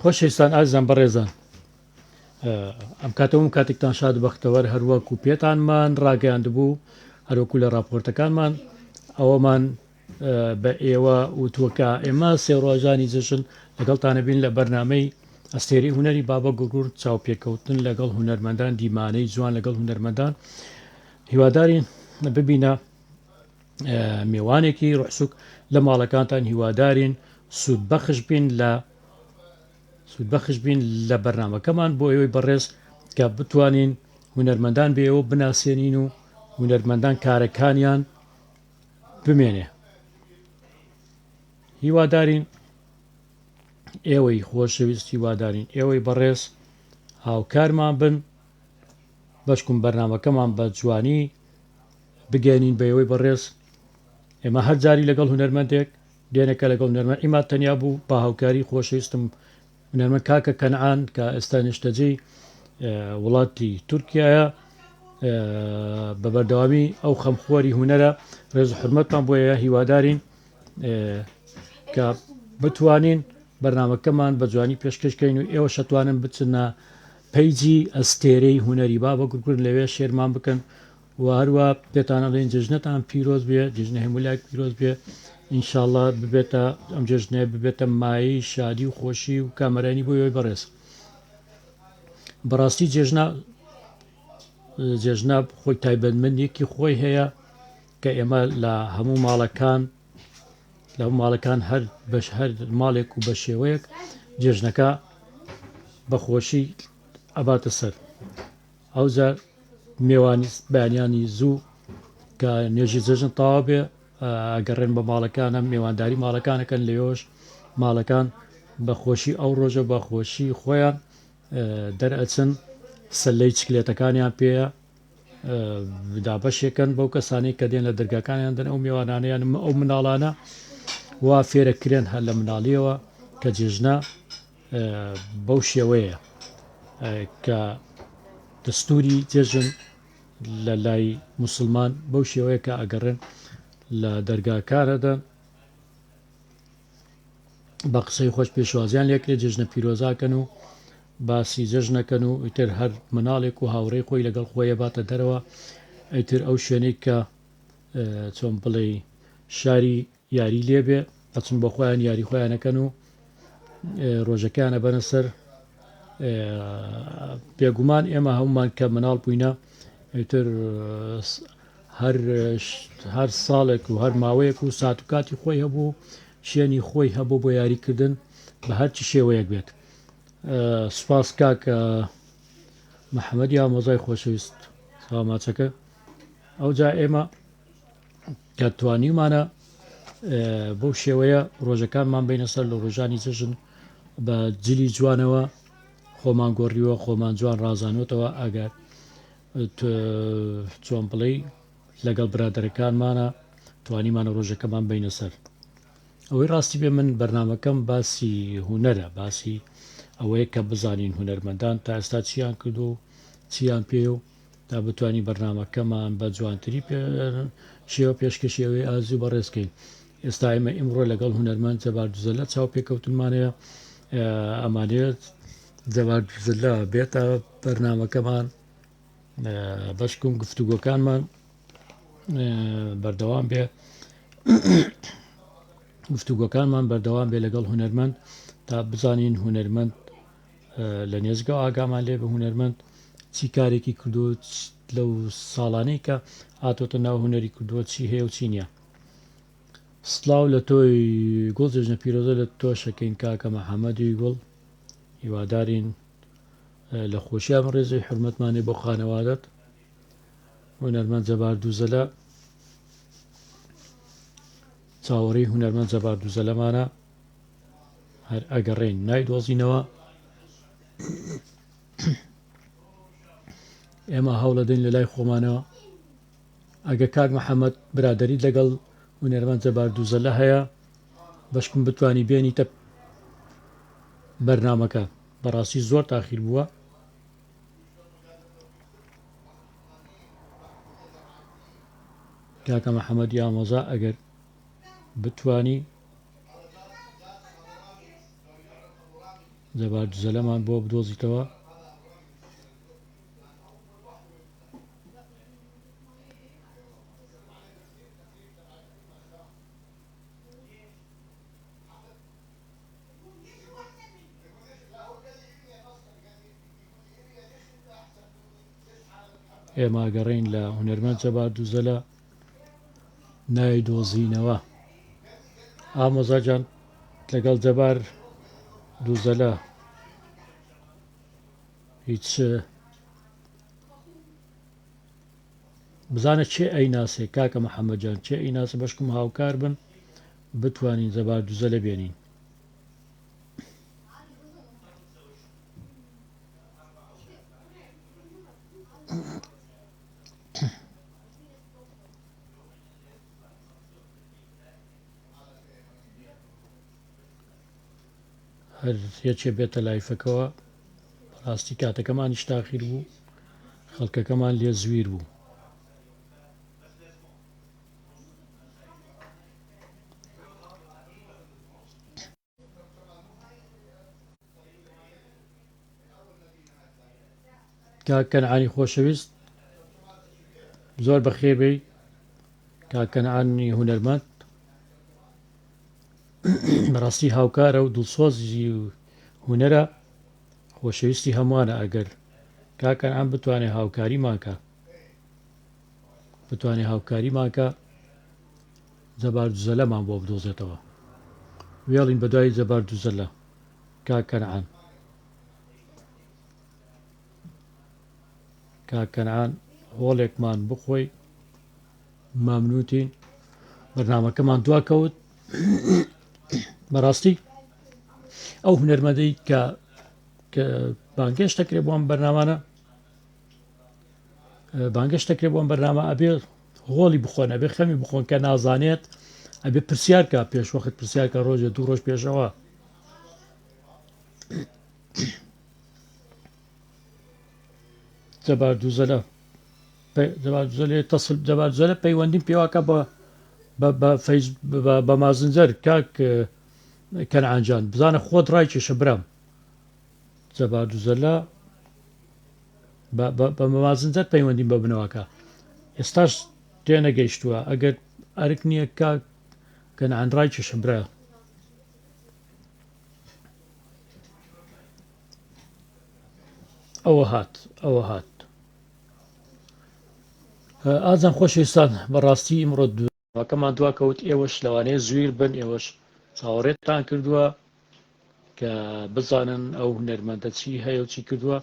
خۆشەویستان ئازیزان بەڕێزان ئەم کاتەوەم کاتێکتان شاد بەختەوەر هەروەکو پێتانمان ڕاگەیاندبوو هەروەکو لە راپۆرتەکانمان ئەوەمان بە ئێوە وتووەکە ئێمە سێ ڕۆژانی جژن لەگەڵتانە بین لە بەرنامەی ئەستێری هوەری بابە گوگور چاوپێکەوتن لەگەڵ هونەرمەندان دیمانەی جوان لەگەڵ هونەرمەندان هیوادارین ببینە میوانێکی ڕحسوک لە ماڵەکانتان هیوادارین سوودبەخش بین لە بەرنامەکەمان بۆ ئێوەی بەڕێز کە بتوانین هونەرمەندان بێەوە بناسیێنین و هونەرمەندان کارەکانیان بمێنێ هیوادارین ئێوەی خۆشەویست هیوادارین ئێوەی بەڕێز هاوکارمان بن بەشکم بەرنامەکەمان بە جوانی بگەێنین بە ئێوەی بەڕێز ئێمە هەر جاری لەگەڵ هونەرمەندێک دێنەکە لەگەڵ هونەرمەند ئیما تەنیا بوو با هاوکاری خۆشەویستم هونەرمەند کاکە کەنعان کە ئێستا نیشتەجێی وڵاتی تورکیایە بە بەردەوامی ئەو خەمخۆری هونەرە ڕێز و حرمەتمان بۆیە هیوادارین کە بتوانین بەرنامەکەمان بە جوانی پێشکەشکەین و ئێوە شەتوانن بچنە پەیجی ئەستێرەی هونەری بابە گورگور لەوێ شێرمان بکەن و هەروە پێتانەڵێن جژنەتان پیرۆز بێ جژنە هەمولای پیرۆز بێ ئینشاءڵڵا ببێتە ئەم جژنەیە ببێتە مایی شادی و خۆشی و کامەرانی بۆ ئێوەی بەڕێز بەڕاستی جێژنا خۆی تایبەتمەندێکی خۆی هەیە کە ئێمە لە هەموو ماڵەکان هەر ماڵێک و بە شێوەیەک جێژنەکە بەخۆشی ئەباتە سەر ئەوجار میێوانی بەیانیانی زوو کە نوێژی جەژن تەواو بێ ئەگەڕێن بە ماڵەکانە میێوانداری ماڵەکانەکەن لەوێش ماڵەکان بەخۆشی ئەو ڕۆژە بەخۆشی خۆیان دەرئەچن سلەی چکلێتەکانیان پێەیە دابەشێکن بەو کەسانی کە دێن لە دەرگاکانیان دەن ئەو میێوانانیان ئەو مناڵانە وا فێرەکرێن هەر لە مناڵیەوە کە جێژنە بەو شێوەیە کە دەستوری جێژن لە لای موسڵمان بەو شێوەیە کە ئەگەڕێن لە دەرگاکانەدەن بە قسەی خۆش پێشوازیان لێکرێت جژنە پیرۆزاکەن و باسی جژنەکەن و ئیتر هەر مناڵێک و هاوڕێی خۆی لەگەڵ خۆیە باتە دەرەوە ئەیتر ئەو شوێنەی کە چۆن بڵێ شاری یاری لێبێ ئەچون بە خۆیان یاری خۆیانەکەن و ڕۆژەکانە بەنە سەر بێگومان ئێمە هەمومان کە مناڵ بووینە ئیتر هەر ساڵێک و هەر ماوەیەک و سات و کاتی خۆی هەبوو شوێنی خۆی هەبوو بۆ یاریکردن بە هەرچی شێوەیەک بێت سوپاس کاکە محەممەدی ئامۆزای خۆشەویست ساماچەکە ئەوجا ئێمە کە توانیمانە بەو شێوەیە ڕۆژەکانمان بینە سەر لە ڕۆژانی جژن بە جلی جوانەوە خۆمان گۆڕیوە خۆمان جوان ڕازانوتەوە ئەگەر چۆن بڵێ لەگەڵ برادەرەکانمانە توانیمانە ڕۆژەکەمان بینە سەر ئەوەی ڕاستی بێ من بەرنمەکەم باسی هوەرە باسی ئەوەیە کە بزانین هونەرمەندان تا ئێستا چیان کردو و چیان پێ و تا بتوانین بەرنمەکەمان بە جوانتری شێوە پێشکەشیەوەی ئازوو بەڕێزکەین ئێستا ئێمە ئیمڕۆ لەگەڵ هونەرمەند جەباردوزە لە چاو پێکەوتنمانەیە ئەمانێت جەباردوزە بێتە بەرنمەکەمان بەشکم گفتوگۆکانمان بەردەوام بێ گفتوگۆکانمان بەردەوام بێ لەگەڵ هونەرمەند تا بزانین هونەرمەند لە نێزگە ئاگامان لێ بە هونەرمەند چی کارێکی کردو لەو ساڵانەی کە هاتۆتە ناو هوەری کردووە چی هەیە و چی نییە سلااو لە تۆی گوڵ جژنە پیرۆزە لە تۆ شەکەین کاکە محەممەدی گوڵ هیوادارین لە خۆشیان ڕێزەی حرمەتمانێ بۆ خانەوادت هونەرمەند جەباردوزەلە چاوەڕێی هونەرمەند جەباردوزەلەمانە هەر ئەگەڕێن نایدۆزینەوە ئێمە هەوڵە دەین لە لای خۆمانەوە ئەگە کاک محەممەد برادریت لەگەڵ هونەرمەند جەباردوزەلە هەیە بەشکم بتانی بێنیتە بەرنمەکە بەڕاستی زۆر تاخیر بووە کاکە محەممەدی ئامۆزا ئەگەر بتانی جەبار دوزەلەمان بۆ بدۆزیتەوە. ئێمە گەڕین لە هونەرمەند جەبار دوزەلە نایدۆزینەوە. ئامۆزاجان لەگەڵ جەبار دوزەلە هیچ بزانە چێ ئەیناسێ کاکە محەممەدجان چێ ئەیناسە بەشکم هاوکار بن بتوانین جەبار دوزەلە بێنین. هەر یەکێ بێتە لایفەکەەوە ڕاستی کاتەکەمانیش تاخیر بوو خەڵکەکەمان لێ زویر بوو. کاکەنعانی خۆشەویست زۆر بەخێربێ کاکەنعانی هونەرمەند بەڕاستی هاوکارە و دڵسۆزی هونەرە خۆشەویستی هەمووانە ئەگەر کاکەنعان بتوانێت هاوکاریمانکە جەبار دوزەلەمان بۆ بدۆزێتەوە. وێڵین بە دوای جەبار دوزەلە کاکەنعان هۆڵێکمان بخۆی مامنوتین بەرنامەکەمان دواکەوت. بەڕاستی ئەو هونەرمەندەی کە بانگەشتەکرێ بۆم بەرنامانە بانگەشتەکرێ بۆم بەرنامە ئەبێ هۆڵی بخۆن ئەبێ خەمی بخۆن کە نازانێت ئەبێ پرسیارکە پێشوەخت پرسیارکە ڕۆژە دوو ڕۆژ پێشەوە. جەبار دوزەلە پەیوەندیم پێواکە بە مازنجەر کاک کەنعانجان بزانە خۆت ڕای کێشە برام جەبار دوزەلە بە مازنجەر پەیوەندیم بە بنەوەکە ئێستاش تێنەگەیشتووە ئەگەر ئەرک نییە کاک کەنعان ڕای کێشە برا. ئەوە هات ئازان خۆشەویستان بەڕاستی ئمڕۆ دوکەمان دواکەوت ئێوەش لەوانەیە زویر بن ئێوەش چاوەڕێتتان کردووە کە بزانن ئەو هونەرمەندە چی هەیە و چی کردووە.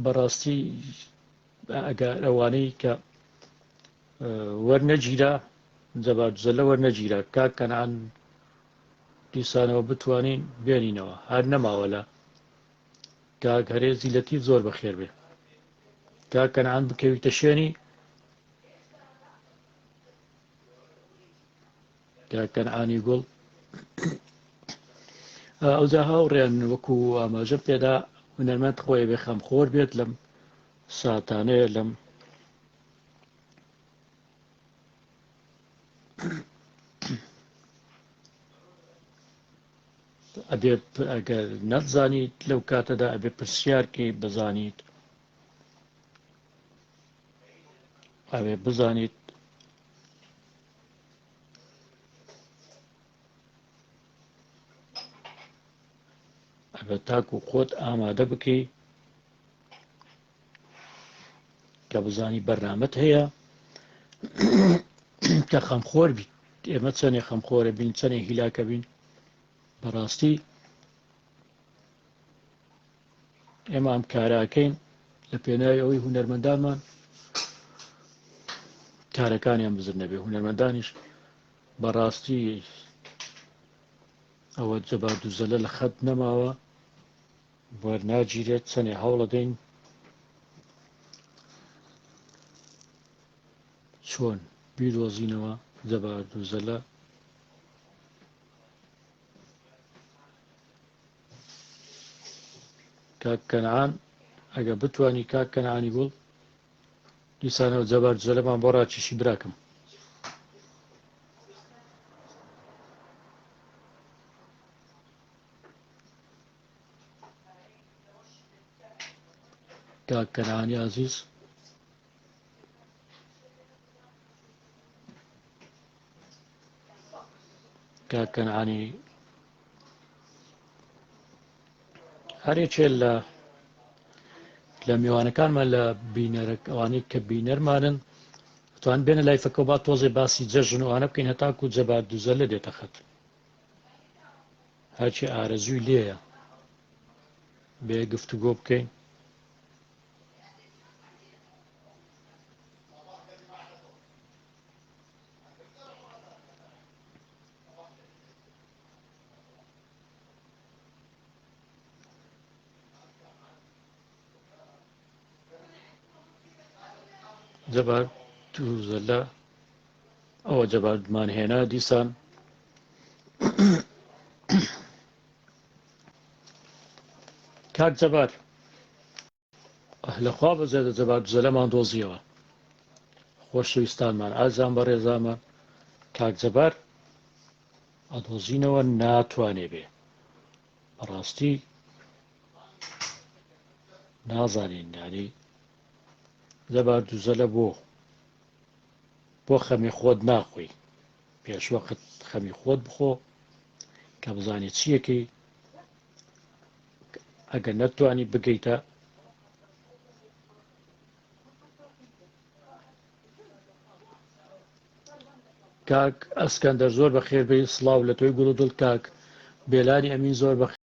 بەڕاستی ئەگەر ئەوانەی کە وەرنەگیرا جەبار دوزەلە وەرنەگیرا کاک کەنعان دیسانەوە بتوانین بێنینەوە هەر نەماوە لە کاک هەرێزی لەتیف زۆر بەخێر بێ کاک کەنعان بکەویتە شوێنی کاک کەنعانی گوڵ. ئەوجا هاوڕێیان وەکو ئاماژە پێدا هونەرمەند خۆی بێ خەمخۆر بێت لەم ساتانەیە لەم ئەبێ ئەگەر نەتزانیت لەو کاتەدا ئەبێ پرسیارکەی بزانیت ئەبێ بزانیت ئەبێ تاکو خۆت ئامادە بکەی کە بزانی بەرنامەت هەیە کە خەمخۆر بیت. ئێمە چەندێک خەمخۆرە بین چەندێک هیلاکە بین بەڕاستی ئێمە ئەم کاراکەین لە پێناوی ئەوەی هونەرمەندانمان کارەکانیان بزر نەبێ. هونەرمەندانیش بەڕاستی ئەوە جەبار دوزەلە لە خەت نەماوە وەرناگیرێت چەندێ هەوڵە دەین چۆن بیدۆزینەوە جەبار دوزەلە. کاک کەنعان ئەگە بتوانی کاک کەنعانی گوڵ دیسانەوە جەبار دوزەلەمان بۆ ڕاکێشی براکەم. کاک کەنعانی عەزیز کاک کەنعانی هەرێکێ لە میوانەکانمان لە ئەوانەی کە بینەرمانن توان بێنە لایفەکە و با تۆزێ باسی جەژن و ئەوانە بکەین هەتاکو و جەبار دووزەلە دێتە خەت هەرچی ئارەزووی لێیە بێ گفتوگۆ بکەین جەبار دووزەلە ئەوە جەبارمان هێنا دیسان کاک جەبار لەخوا بەزێدە جەبار دووزەلەمان دۆزیەوە خۆشەویستانمان ئازان بە ڕێزامان کاک جەبار ئەدۆزینەوە ناتوانێ بێ بەڕاستی نازانین ینی جەبار دووزەلە بۆ خەمی خۆت ناخۆی پێش وەقت خەمی خۆت بخۆ کە بزانێت چیەکەی ئەگەر نەتوانی بگەیتە کاک ئەسکەندەر زۆر بەخێربێی سڵاو لە تۆی گوڵ و دڵ کاک بێلانی ئەمین زۆر بەخێر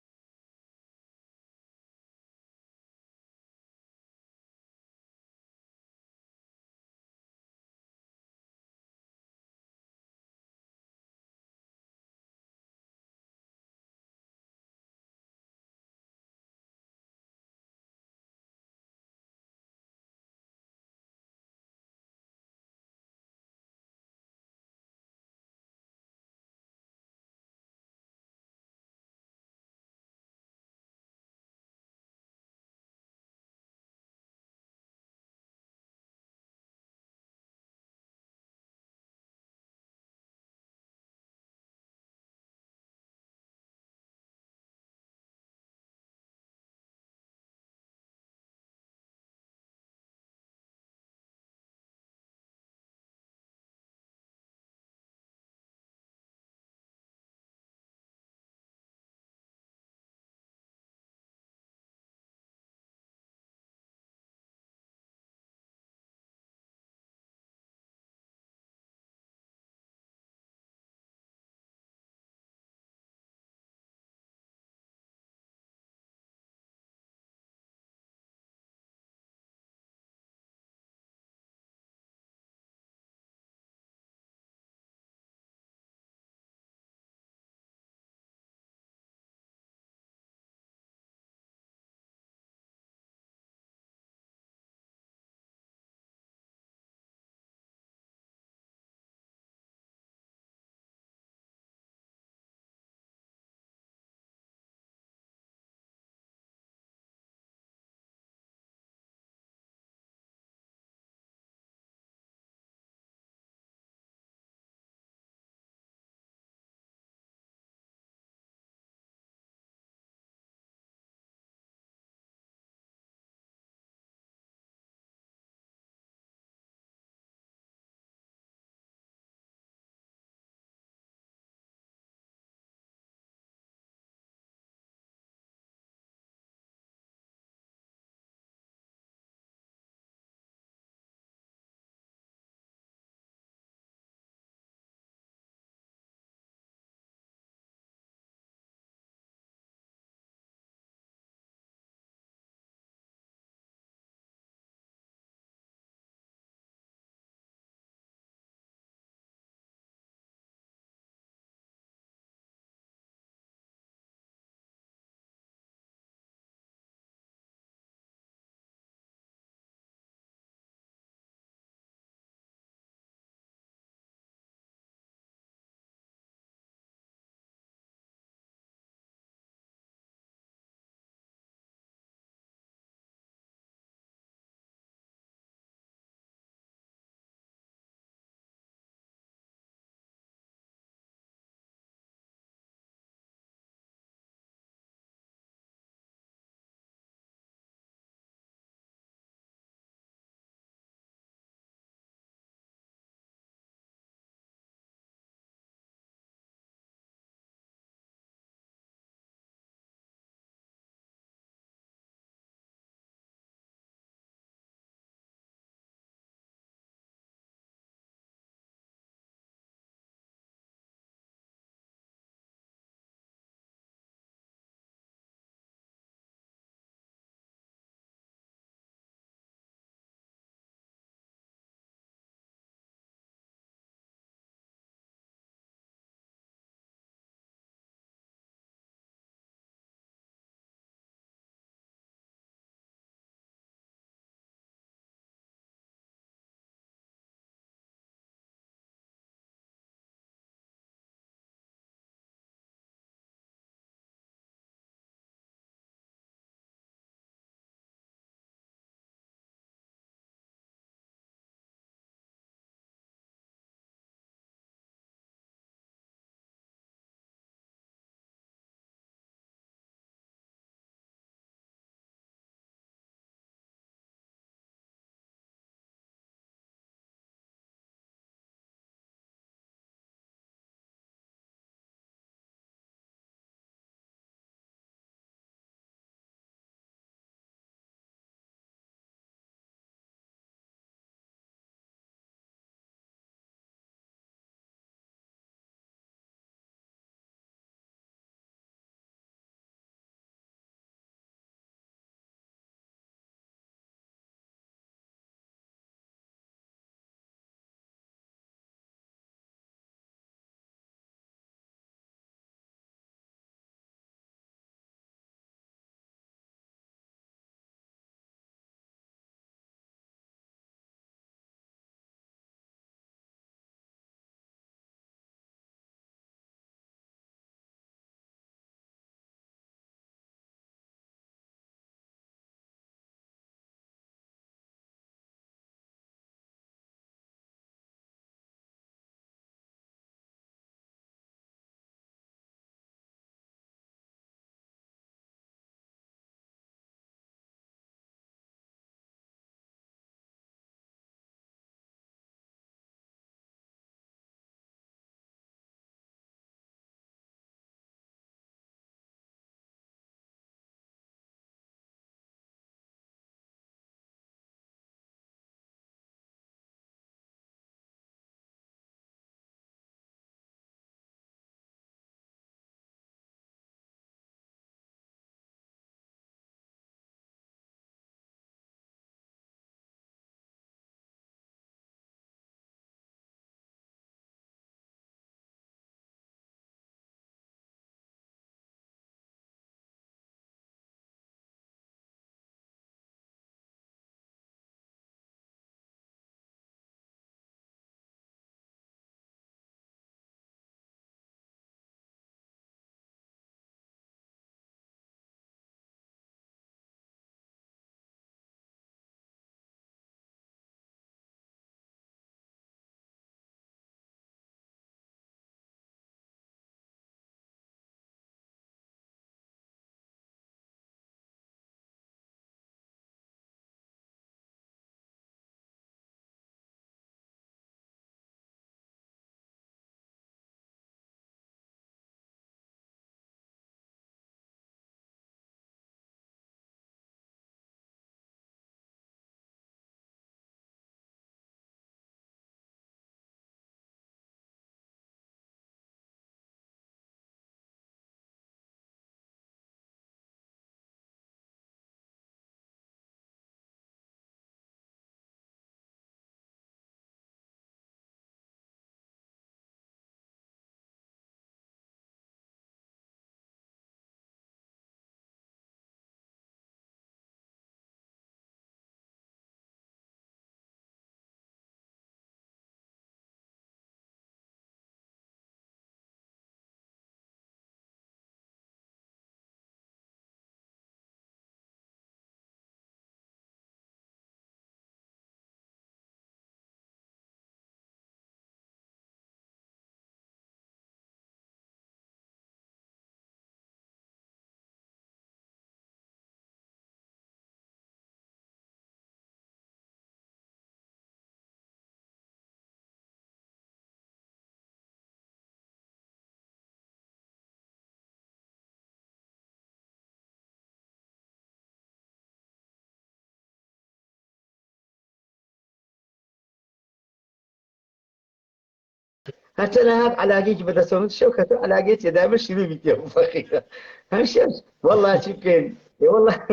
حتى انا علاقيك بدا سومت شوكة علاقيت دائما شنو بيتي فخيرة همشي والله شكين والله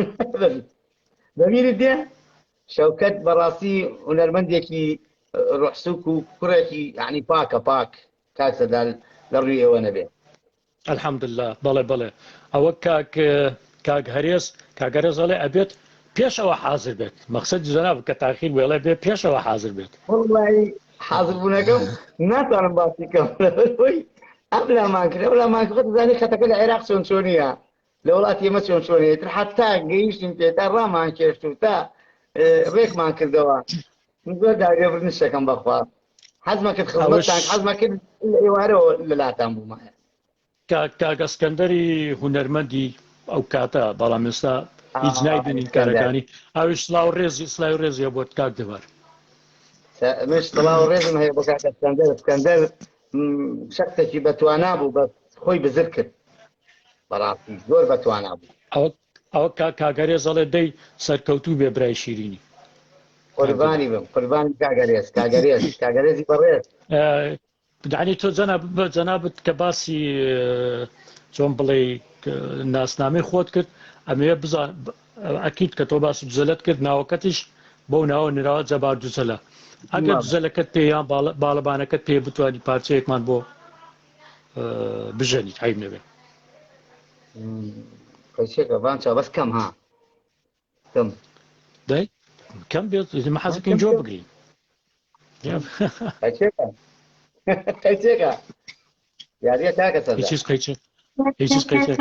بمير دي شوكت براسي ونرمنديكي روح سوق كريكي يعني باك كاسة دال للرؤية وانا به الحمد لله بله او كاك هريس على ابيت بيشوا حاضر بيت مقصد جناب كتاخير ولا بيت بيشوا حاضر بيت والله حاضر بناكم ناس انا باسيكم قبل ما كده ولا ما كنت زاني خطك العراق شونشونيا لولاتي ما شونشونيا حتى جيش انت ترى ما كيفتو تا ريك ما كدوا نقول دا يبرن الشكم بخوا حزمك خدمتك اوش حزمك ايوارو لا تامو ما كاك اسكندري هنرمندي او كاتا بلامستا هیچ نایبینین اسكندر کارەکانی ئەوش سلااو ڕێزیە بۆ کاک دەبار مش طلعوا الرزم هي بقى اسكندر شكتك بتوانا بو بس خوي بذكر براسي زور بتوانا بو ئەوە کاگەرێز ئەڵێ دەی سەرکەوتوو بێ برای شیرینی قرباني بم قرباني كاغاريز بريس دعني تۆ جەنابەت کە باسی چۆن بڵێ ناسنامەی خۆت کرد ئەمەیە بزان ئەکیت کە تۆ باسی دوزەلەت کرد ناوەکەتیش بەو ناوە نراوە جەبار دووسەلە ئەگەر دوزەلەکەت پێیان باڵەبانەکەت پێ بتوانی پارچەیەکمان بۆ بژەنیت عیب نەبێ خشيك فانشا بس كم ها كم دەی کەم بێت حەزەکەین جۆ بگرین خشيك يا ريت هكا صدق هیچیز قەیچێ هیچیز قەیچێ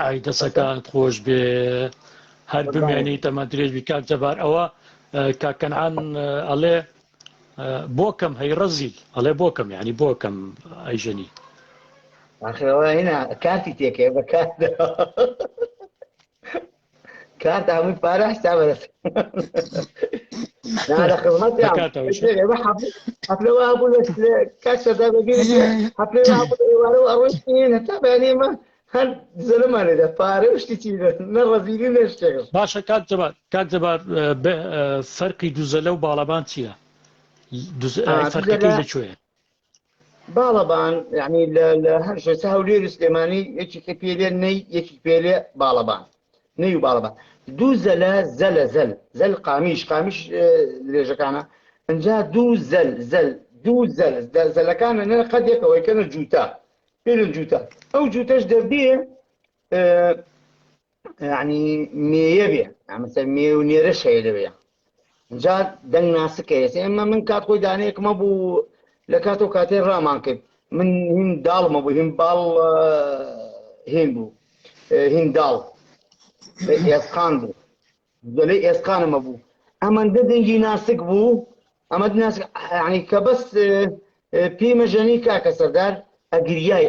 ئای دەسەکانت خۆش بێ هەر بمێنی تەمە درێژبی کاک جەبار ئەوە کاکەنعان ئەڵێ بۆکەم هەی ڕەزیل ئەڵێ بۆکەم یعنی بۆکەم ئەیژەنی آخر هنا كارتي تيكي بكارت كارت عمود فارح حساب لا خدمتي حفلة أبو كاسة ده بقول حفلة أبو وارو أروشين تابعني ما هل زلمة ده فارش تيجي نرزيلين نشتغل باشە کاک جەبار فەرقی دووزەلە و باڵەبان چییە؟ فەرقەکەی لەکوێیە؟ باڵەبان يعني هەر شێ هەولێر سلێمانی یەکێکی پێلێ نەی یەکی پێلێ باڵەبان نەی و باڵەبان دوو زەلە زەل قامیش درێژەکانە ئەنجا دوو زەلەکانە نە قەدێکەوەی کەنە جووتا پێلێن جووتا ئەو جووتەش دەبێ يعني مێیە بێ مثلا مێ و نێرەش هەیە دەبێ ئەنجا دەنگ ناسکەیە ئێمە من کات خۆی دانەیەکمە بوو لە کاتۆ کاتێ ڕامان کرد من هین داڵمە بوو هین باڵ هین بوو هین داڵ ئێسقان بوو دەلەی ئێسقانمە بوو ئەمەندە دەنگی ناسک بوو ئەمە ناسک ینی کە بەس پێمەژەنی کاکە سەردار ئەگریای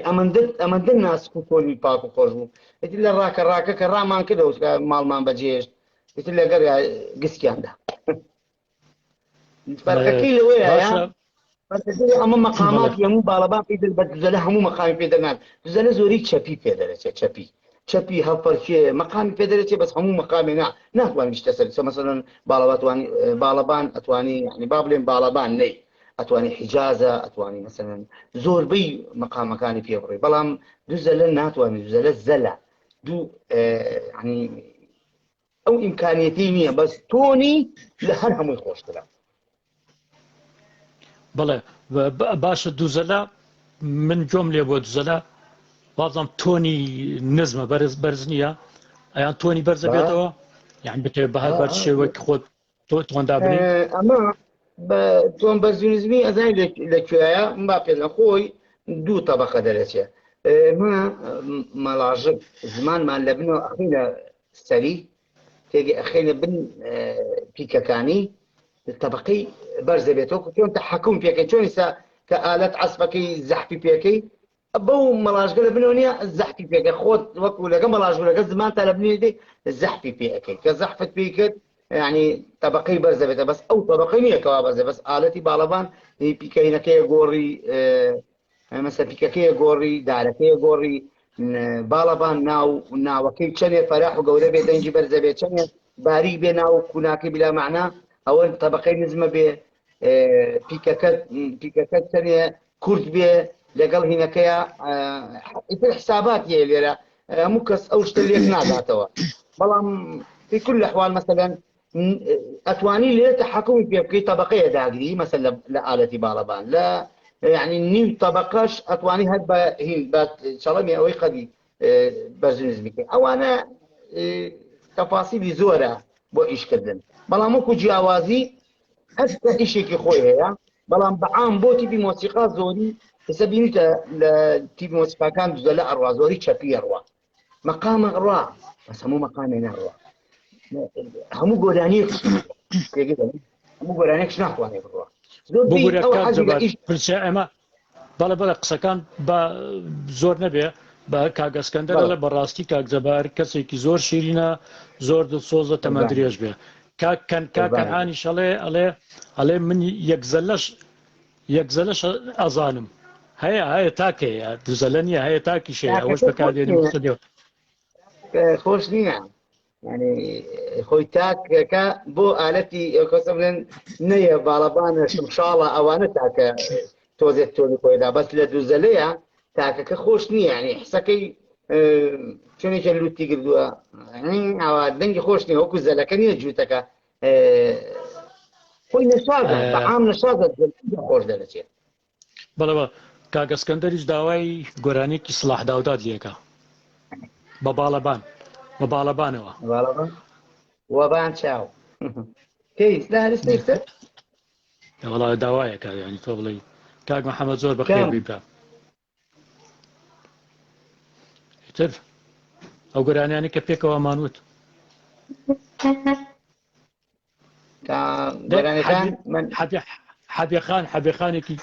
ئەمەندە ناسک و کۆنی پاک و خۆش بوو ئیتر لە ڕاکە کە ڕامان کردەوە ماڵمان بەجێشت ئیتر لەگەر گسکیاندا فەرقەکەی لەوەیە ئەمە مەقامات هەموو باڵەبان پێ بە دوزەلە هەموو مەقامی پێ دەنات دوزەلە زۆری چەپی پێ دەرەچێت چەپی هەفەرچێ مەقامی پێ دەرەچێت بەس هەموو مەقامی ناتوانانی شتە سەر مەسەڵەن باڵەبان ئەتوانی ینی با بڵێن باڵەبان نەی ئەتوانی حیجازە ئەتوانی مەسەڵەن زۆربەی مەقامەکانی پێ بڕێ بەڵام دوزەلە ناتوانانی دوزەلە زەلە دوو ینی ئەو ئیمکانیەتی نییە بەس تۆنی لە هەر هەمووی خۆشترە بەڵێ باشە دووزەلە من جۆم لێ بۆ دوزەلا بازم تۆنی نزمە بەرز نییە ئەیان تۆنی بەرزە بێتەوە یان بتێ بەهار بەر شێوەک خۆت تۆ تۆندا بنی ئەمە تۆم بەرزونزمی ئەزای لەکوێیە با پێ لە خۆی دوو تەبقە دەرەچێت ما مەلاژب زمانمان لە بنەوە ئەخینە سەری تێگە ئەخێنە بن پیکەکانی طبقەی بەرز دەبێتەوە چۆن تەحەکوم پێکەی چۆن ئێستا کە ئالەت عەسبەکەی زەحفی پێکەی بەو مەلاژگە لە بنەوە نیە زەحفی پێکە خۆت وەکو لەگە مەلاژگەکە زمان تا لە بنێ دەی زەحفی پێەکەی کە زەحفت پێی کرد يعني طبقي برزة بيتا بس أو طبقي نية كوا برزة بس آلتي بالبان هي بيكينكية جوري مثلا بيكيكية جوري داركية جوري بالبان ناو وكيل شنية فرح وجودة بيتا ينجي برزة بيت شنية باري بيناو كناكي بلا معنى أو طبقي نزمة بي بيكاكات شنية كرد بي لقال هنا كيا الحسابات يلي لا مكس أو اشتريت ناداتوا بلام في كل الأحوال مثلا أتواني لي تحكم في طبقية داقري مثلا لآلة بالبان لا يعني نيو طبقاش أتواني هاد هي بات إن شاء الله مئوي قدي برزنزمي أو أنا تفاصيل زورة بو إيش كدن بلا مكو جاوازي أستا إشي كي خوي هيا بلا بعام بو تي موسيقى زوري تسبيني تي موسيقى كان دوزلا أروا زوري تشابي أروا مقام أروا بس مو مقامين أروا همو گۆرانیەک هەموو گۆرانێکش ناتوانێت بڕوە پرسیار ئەمە بەڵێ قسەکان بە زۆر نەبێ بە کاگەسکەندەر لە بەڕاستی کاکزەبار کەسێکی زۆر شیرینە زۆر دڵسۆزە تەمە درێژ بێ کاکەنعانی شەڵێ ئەڵێ من یەکزەلەش ئەزانم هەیە تاکەیە دوزەلە نیە هەیە تاکیشەیە ئەوەش بەکاردێنی خۆش نییە يعني خوي تاك كا بو آلتي مثلا نية بالبان شمشالة أوانة تاك توزيت توني كويدا بس لدوزلية تاك كخوش نية يعني حسكي شنو يجلو تيجردوا يعني عواد دنجي خوش نية هوكو زلكني جوتك خوي نشاطة بعام نشاطة خوش دلتي بلا كاغسكندريش داوي گۆرانێکی سلاح داوداد لێکا بە باڵەبان وبالبانوا بالبان وبان شاو كيس لا لسه والله دوايك يعني طولي كاك محمد زور بخير بيبرا تعرف او قراني يعني كبيك ومانوت قراني كان من حبي خانكي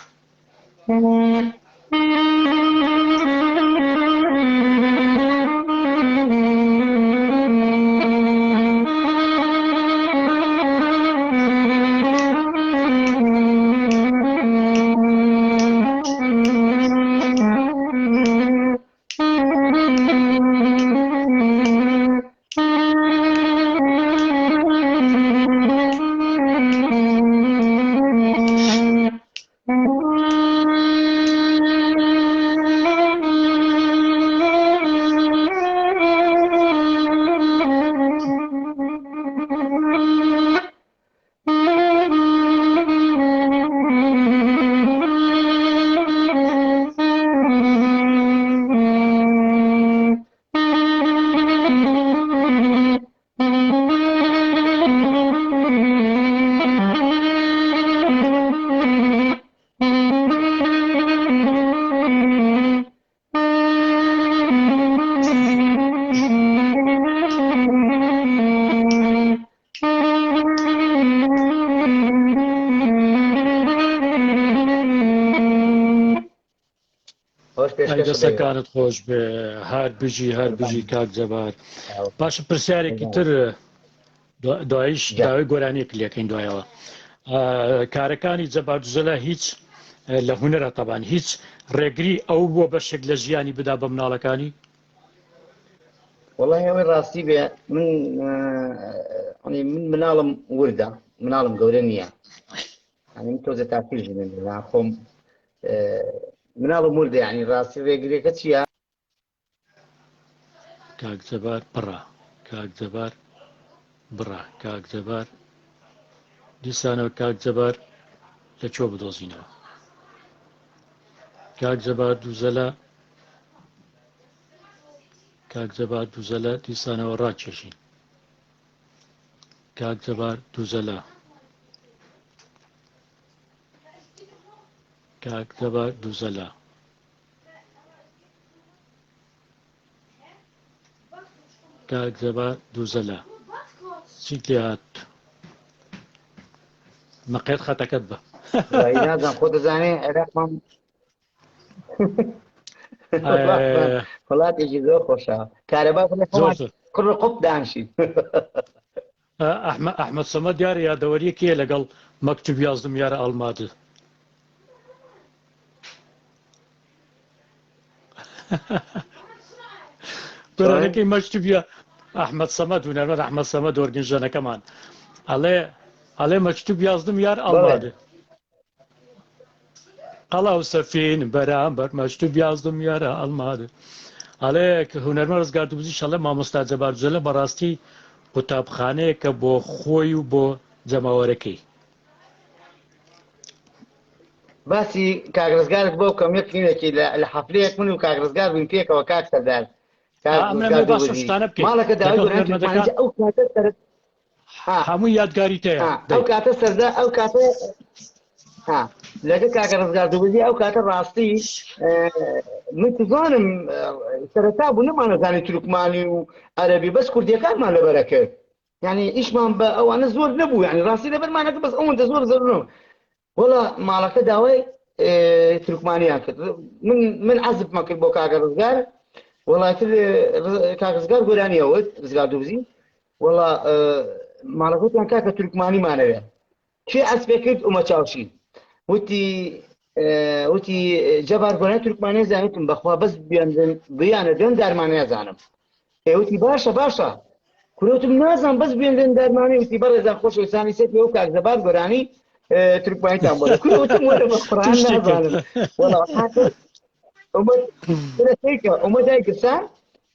دەستەکانت خۆش بێ هەر بژی کاک جەبار باشە پرسیارێکی تر دواییش داوای گۆرانیەک لەکەین دوایەوە کارەکانی جەبار دوزەلا هیچ لە هونەرە تەبان هیچ ڕێگری ئەو بۆ بەشێک لە ژیانی بدا بە مناڵەکانی والله ئەوەی ڕاستی بێ من مناڵم وردە مناڵم گەورە نییە من تۆزە تاکیژ خۆم مناڵم وردە یعنی ڕاستی ڕێگرێکە چییە کاک جەبار بڕا کاک جەبار دیسانەوە کاک جەبار لە چۆ بدۆزینەوە کاک جەبار دووزەلە کاک جەبار دووزەلە دیسانەوە ڕاکێشین کاک جەبار دووزەلە کاک جەبار دووزەلە کاک جەبار دووزەلە چیت لێ هات مەقێت خەتەکەت بە نازان خۆ دەزانێ عێراقمان وڵاتێکی زۆر خۆشە کارەبا کوڕ قوپ دانشین ئەحمەد سەمەد دیارە یادەوەریەکیە لەگەڵ مەکتوب یازدم یارە ئەڵمادە گۆرانەکەی مەکتوبیە ئەحمەد سەمەد و نەرمەد ئەحمەد سەمەد وەرگنجەنەکەمان ئەڵێ مەکتوب یازدم یار ئەڵمادە قەڵاو سەفین بەرامبەر مەکتوب یازدم یارە ئەڵمادە ئەڵێ هونەرمە ڕزگار دووبزی شەڵێ مامۆستا جەبار دووزەلە بەڕاستی قوتابخانەیە کە بۆ خۆی و بۆ جەماوەرەکەی باسی کاگرزگارت بۆ کەم یەکێکی لە حەفلەیەک من و کاگرزگار بووین پێکەوە کاک سەردار ماڵەکە داوای ئەو کاتە هەموو یادگاری تەیە ئەو کاتە سەردا ئەو کاتە لەگە کاکە ڕزگار دووبزی ئەو کاتە ڕاستی من توزانم سەرەتا بوو نەمانەزانی تورکمانی و عەرەبی بەس کوردیەکانمان لەبەرە کرد یعنی ئیشمان بە ئەوانە زۆر نەبوو یعنی ڕاستی لەبەرمانەکە بەس ئەوەندە زۆر زۆرنەوە وەڵا ماڵەکە داوای تورکمانیان کرد من عەزبمان کرد بۆ کاکە ڕزگار وەڵاتر کاکە ڕزگار گۆرانیەوەت ڕزگار دووبزی وەڵا ماڵەکەتیان کاکە تورکمانیمانەوێ چێ ئەسپێ کرد ئومە چاوشین وتی جەبار گۆرانی تورکمانی زانیتم بەخوا بەس بیانە دێن دارمانەیە زانم وتی باشە کورەوتم نازان بەس بێندێن دارمانی وتی بەڕێزان خۆشەویستانی سێت و کاک جەبار گۆرانی تورکمانیتان بۆ کورەوتم وەرە بە قورئان نازانم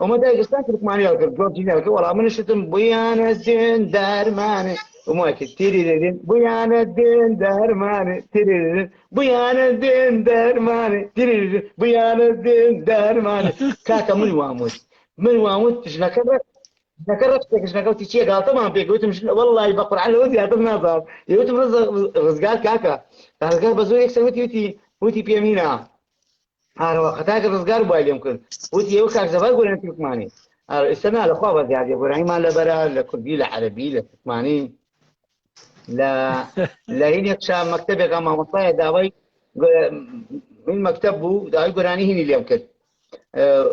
ئەمە دایکستان تورکمانیان کرد گۆرجینیان کرد وەڵام منیشتم بیانە دێن دارمانە وماكي تيريرين بيانا دين دارماني تيريرين بيانا دين دارماني تيريرين بيانا دين دارماني كاكا من واموت نكرت تشنكوتي شي قال طبعا قلت مش والله بقر على ودي هذا النظر يوت رزقال كاكا رزقال بزوي يكسر وتي بيمينا هذا وقتاك رزقال بايل يمكن وتي يوكاك زبال قول انت تركماني استمع لاخوه زياد يقول ما لا برا لا كردي لا عربي لا تركماني لا هين يخشى مكتبك اما مصايا داوي من مكتبه داوي قراني هني اليوم كده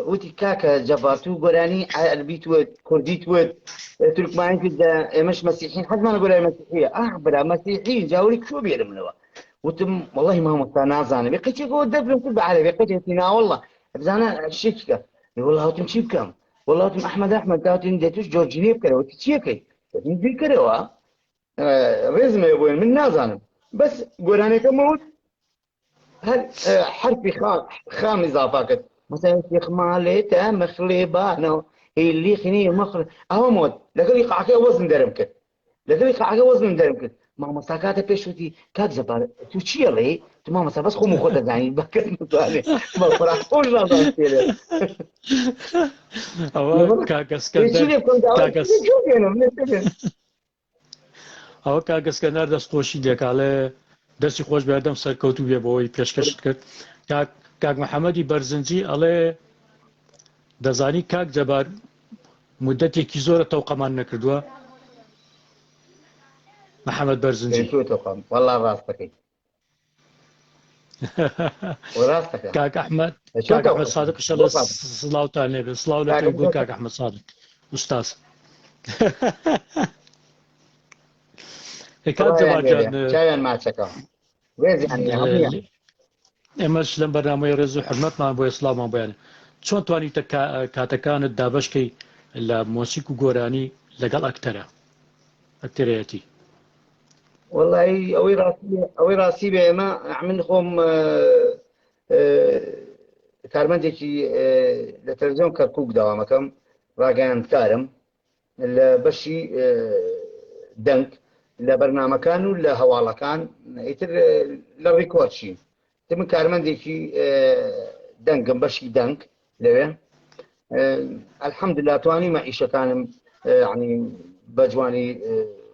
وتي كاكا جبارتو قراني عربي تود كردي تود تركماني كده مش مسيحيين حد ما نقول مسيحيه بلا مسيحيين جاولك شو بيعلم له وتم والله ما هو مستنازانه بقيت يقول دبلم كل بعربي بقيت يتنا والله بزانا الشيكه والله تمشي بكم والله تم احمد داوتين ديتوش جورجيني بكره وتشيكي ندير كره رزمه يقول من نازانم بس قراني كموت هل حرفي خام اضافه كده مثلا شيخ مالته مخلبانه هي اللي خني مخل اهو موت لكن يقع وزن درمك لكن يقع وزن درمك ما مساكاته بيشوتي كاد زبال تو شي لي تو ما مسا بس خو خد زاني بكت متوالي ما فرح فوش لا تصير او کاگەسکەندار دەستخۆشی دێکاڵێ دەستی خۆش بێدەم سەرکەوتو بێ بۆەوەی پێشکەشت کرد کاک محەممەدی بەرزنجی ئەڵێ دەزانی کاک جەبار مدەتێکی زۆرە تەوقەمان نەکردووە محەممەد بەرزنجی والله ڕاستەکەی کاک ئەحمەد سادق شەڵە سڵاوتان لێبێ سڵاو لەکەی بۆ کاک ئەحمەد سادق ئوستاز چاویان ماچەکە ئێمەش لەم بەرنامەی ڕێز و حرمەتمان بۆ ئیسلامان بۆیانە چۆن توانیتە کاتەکانت دابەشکەی لە مۆسیق و گۆرانی لەگەڵ ئەکتەرەتی والله ئەوەی ڕاستی بێ ئێمە من خۆم کارمەندێکی لە تەلەڤیزیۆن کەرکووک داوامەکەم ڕاگەیاندکارم لە بەشی دەنگ لە بەرنامەکان و لە هەواڵەکان ئیتر لە ڕیکۆرچی من کارمەندێکی دەنگم بەشی دەنگ لەوێ الحەمدلله توانی مەعیشەکانم ینی بە جوانی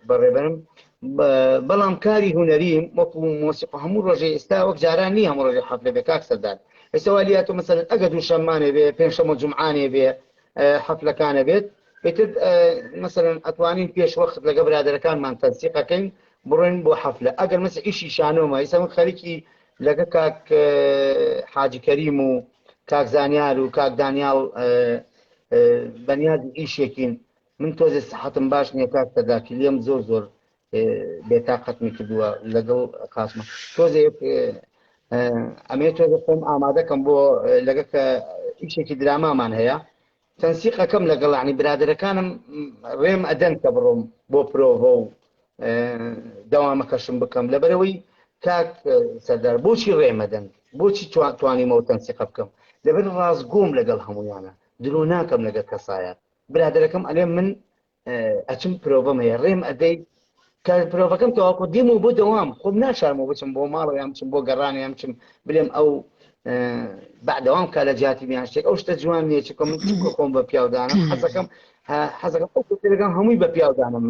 بەڕێبەرم بەڵام کاری هوەریم وەکو مۆسیقی هەموو ڕۆژێ ئێستا وەک جاران نییە هەموو ڕۆژێ حەفلە بێ کاک سەردار ئێستا والیاتۆ مەسەلەن ئەگە دووشەممانێ بێ پێنجشەممە جومعانێ بێ حەفلەکانە بێت ئێتر مەسەلەن ئەتوانین پێش وەخت لەگە برادەرەکانمان تەنسیقەکەین بڕۆین بۆ حەفلە ئەگەر مەسە ئیشی شانۆمە ئێستا من خەریکی لەگە کاک حاجی کەریم و کاک زانیار و کاک دانیاڵ بەنیازی ئیشێکین من تۆزێ سەحەتم باش نییە کاک سەردارکی لێم زۆر زۆر بێتاقەتمی کردووە لەگەڵ قاسمە تۆزێ ئەمێ تۆزە خۆم ئامادەکەم بۆ لەگە کە ئیشێکی درامامان هەیە تەنسیقەکەم لەگەڵ عنی برادەرەکانم ڕێم ئەدەن کە بڕۆم بۆ پرۆڤە و دەوامەکەشم بکەم لەبەرەوەی کاک سەردار بۆچی ڕێمەدەن بۆچی توانیمەوە تەنسیقە بکەم لەبەر ڕازگۆم لەگەڵ هەمویانە درۆ ناکەم لەگەڵ کەسایە برادەرەکەم ئەلێ من ئەچم پرۆڤەم هەیە ڕێم ئەدەی کە پرۆڤەکەم تەواکۆ دیمەوە بۆ دەوام خۆم ناشارمەوە بچم بۆ ماڵەوە یان بچم بۆ گەڕانە یان بچم بلێم ئەو بعدەوام کا لە جیاتی میان شتێک ئەو شتە جوان نییە چکە من چکە خۆم بە پیاودانم حەزەکەم ئەو کۆتێلەکەم هەمووی بە پیاودانم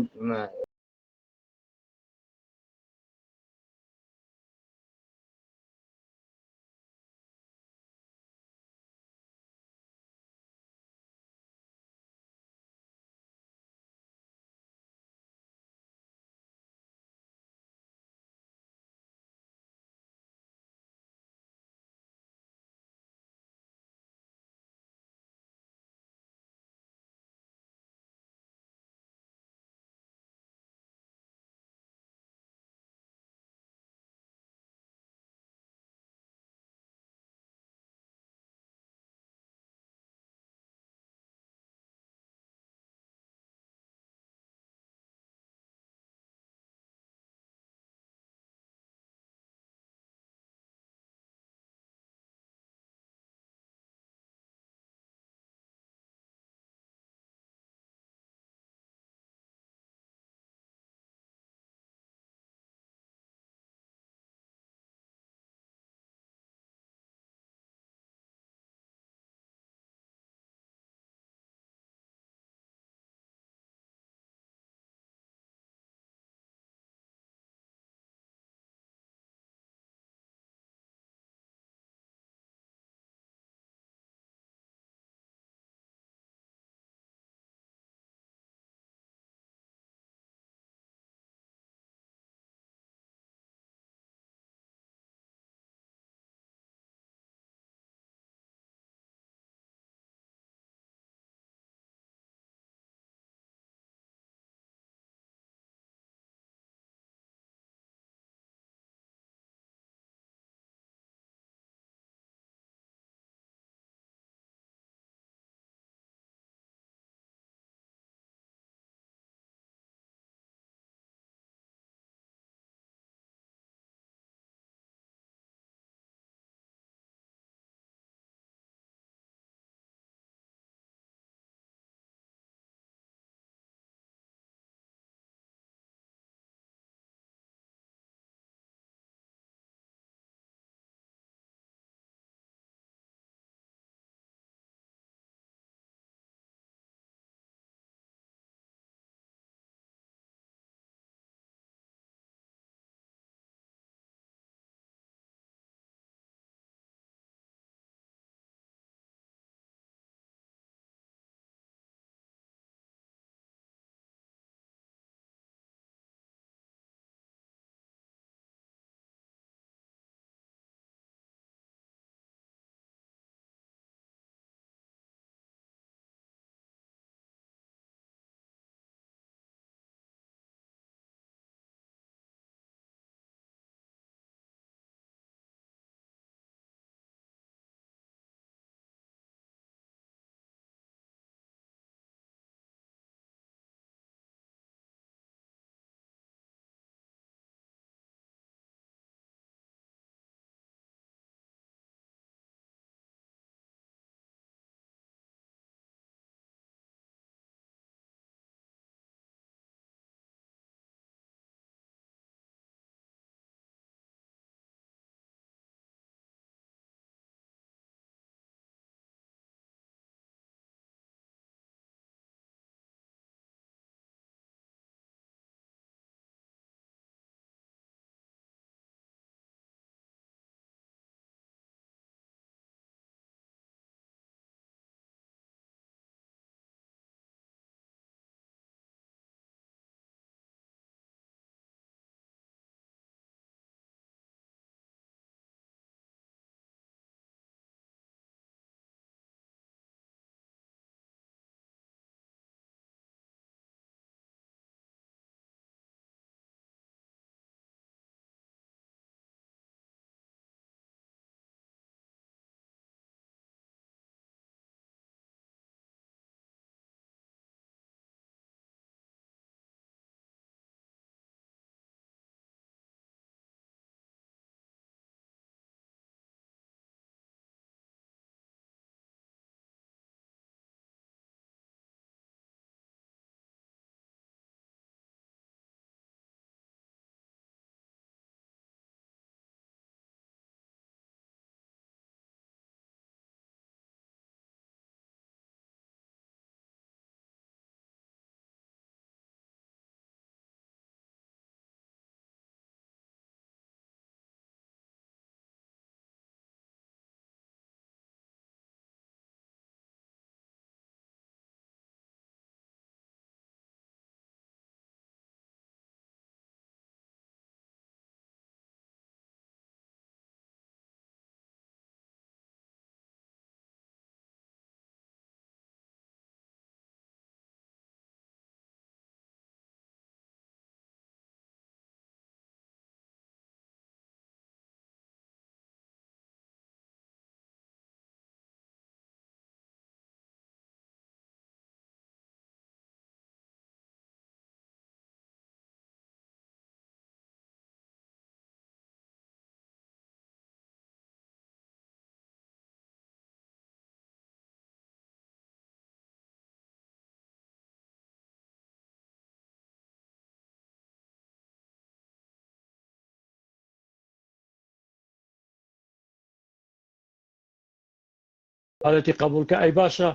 حالەتی قبولکە ئەی باشە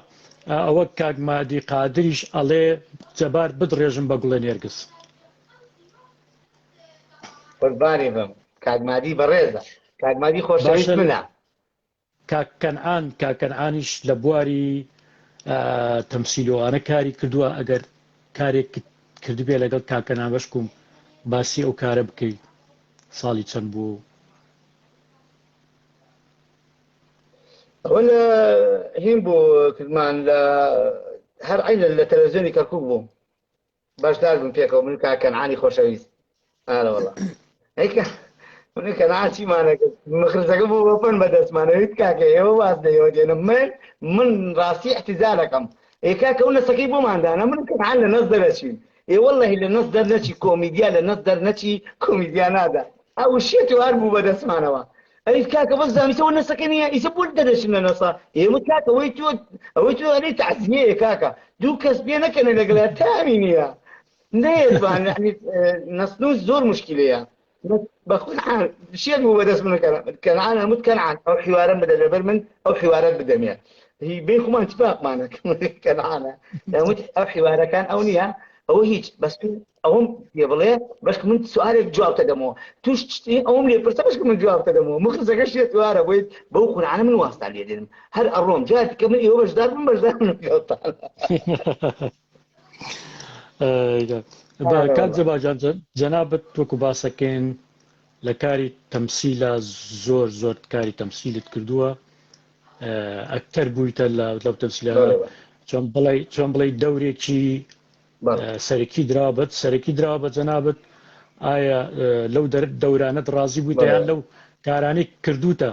ئەوە کاک مادی قادریش ئەڵێ جەبار بدڕێژم بە گوڵە نێرگس قوربانی بم کاگمادی بەڕێزە کاگمادی خۆشەویست منە کاکەنعانیش لە بواری تەمسیلۆوانە کاری کردووە ئەگەر کارێک کردبێ لەگەڵ کاکەنان بەشکم باسی ئەو کارە بکەیت ساڵی چەند بوو ئەوە لە هین بوو کردمان لە هەر عینە لە تەلەڤیزیۆنی کەرکووک بووم باشدار بم پێکەوە من کاکەنعانی خۆشەویست ئارەوەڵا من کەنعان چیمانە کرد مخرجەکە بوو بەپەن بەدەستمانەویت کاکە ئێوە واز دەیەوە دێنم من ڕاستی احتیزارەکەم کاکە ئەو نەسەکەی بۆماندانا من کەنعان لە نەس دەرەچین وەڵڵەهی لە نەس دەرنەچی کۆمیدیا لە نەس دەرنەچی کۆمیدیا نادا ئەو شێتی هەر بوو بەدەستمانەوە ئەی کاکە بەس زانیتەوە نەسەکە نییە ئیسە بۆ دەدەچین لە نەسا ئێمە کاکە ئەوەی تۆ ئەلەی تەعزیەیە کاکە دوو کەس بێ نەکەنە لەگەڵا تامی نییە نەیەتوان نەسنووس زۆر مشکلەیە بەخۆنعان شێت بوو بەدەست من کەنعان هەمووت کەنعان ئەو حیوارە بدە لەبەر من ئەو حیوارەت بدەمێ هی بێ خۆمان اتفاقمانە کەنعانە هەمووت ئەو حیوارەکان ئەو نییە ئەوە هیچ بەس ئەوم پێ بڵێ بەشک من سوالێک جوابتە دەمەوە توش ئەوم لێ پرسە بەشک من جوابتە دەمەوە مخرجەکە شێت وارە بۆیت بەو قورعانە من واستا لێ دێنم هەر ئەڕۆم جاتی کە من ئێوە بەشدار بم بەشدار من کات جەباجان جەنابەت وەکو باسەکەین لە کاری تەمسیلە زۆر کاری تەمسیلت کردووە ئەکتەر بوویتە لەو تەمسیلە چۆن بڵێ دەورێکی سەرەکی درا بە جەنابەت ئایا لەو دەورانەت ڕازی بوویتە یان لەو کارانەی کردوتە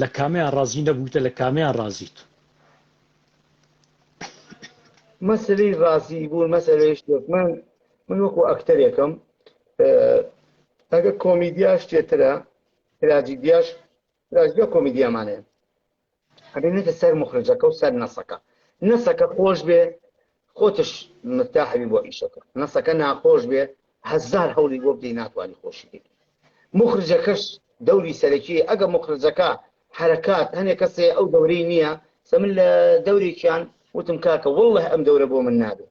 لە کامیان ڕازی نەبوویتە لە کامیان ڕازیت مەسلەی ڕازی بوون مەسلەی شتێک من وەکو ئەکتەرێکم ئەگە کۆمیدیا شتێترە تراجیدیا کۆمیدیامانەیە ئەبێنێتە سەر مخرجەکە و سەر نەسەکە خۆش بێ خۆتش مرتاحبی بۆ ئیشەکە نەسەکە ناخۆش بێ هەزار هەوڵی بۆ بدەی ناتوانانی خۆشی بێت مخرجەکەش دەوری سەرەکی ئەگە مخرجەکە حرەکات هەنێک کەسێ ئەو دەورەی نییە من لە دەورێکیان وتم کاکە وڵڵه ئەم دەورە بۆ من نابێت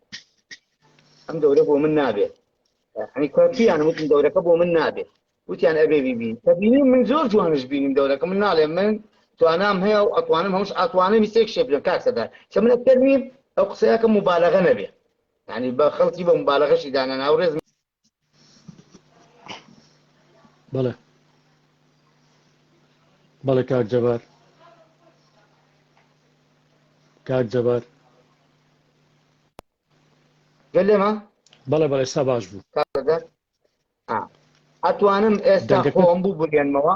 ئەم دەورە بۆ من نابێت هەنی کارتیان وتم دەورەکە بۆ من نابێت وتیان ئەبێ بیبین تەبینی من زۆر جوانش بینیم دەورەکە من ناڵێ من توانام هەیە و ئەتوانم هەمووش ئەتوانم میسێک شێ بڵێم کاک سەدار چە من ئەکتەر نیم ئەو قسەیەکە مبالەغە نەبێ یعنی بە خەڵکی بە مبالەغەشی دانا ناوڕێز بەڵێ کاک جەبار گەلێمە بەڵێ سا باش بوو ئەتوانم ئێستا خۆم ببورێنمەوە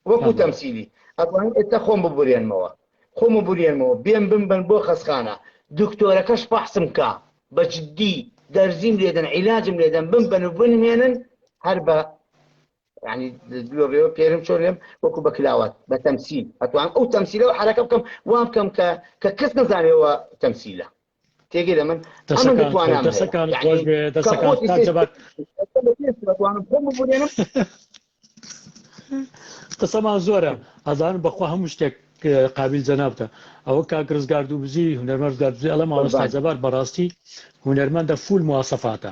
وەکو تەمسیلی ئەتوانم ئێستا خۆم ببورێنمەوە بێم بمبن بۆ خەسخانە دکتۆرەکەش بەحسم کا بە جددی دەرزیم لێدەن عیلاجم لێدەن بمبن و بنهێنن هەر بە ینی دوێەوە پێرم چۆن لێم وەکو بە کلاوات بە تەمسیل ئەتوان ئەو تەمسیلەوە حرەکە بکەم وام بکەم کە کەس نەزانێەوە تەمسیلە تێگەی لە من قسەمان زۆرە ئەزانم بەخوا هەموو شتێک قابل جەنابتە ئەوە کاک ڕزگارد و بزی هونەرمەند ڕزگاردوزی ئەڵە ماوەستا جەبار بەڕاستی هونەرمەندە فول مواسەفاتە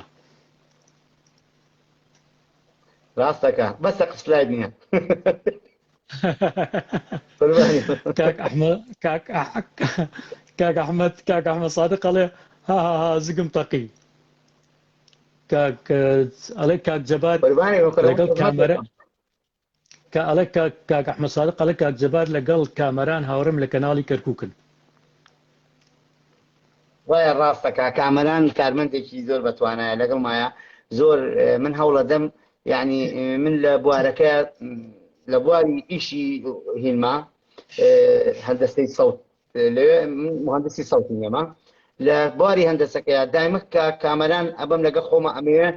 ڕاستەکە بەسە قسلای نییە کاک ئەحمەد صادق ئەڵێ زگم تەقی ئەڵێ کاک جەبار لەگەڵ کامەرە ئەڵێ کاک ئەحمەد صادق ئەڵێ کاک جەبار لەگەڵ کامەران هاوڕێم لە کەناڵی کەرکووکن وایە ڕاستەکە کامەران کارمەندێکی زۆر بەتوانایە لەگەڵ مایە زۆر من هەوڵە دەم یعنی من لە بوارەکە لە بواری ئیشی هینما هەندسەی سەوت مهندسی سەوتی نیەمە لە بواری هەندسەکەیە دایمە کە کامەران ئەبەم لەگە خۆمە ئەمەیە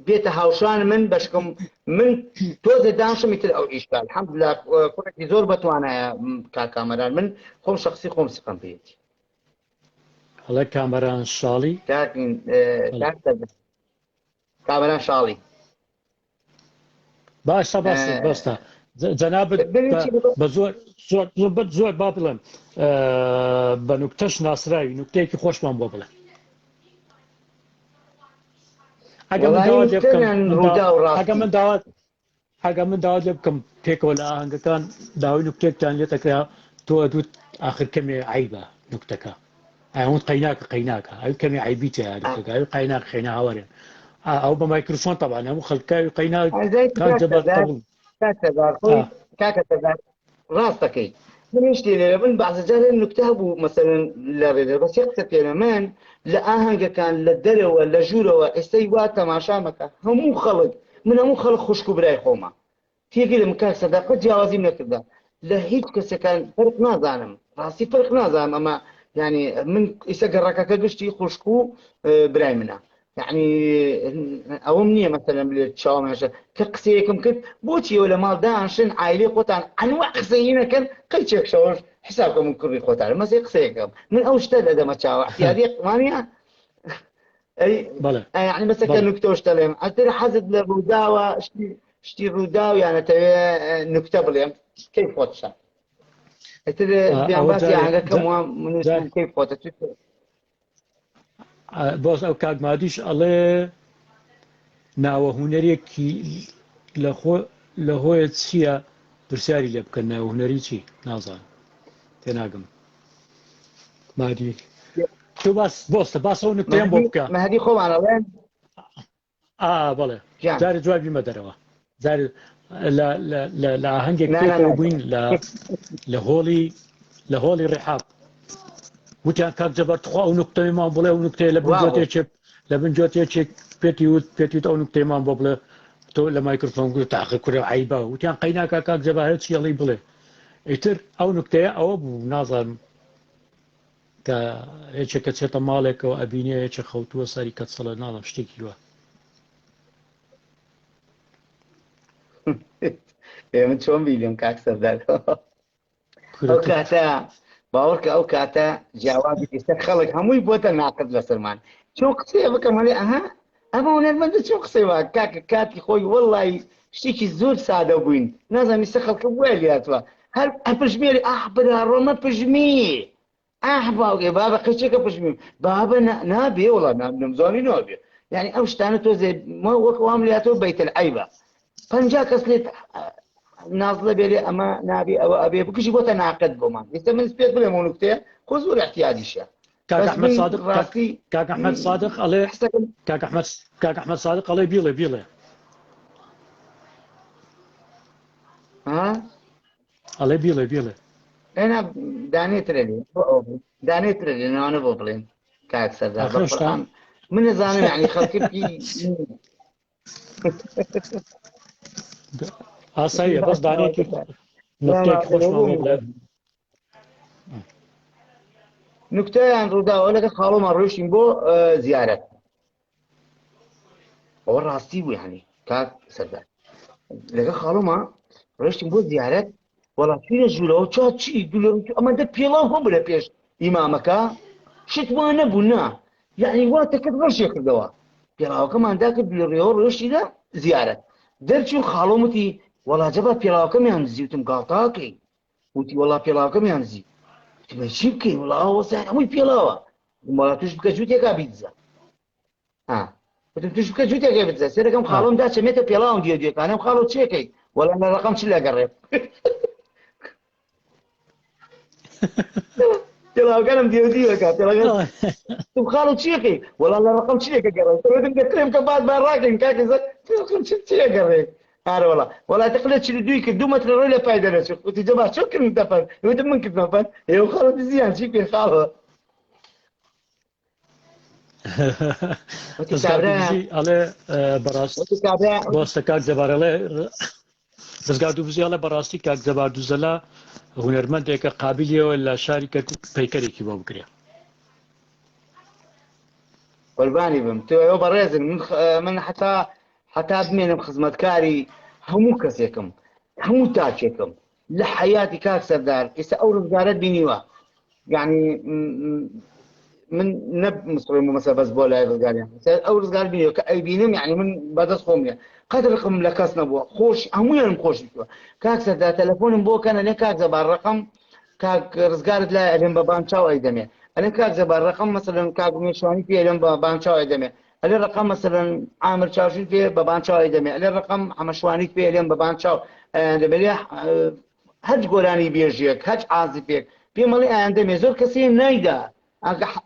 بێتە هاوشان من بەشکم من تۆزە دانشمی تر ئەو ئیشکە الحەمدوللا کوڕێکی زۆر بەتوانایە کامەران من خۆم شخصی خۆم سقم پێیەتی هەڵە کامەران شاڵی کامەران شاڵی باشە بەستە جەنابەت زۆر با بڵێم بە نوکتەش ناسراوی نوکتەیەکی خۆشمان بۆ بڵێ ئەگە من داوات لێ بکەم پێکەوە لە ئاهەنگەکان داوای نوکتێکتان لێ دەکرا تۆ دوت آخر کەمێ عیبە نوکتەکە ئەوەن قەیناکە ئەو کەمی عیبی تێ ئەو قەیناک خێنا هاوەرێن ئەو بە مایکرۆفۆن تەبان هەموو خەڵکاوی قەینا کاکە ڕاستەکەی من شتێ لێرە بن بەعزەجارێ نوکتە بوو مەسەلەن لە ڕێدە بەس یەک قسە پێرە من لە ئاهەنگەکان لە دەرەوە لە ژوورەوە ئێستای وا تەماشا مەکە هەموو خەڵک من هەموو خەڵک خوشک و برای خۆمە تێگەرم کاک سەداقەت جیاوازیم نەکردا لە هیچ کەسێکان فەرق نازانم ڕاستی فەرق نازانم ئەمە يعني من ئیسە گەڕەکەکە گشتی خوشک و برای منە يعني ئەوم نییە مەسەلەن لێ چاومێشە کە قسەیەکم کرد بۆچیەوە لە ماڵ دانشن عایلەی خۆتان ئەنوا قسەی نەکەن قەیچێک شەوەش حسابکەم و کوڕی خۆتان مەسێ قسەیەکەم من ئەو شتە دەدەمە چاوە احتیاجی قمانیە يعني مسكن نكتة واشتلم أترى حزب للروداوة شتي الروداوة يعني ترى نكتة بليم كيف واتشا أترى بيان يعني كم من كيف واتشا بس أو كاد ما ديش الله ناوه هنريكي لهو تسيا برسالي اللي بكنا هنريكي نازل تناقم ما دي شو بس هو نكتين بوبكا ما هذه خو على وين بله زار جوابي ما دروا زار لا هنجك كيف وين لهولي الرحاب وتان كان جبرت خو نكتين ما بله ونكتين لبن جوتي تشيك بيتيوت او نكتين ما بله تو الميكروفون قلت تاخذ كره عيبه وتان قينا كاك جبهه شي اللي بله يتر او نكتين او ناظر کە هیچێکە چێتە ماڵێکەوە ئەبینێ هیچە خەوتووە سەری کەت سەڵە ناڵم شتێکی وە من چۆن بیلم کاک سەردار ئەو کاتە باوەڕکە ئەو کاتە جیاوازی ئێستا خەڵک هەمووی بۆتە ناقد لەسەرمان چۆن قسەیە بکەم هەڵێ ئەها ئەمە هونەرمەندە چۆن قسەی وا کاکە کاتی خۆی وەڵڵی شتێکی زۆر سادە بووین نازانم ئێستا خەڵکە وای لاتوە هەر پژمێری برا ڕۆمە پژمی باوكي بابا قيشك بشميم بابا نابي والله نمزوني نابي يعني اوش تانتو زي ما وقوام لياتو بيت العيبة فنجا كسلت نازله بيلي اما نابي او ابي بكشي بوتا ناقد بومان يستمن سبيت بلا مونكتي خذوا الاحتياجي شا كاك احمد صادق كاك احمد صادق عليه كاك احمد صادق عليه بيلي ها عليه بيلي أنا دانيت رلي أنا بقولين كاك سردار بالقرآن من نظام يعني خلقي في صحيح بس دانيت نكتة خوش ما نكتة عن رودا ولا خالو مروش ينبو زيارة هو الراستي يعني كاك سردار لقى خالو ما روش ينبو زيارة والله فينا جوله وشاتشي يقول أما ده بيلاو هم بلا بيش إمامك شت وانا بنا يعني وقت كده غش يكردوا بيلاو كمان ذاك بالريور رشي ده زيارة درشوا خالومتي والله جبا بيلاو كم ينزي وتم قاطاكي وتي والله بيلاو كم ينزي تبى شيبكي والله هو سهل مو بيلاو والله تشبك جوتي كابيتزا وتشبك جوتي كابيتزا سير كم خالوم ده سميته بيلاو ديو كانوا خالو تشيكي ولا أنا رقم شو اللي قريب تلاقوا كلام ديودي وكا تلاقوا تبخالوا تشيخي والله الله رقم شيء كقرب ترى انت كلام كبعد باراكن كاكزك رقم شيء قرب هذا والله تقلد شي دويك دوما ترى له فايده له شوف انت جماعه شو كنت دفن يود منك دفن هي خالد زيان شي في خاله على براست بس كاك زبار له دەستگا دووبزی هەڵە بەڕاستی کاک جەبار دووزەلا هونەرمەندێکە قابلیەوە لە شارێکە پەیکەرێکی بۆ بکرێ قوربانی بم تۆ ئەوە بەڕێزن من حتا بمێنم خزمەتکاری هەموو کەسێکم هەموو تاکێکم لە حەیاتی کاک سەردار ئێستا ئەو ڕزگارەت بینیوە یعنی من نب مصري مثلا بس بولا رزقار يعني او رزقار بيني اي بينم يعني من بدس خوميه قد رقم لكاس نبو خوش همون خوش بيوا كاك سدا تليفون بو كان انا كاك زبار رقم كاك رزقار لا الين ببان شاو اي دمي انا كاك زبار رقم مثلا كاك مشواني في الين ببان شاو اي دمي انا رقم مثلا عامر شاوشي في ببان شاو اي دمي انا رقم عمشواني في الين ببان شاو دبليح هەج گۆرانی بێژیەک هەج عازفێک پێمەڵی ئایندەمێ زۆر کەسی نایدا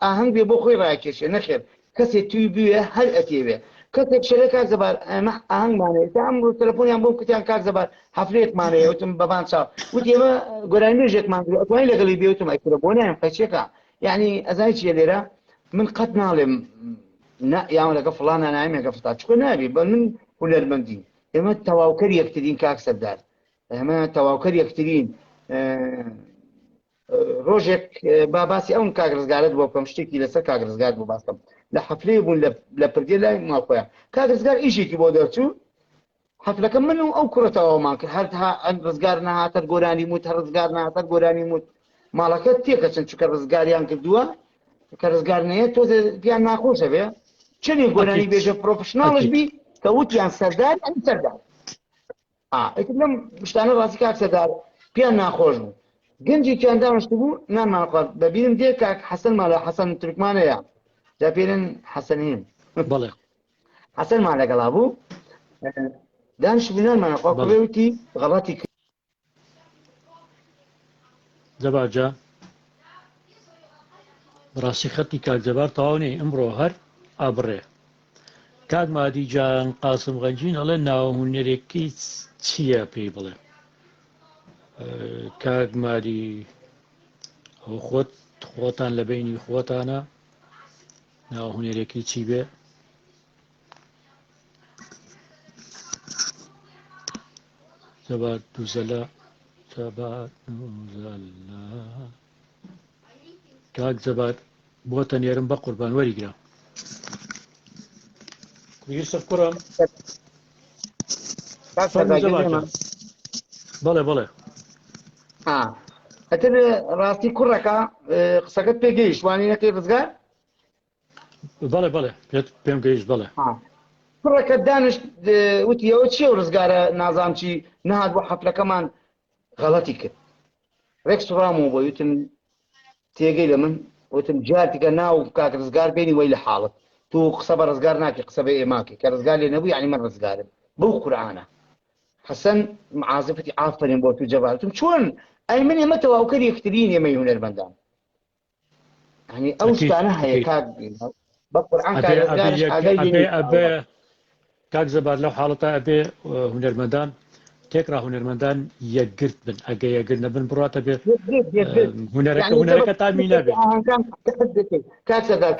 ئاهەنگ بێ بۆ خۆی ڕاکێشێ نەخێر کەسێک توی بوێ هەر ئەتێوێ کەسێک شەرە کاک زەبار ئەمە ئاهەنگمانەیە تا ئەمڕۆ تەلەفۆنیان بۆ کتیان کاک زەبار هەفرەیەکمانەیە وتم بەبان چاو وتی ئێمە گۆرانی بێژێکمان ئەتوانی لەگەڵی بێوتم ئەیکرە بۆ نایم قەچێکە یعنی ئەزای چیە لێرە من قەت ناڵێم یان لەگە فڵانە نایم لەگە فڵان چکۆ نابێ بە من هونەرمەندی ئێمە تەواوکەر یەکترین کاک سەردار ئەمە تەواوکەر یەکترین ڕۆژێک باباسی ئەوم کاگرزگارت بۆ بکەم شتێکی لەسەر کاگرزگار بۆ باسم لە حەفلەیە بوون لە پردێ لای ماخۆیان کاگرزگار ئیشێکی بۆ دەرچوو حەفلەکە من و ئەو کوڕەتەوامان کرد هەر ڕزگار نەهاتە گۆرانی موت هەر ڕزگار نهاتە گۆرانی موت ماڵەکە تێکە چەند چکە ڕزگاریان کردووە کە ڕزگارنەیە تۆزە دیان ناخۆشە بێ چنێ گۆرانی بێژە پرۆفشناڵش بی کە وتیان سەردار ئەم سەردار لەم شتانە ڕاستی کاک سەردار پیان ناخۆش بوو گەنجێکیان دانیشت بوو نانماخوارد بەبیرم دێ کاک حەسەنمان لە حەسەن تورکمانەیە جا پێرن حەسەنین بەڵێ حەسەنمان لەگەڵا بوو دانیشت بوو نانمانەخوا کوڕێوتی غەڵەتی کرد جەبارجا بەڕاستی خەتی کاک جەبار تەواو نێ ئەمڕۆ هەر ئابڕێ کاک مادیجان قاسم غەنجین ئەڵێ ناوهونەرێکی چییە پێی بڵێ کاک مادی خۆتان لە بینی خۆتانە ناوهونەرێکی چی بێ جەبار دووزەلە جەبار دووزەلە کاک جەبار بۆتە نێرم بە قوربان وەریگرە یوسف کوڕم بەڵێ بەڵێ ئەتر ڕاستی کوڕەکە قسەکەت پێ گەیشت وانی نەکەی ڕزگار بەڵێ بەڵێ پێم گەیشت بەڵێ کوڕەکە دانیشت وتی ئەوە چییە و ڕزگارە نازام چی نهات بۆ حەفلەکەمان غەڵەتی کرد ڕێک سوڕامەوە بۆ وتم تێگەی لە من وتم جارتیکە ناو کاک ڕزگار بینی وەی لە حاڵت تو قسە بە ڕزگار ناکەی قسە بە ئێماکەی کە ڕزگار لێ نەبوو یعنی من ڕزگارم بەو قورئانە حەسەن عازفەتی ئافرین بۆ تو جەبارتم چۆن ئەی من ئێمە تەواوکەر یەکترین ئێمەی هونەرمەندان یعنی ئەو شتانە هەیە کاک بە قورئان کاک ڕزگارش ئەبێ کاک زەبار لەو حاڵەتە ئەبێ هونەرمەندان تێکرا هونەرمەندان یەکگرت بن ئەگە یەکگرت نەبن بڕاتە بێ هونەرەکە تامی نەبێ کاک سەردار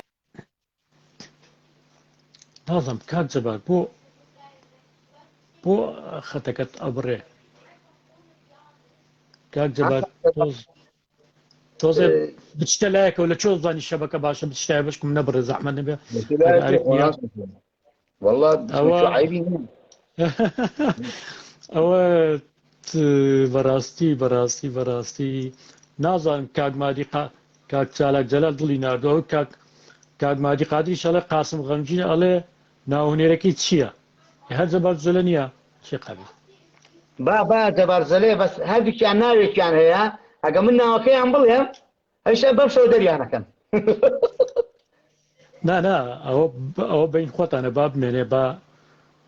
نازم کاک جەبار بۆ خەتەکەت ئەبڕێ کاک جەبار تۆزێ بچتە لایەکەوە لە چۆ زانی شەبەکە باشە بچتای بشکم نەبڕێ زەحمەت نەبێ ئەوە بەڕاستی نازانم کاک چالاک جەلال دڵی ناردەوە کاک مادی قادری شەڵێ قاسم غەمگین ئەڵێ ناوهونێرەکەی چییە هەر جەبار جەلە نییە شێ قەبیل با جەبار جەلێ بەس هەردووکیان ناوێکیان هەیە ئەگە من ناوەکەیان بڵێ هەمیشە بەم شەو دەریانەکەن نا ئەوە بین خۆتانە با بمێنێ با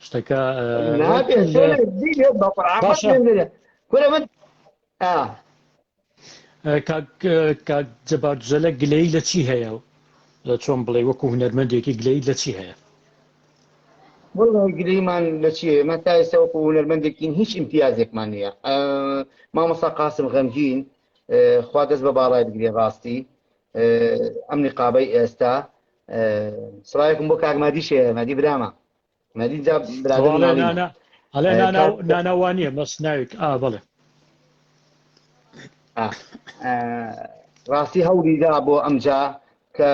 شتەکە کاک جەبار جەلە گلەیی لە چی هەیە چۆن بڵێ وەکو هونەرمەندێکی گلەیی لە چی هەیە والله گلەیمان لە چیە مە تا ئێستا وەکو هونەرمەندێکین هیچ ئیمتیازێکمان نییە مامۆستا قاسم غەمگین خوا دەست بە باڵای بگرێ ڕاستی ئەم نیقابەی ئێستا سڵاوێکم بۆ کاک مادی شێ مادی برامە مادی جا برادر ئەڵێ ناناوانیە مەس ناوێک بەڵێ ڕاستی هەوڵیدا بۆ ئەمجا کە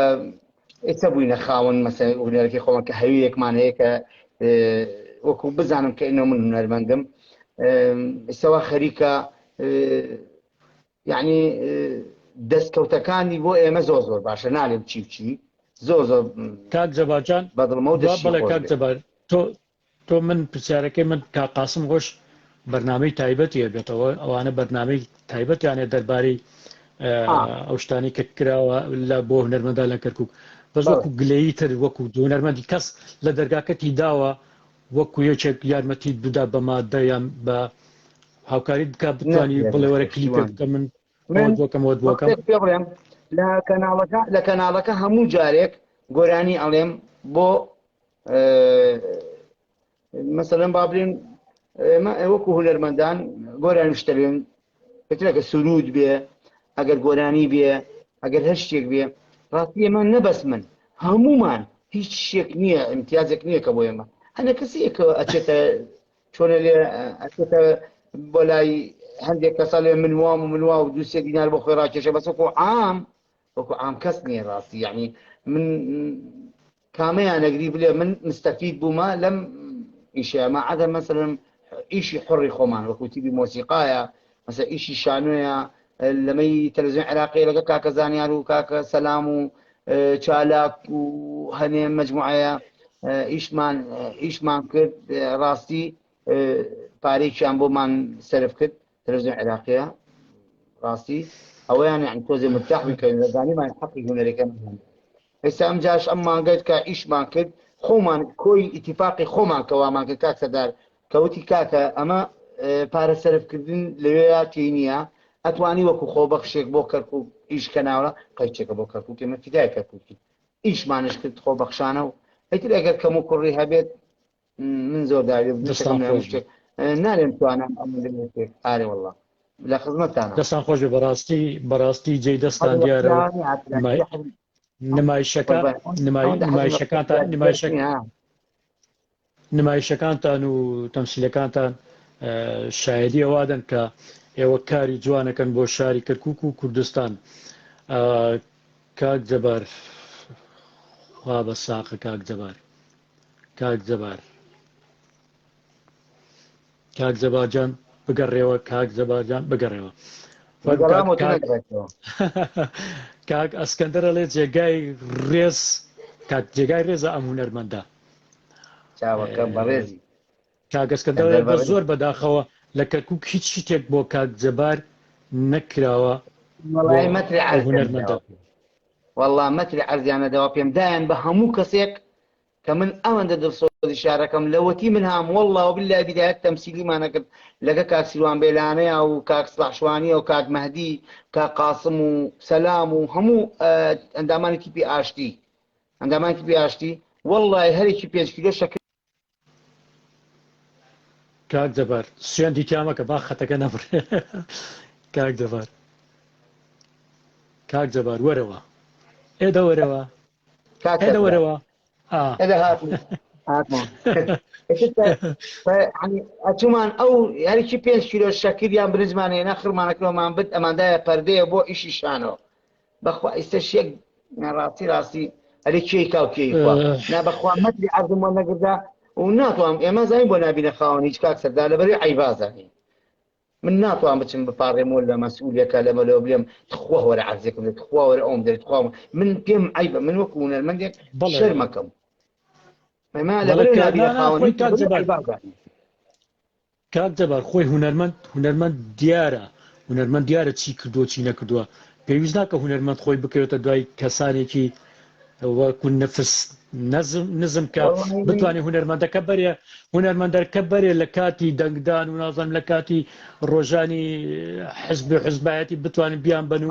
ئێستا بووینە خاوەن مەسەڵەن هونەرەکەی خۆمان کە هەویەکمان هەیە کە وەکو بزانم کە ئێنە من هونەرمەندم ئێستاوا خەریکە یعنی دەستکەوتەکانی بۆ ئێمە زۆر باشە نالێم چی زۆر کاک جەبارجان بەدڵمە و دەشتی بەڵێ خۆش کاک بێت. جەبار تۆ من پرسیارەکەی من کا قاسم خۆش بەرنامەی تایبەتیە بێتەوە ئەوانە بەرنامەی تایبەتیانێت دەربارەی ئەو شتانی کە کراوە لە بۆ هونەرمەندا لە کەرکک بەس وەکو گلەیی تر وەکو هونەرمەندی کەس لە دەرگاکەتی داوە وەکو یەکێک یارمەتی بدا بە مادە یان بە هاوکاری بکە بتوانانی بڵێ وەرە کلیپێ بکە من بۆکەم بڵێم لە کەناڵەکە هەموو جارێک گۆرانی ئەڵێم بۆ مەسەلەن با بڵێن وەکو هونەرمەندان گۆرانی شتەبێن پێترەکە سرود بێ ئەگەر گۆرانی بێ ئەگەر هەر شتێک بێ ڕاستی ئێمە نەبەس من هەمومان هیچ شتێک نییە ئیمتیازێک نییە کە بۆ ئێمە هەنە کەسێکە ئەچێتە چۆنە لێ ئەچێتە بۆ لای هەندێک کەسا لێ منوام و منوا و دووسێ دینار بۆ خۆی ڕاکێشە بەس وەکو عام کەس نییە ڕاستی یعنی من کامەیان نەگری بلێ من مستەفید بوومە لەم ئیشەمە عادە مەسەلەن ئیشی حڕی خۆمان وەکو تیبی مۆسیقایە مەسەلەن ئیشی شانۆیە لەمەی تەلەڤیزیۆن عێراقی لەگە کاکە زانیار و کاکە سەلام و چالاک و هەنێ مەجموعەیە ئیشمان کرد ڕاستی پارێکیان بۆمان سەرف کرد تەلەڤیزیۆن عێراقیە ڕاستی ئەوەیان یعنی تۆزێ مرتاح بکەین زانیمان حەقی هونەرەکەم ئێستا ئەم جاش ئەم مانگەیت کە ئیشمان کرد خۆمان کۆی ئیتیفاقی خۆمان کەوامان کرد کاک سەردار کەوتی کاکە ئەمە پارە سەرفکردن لەوێ تێی نییە ئەتوانی وەکو خۆبەخشێک بۆ کەرکووک ئیش کەناوە قەیچێکە بۆ کەرکووک ئێمە فیدای کەرکووکی ئیشمانش کرد خۆبەخشانە و ئەیتر ئەگەر کەم و کوڕی هەبێت من زۆر داوێ شتێک نالێم توانم ئەم لێک ئارێ وەڵڵا لە خزمەتتانە دەستان خۆش بەڕاستی جێی دەستان دیارەوە نمایشەکانتان و تەمسیلەکانتان شایدی ئەوادەن کە ئێوە کاری جوانەکەن بۆ شاری کەرکووک و کوردستان کاک جەبار خوا بە ساقە کاک جەبارجان بگەڕێەوە کاک جەبارجان بگەڕێەوە کاک ئەسکەندەرە لێ جێگای ڕێز کاک جێگای ڕێزە ئەم هونەرمەندە بەڕێزی کاگەسکەندەر بە زۆر بەداخەوە لە کەرکووک هیچ شتێک بۆ کاک جەبار نەکراوە مەتری هونەرمەندە وەڵڵا مەتری عەرزیانەدەوا پێم دایان بە هەموو کەسێک کە من ئەوەندە دڵسۆزی شارەکەم لەوەتی من هام وەڵڵا و بالله بیدایەت تەمسیلیمانە کرد لەگە کاک سیروان بێلانەیە و کاک سڵاحشوانیە و کاک مەهدی کاک قاسم و سەلام و هەموو ئەندامانی تیپی ئاشتی وەڵڵای هەرێکی 5 کیلۆ شەکر کاک جەبار سوێندی تیامەکە با خەتەکە نەبڕێ کاک جەبار وەرەوە ئێدە وەرەوە ئەچمان ئەو یاریکی 5 کیلۆ شەکریان برنجمانە نەخرمانەکەمان بت ئەماندایە پەردەیە بۆ ئیشی شانەوە بەخوا ئیسەشێک ڕاستی هەرێ کێی کاوکێی نابەخوا مەتری عەرزم وە نەگردا و ناتوانم ئێمە زانین بۆ نبینە خاوەن هیچ کاک سەردار لەبەری عەیبازانی من ناتوان بچم بپارڕێمەوە لە مەسئولێکە لەمەلەوە بڵێم تخوا وەرە عەرزێکم لێ تخوا وەرە ئەوم دەرێت تخوا من پێم عەیبە من وەکو هونەرمەندێک شەرمەکەم کاک جەبار خۆی هونەرمەند دیارە چی کردووە چی نەکردووە پێویست ناکە هونەرمەند خۆی بکەوێتە دوای کەسانێکی وەکو نەفس نزم کە بتوانێت هونەرمەندەکە بەرێ لە کاتی دەنگدان و نازانم لە کاتی ڕۆژانی حزبایەتی بتوانین بیان بن و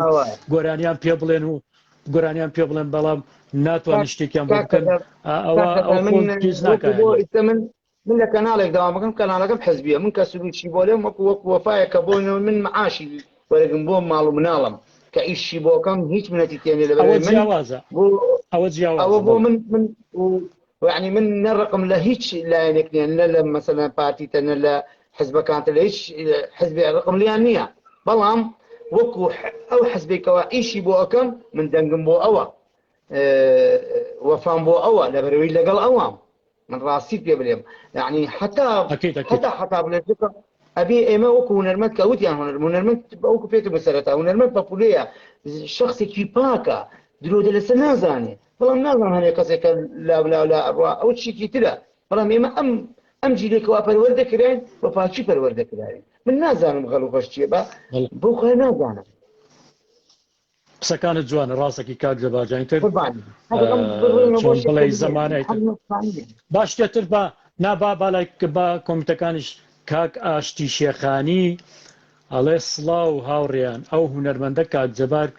گۆرانیان پێ بڵێن بەڵام ناتوانین شتێکیان بۆ بکەن من لە کەناڵێک داوام بکەم کەناڵەکەم حزبیە من کە سروودشی بۆ لێم وەکو وەفایەکە بۆنەوە من معاشی وەرەگم بۆ ماڵ و مناڵم کە ئیشی بۆکەم هیچ منەتی تێنێ ئەوە بۆ من يعني من نرقم له هيك لاينك لا مثلا بارتيتا لا حزبكانت لا هيك حزب رقم ليانيه بلام وكو او حزبي كواعيشي بو اكم من دنقم بو اوا وفان بو اوا لبروي لقل اوام من راسي بيبليم يعني حتى أكيد. حتى بلا ئەبێ ئێمە وەکو هونەرمەند کە وتیان هونەرمەند وەکو پێت مەسەرەتا هونەرمەند پەپولەیە شخصێکی پاکە درۆدە لەسەر نازانێ بەڵام نازان هەنێ کەسێکە لا ئەڕوا ئەو چیکی ترە بەڵام ئێمە ئەم جیلێکەوە پەروەردەکراین بە پاچی پەروەردەکراین من نازانم غەڵ و غەش چییە بۆ خۆی نازانم قسەکانت جوانە ڕاستێکی کاک لەباجانتر چۆن بڵێ زەمانەی باشتر بە نابا بالای بە کۆمیتەکانیش کاک ئاشتی شێخانی ئەڵێ سڵاو هاوڕێیان ئەو هونەرمەندە کاک جەبار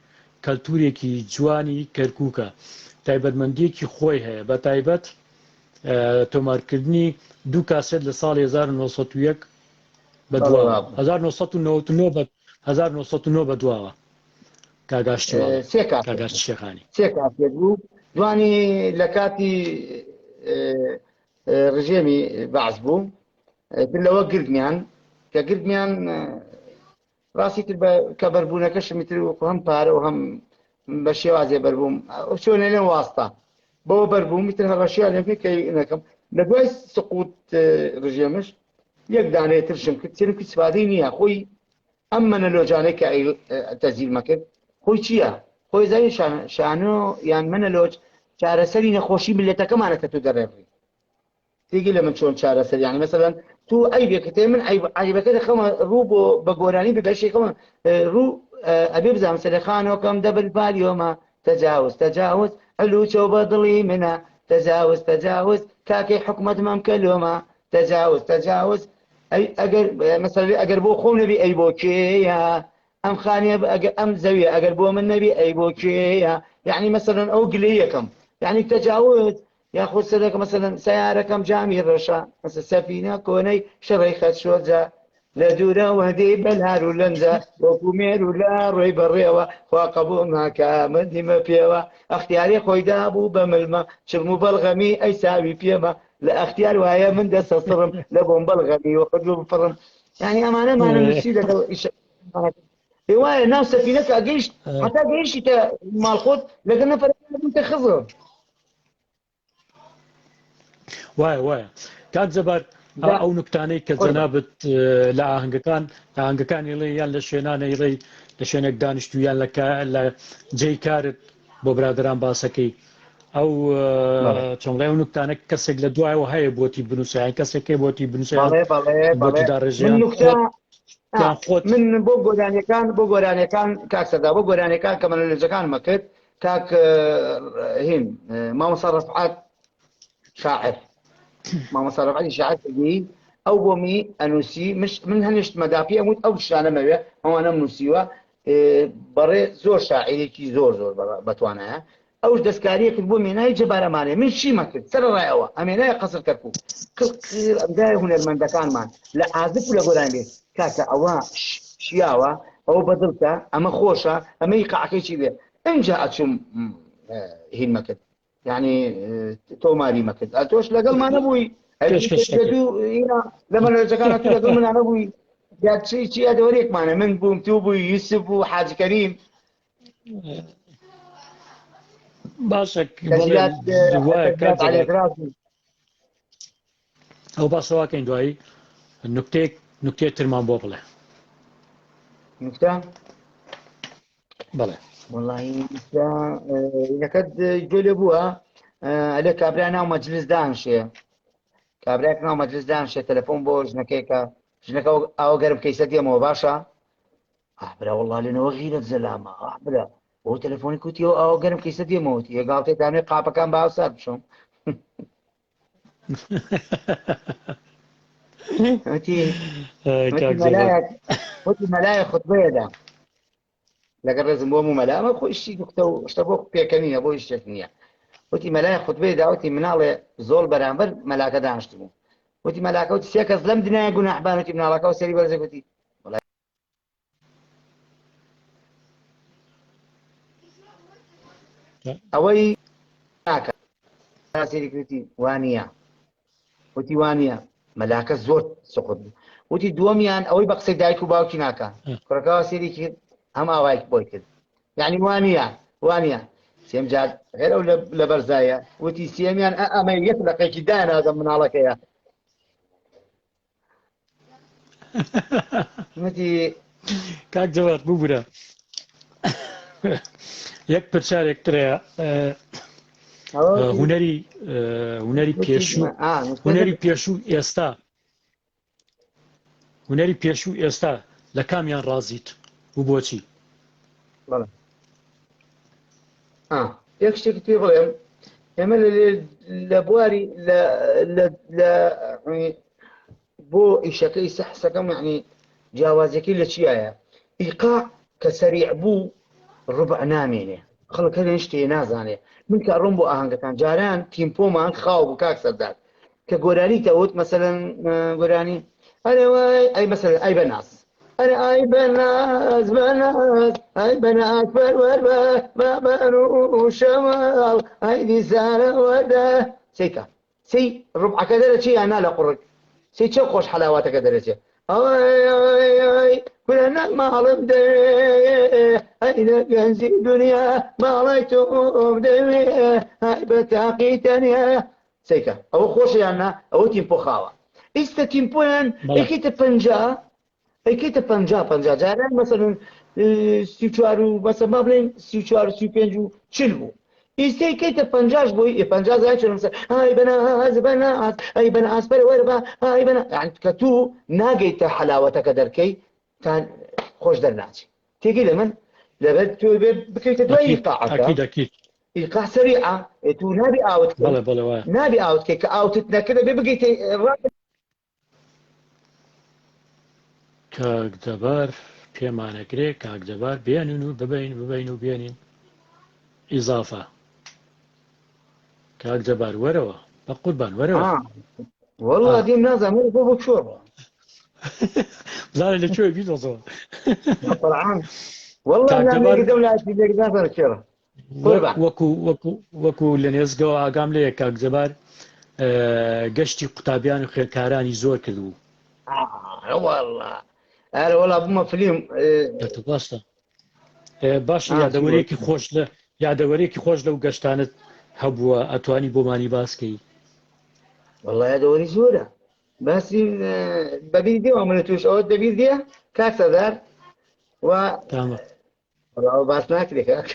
کەلتورێکی جوانی کەرکووکە تایبەتمەندیەکی خۆی هەیە بە تایبەت تۆمارکردنی دوو کاسێت لە ساڵی 1991 بە دواوە 1999 بە دواوە کاگاشتی شێخانی سێ کاسێت بوو دوانی لە کاتی ڕژێمی بەعز بوو لەوە گرگمیان کە گرگمیان ڕاستی تر کە بەربوونەکەشمی تر وەکو هەم پارە و هەم بە شێوازێ بەربووم چۆنە لێن واستە بەوە بەربووم تر هەڕەشیان لێ پێ نەکەم لە دوای سقوت ڕژێمش یەک دانەیە ترشم کرد سێنم کە سفادەی نییە خۆی ئەم منە لۆجانەی کە تەزیلمە کرد خۆی چییە؟ خۆی زای شانۆ یان منە لۆج چارەسەری نەخۆشی ملەتەکەمانەکە تو دەڕێڕی تێگی لە من چۆن چارەسەر یانی مەسەلەن تو عیبێکت من عیبەکە دەخەمە ڕوو بۆ بە گۆرانی بەشێکەمە ڕوو ئەبێ بزانم سەرخانۆکەم دەبل بالیۆمە تەجاوز ئەلوچۆ بە دڵی منە تەجاوز کاکەی حکومەتمەم کەلۆمە تەجاوز ئەگەر مەسەلەی ئەگەر بۆ خۆم نەبی ئەی بۆ کێیە ئەم خانێ ئەم زەویە ئەگەر بۆ من نەبی ئەی بۆ کێیە یعنی مەسەلەن ئەو گلەی یەکەم یعنی تەجاوز یاخود سەرەکە مەسەلەن سەیارەکەم جامی ڕەشە مەسە سەفینە کۆنەی شەڕی خەت شۆجە لە دوورەوە دەی بەلار و لەنجە وەکو مێر و لا ڕۆی بەڕێوە خوا قەبوڵ ناکە من دیمە پێوە ئەختیاری خۆیدا بوو بە ملمە چرم و بەڵغەمی ئەی ساوی پێمە لە ئەختیار وایە من دەستە سڕم لە بۆم بەڵغەمی وەقدلو بفڕم یعنی ئەمانەمانە نووسی لەگەڵ وایە ناو سەفینەکە گەیشت هەتا گەیشتە ماڵخۆت لەگەڵ نەفەرەکە خزم وایە کاک جەبار ئەو نکتانەی کە جەنابەت لە ئاهەنگەکانی ڵێ یان لە شوێنانەی ڕێی لە شوێنێک دانیشتو یان لە جێی کارت بۆ برادران باسەکەی ئەو چۆنڵێ و نکتانە کەسێک لە دوایەوە هەیە بۆتی بنووسیان کەسێکی بۆتی بنووسیان من بۆ گۆرانیەکان کاکسەدا بۆ گۆرانیەکان کە مەنەلەجەکانمە کرد کاک هین مامۆستا ڕەفعات شاعر مامۆستا ڕەفعاتی شاعر کردی ئەو بۆمی ئەنووسی من هەنیشت مەداپی ئەموت ئەو شانەمەوێ ئەوانەم نووسیوە بەڕێ زۆر شاعیرێکی زۆر بەتوانایە ئەوش دەستکاریە کرد بۆ مێنای جەبارەمانێ من چیمە کرد سەرڕایەوە ئەمێنایە قەسر کەرکوو ئەمدای هونەرمەندەکانمان لە ئازف و لە گۆران بێت کاکە ئەوە شیاوە ئەوە بەدڵتە ئەمە خۆشە ئەمەی قاعەکەی بێ ئەمجا ئەچوم هینمە کرد یعنی تۆماری مەکرد ئەتۆش لەگەڵمان نەبووی لە مەنەجەکانە تو لەگەڵ منە نەبووی چی ئەدەوەرێکمانە من بووم تو بووی یوسف و حاجی کەریم باشە ئەو باسەواکەین دوایی نکتێک ترمان بۆ بڵێ نکتە بەڵێ وەڵی نەکەت گوێ لێ بووە ئەلێ کابرا ناو مەجلیس دانشێ کابراێک ناو مەجلیس دانشێ تەلەفۆن بۆ ژنەکەیکە ژنەکە ئاوە گەرم کەیسە دێمەوە باشە برا وەڵا لێنەوە غیرەت زەلامە برا بۆ تەلەفۆنی کوتیەوە ئاوە گەرم کەیسە دێمەوەتی ێگاڵتێک دانێت قاپەکان باوسات بشۆم وتی مەلایە خوتبەیەدا لەگەڵ ڕێزم بۆم و مەلامە خۆشتی دوختە و شتە بۆ پێکەنینە بۆ شتێک نییە وتی مەلایە خوتبەیەدا وتی مناڵێ زۆڵ بەرامبەر مەلاکە دانیشت بوو وتی مەلاکە وتی سێ کەس لەم دنیایە گوناحبانەتی مناڵەکە و سەری بەرزێک وتی ئەوەی ناکە سێری کردی وانە وتی وانە مەلاکە زۆر سقوت بوو وتی دووەمیان ئەوەی بە قسەی دایک و باوکی ناکە کوڕەکەەوە سێری کرد هەم ئاوای بۆی کرد یعنی وانە سێم جار هێر ئەو لە بەرزایە وتی سێمیان ئەمە یەک لەقێکی داناگەم مناڵەکەیە وتی کاک جەواد ببوورە یەک پرسیارێک ترەیە هونەری پێشوو ئێستا هونەری پێشوو ئێستا لە کامیان ڕازیت و بۆچی؟ یەک شتێکی پێ بڵێم ئێمە لە بواری بۆ ئیشەکەی سەحسەکەم یعنی جیاوازەکەی لە چیایە؟ ئیقاع کە سەریع بوو ڕبع نامێنێ خەڵک هەر شتێ نازانێ من کە ڕۆم بۆ ئاهەنگەکان جاران تیمپۆمان خاو بوو کاک سەردار کە گۆرانی تەوت مەسەلەن گۆرانی ئەرێوای ئەی مەسەلەن ئەی بەناس ئەرێ ئای بەناس بەناس ئەی بەناس پەروەر بە بەنووشەماڵ ئەی دیسانە وەردە سەیکە سەی ڕبعەکە دەرەچێ یان نا لە قوڕک سەی چەند خۆش حەلاواتەکە دەرەچێ ئەوەی کورە ماڵم دەوێ ئەی لە گەنجی دنیا ماڵی تۆم دەوێ ئەی بە تاقی تەنیا سەیکە ئەوە خۆشە یان نا ئەوە تیمپۆ خاوە ئیستا تیمپۆیان یەکێتە ئەیکەیتە 50 جاران مەسەلەن 34 و بەسە ما بڵێن 34 و 35 و 40 بوو ئیستا یەکەیتە 50 بووی 50 زای چۆن مەسەلەن ئای بەناس بەناس ئەی بەناس پەروەر بە ئای بەناس یعنی کە توو ناگەیتە حەلاوەتەکە دەرکەی تا خۆش دەرناچی تێگەی لە من لەبەر تۆ بکەیتە دوای ئیقاعەکە ئیقاع سەریعە تو نابی ئاوت نابی ئاوتکەی کە ئاوتت نەکردە بێ بگەیتە کاک جەبار پێمانەکرێ کاک جەبار بێنن و ببین و بێنین ئیزافە کاک جەبار وەرەوە بە قوربان وەرەوە وەڵڵا دیم نازانم بۆ چۆڕە بزانێ لەکوێ بیدۆزەوە وەکو لە نێزگەوە ئاگام لێیە کاک جەبار گەشتی قوتابیان و خوێندکارانی زۆر کردبوو ئەرە وەڵا بوومە فلیم باشە باشە یادەوەرێکی خۆش لەو گەشتانت هەبووە ئەتوانی بۆمانی باسکەی وەڵا یادەوەری زۆرە باسی بەبیری دێوە منە توش ئەوە دەبیر دێ کاک سەردار باس ناکرێ کاک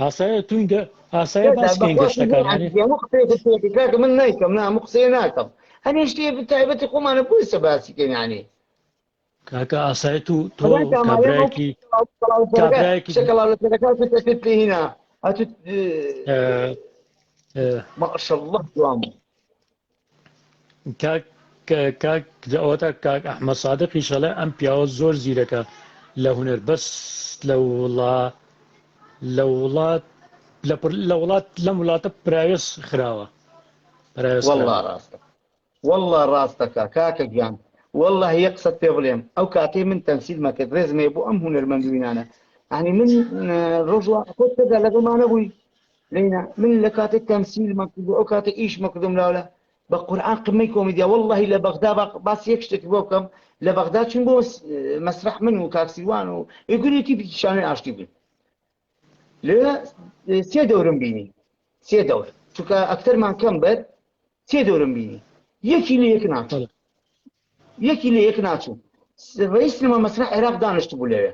ئاسایە توینگە ئاسایە باسکەین گەشتەکانی کاکە من نایکەم هەموو قسەیە ناکەم هەنێ شتێ تایبەتی خۆمانە بۆیسە باسیکەین یانی کاکە ئاسایەت و تۆ کابرایەکی شەکەڵاوەتەکە هینا ماشەڵڵە دوام کاک ئەوەتە کاک ئەحمەد سادقی شەڵێ ئەم پیاوە زۆر زیرەکە لە هونەر بەس لەم وڵاتە پرایوێز خراوە والله ڕاستەکە کاکە گیان والله هەیە قسەت پێ بڵێم ئەو کاتێ من تەمسیلمە کرد ڕێزمێ بۆ ئەم هونەرمەندوینانە یعنی من ڕۆژوا خۆت تێدا لەگەڵمانە بووی لێنا من لە کاتێک تەمسیلمە کرد ئەو کاتێک ئیشمە کردم لاولە بە قورئان قمەی کۆمیدیا واللهی لە بەغدا باسی یەک شتێک بۆ بکەم لە بەغدا چون بۆ مەسرح من و کاکسیوان و ئێگوریەتی پیشانەی ئاشتی بووین لێ 3 دەورم بینی 3 دەور چونکە ئەکتەرمان کەم بەر 3 دەورم بینی یەکی لە یەک ناچوو ڕئیس سینەما مەسرح عێراق دانیشت بوو لەوێ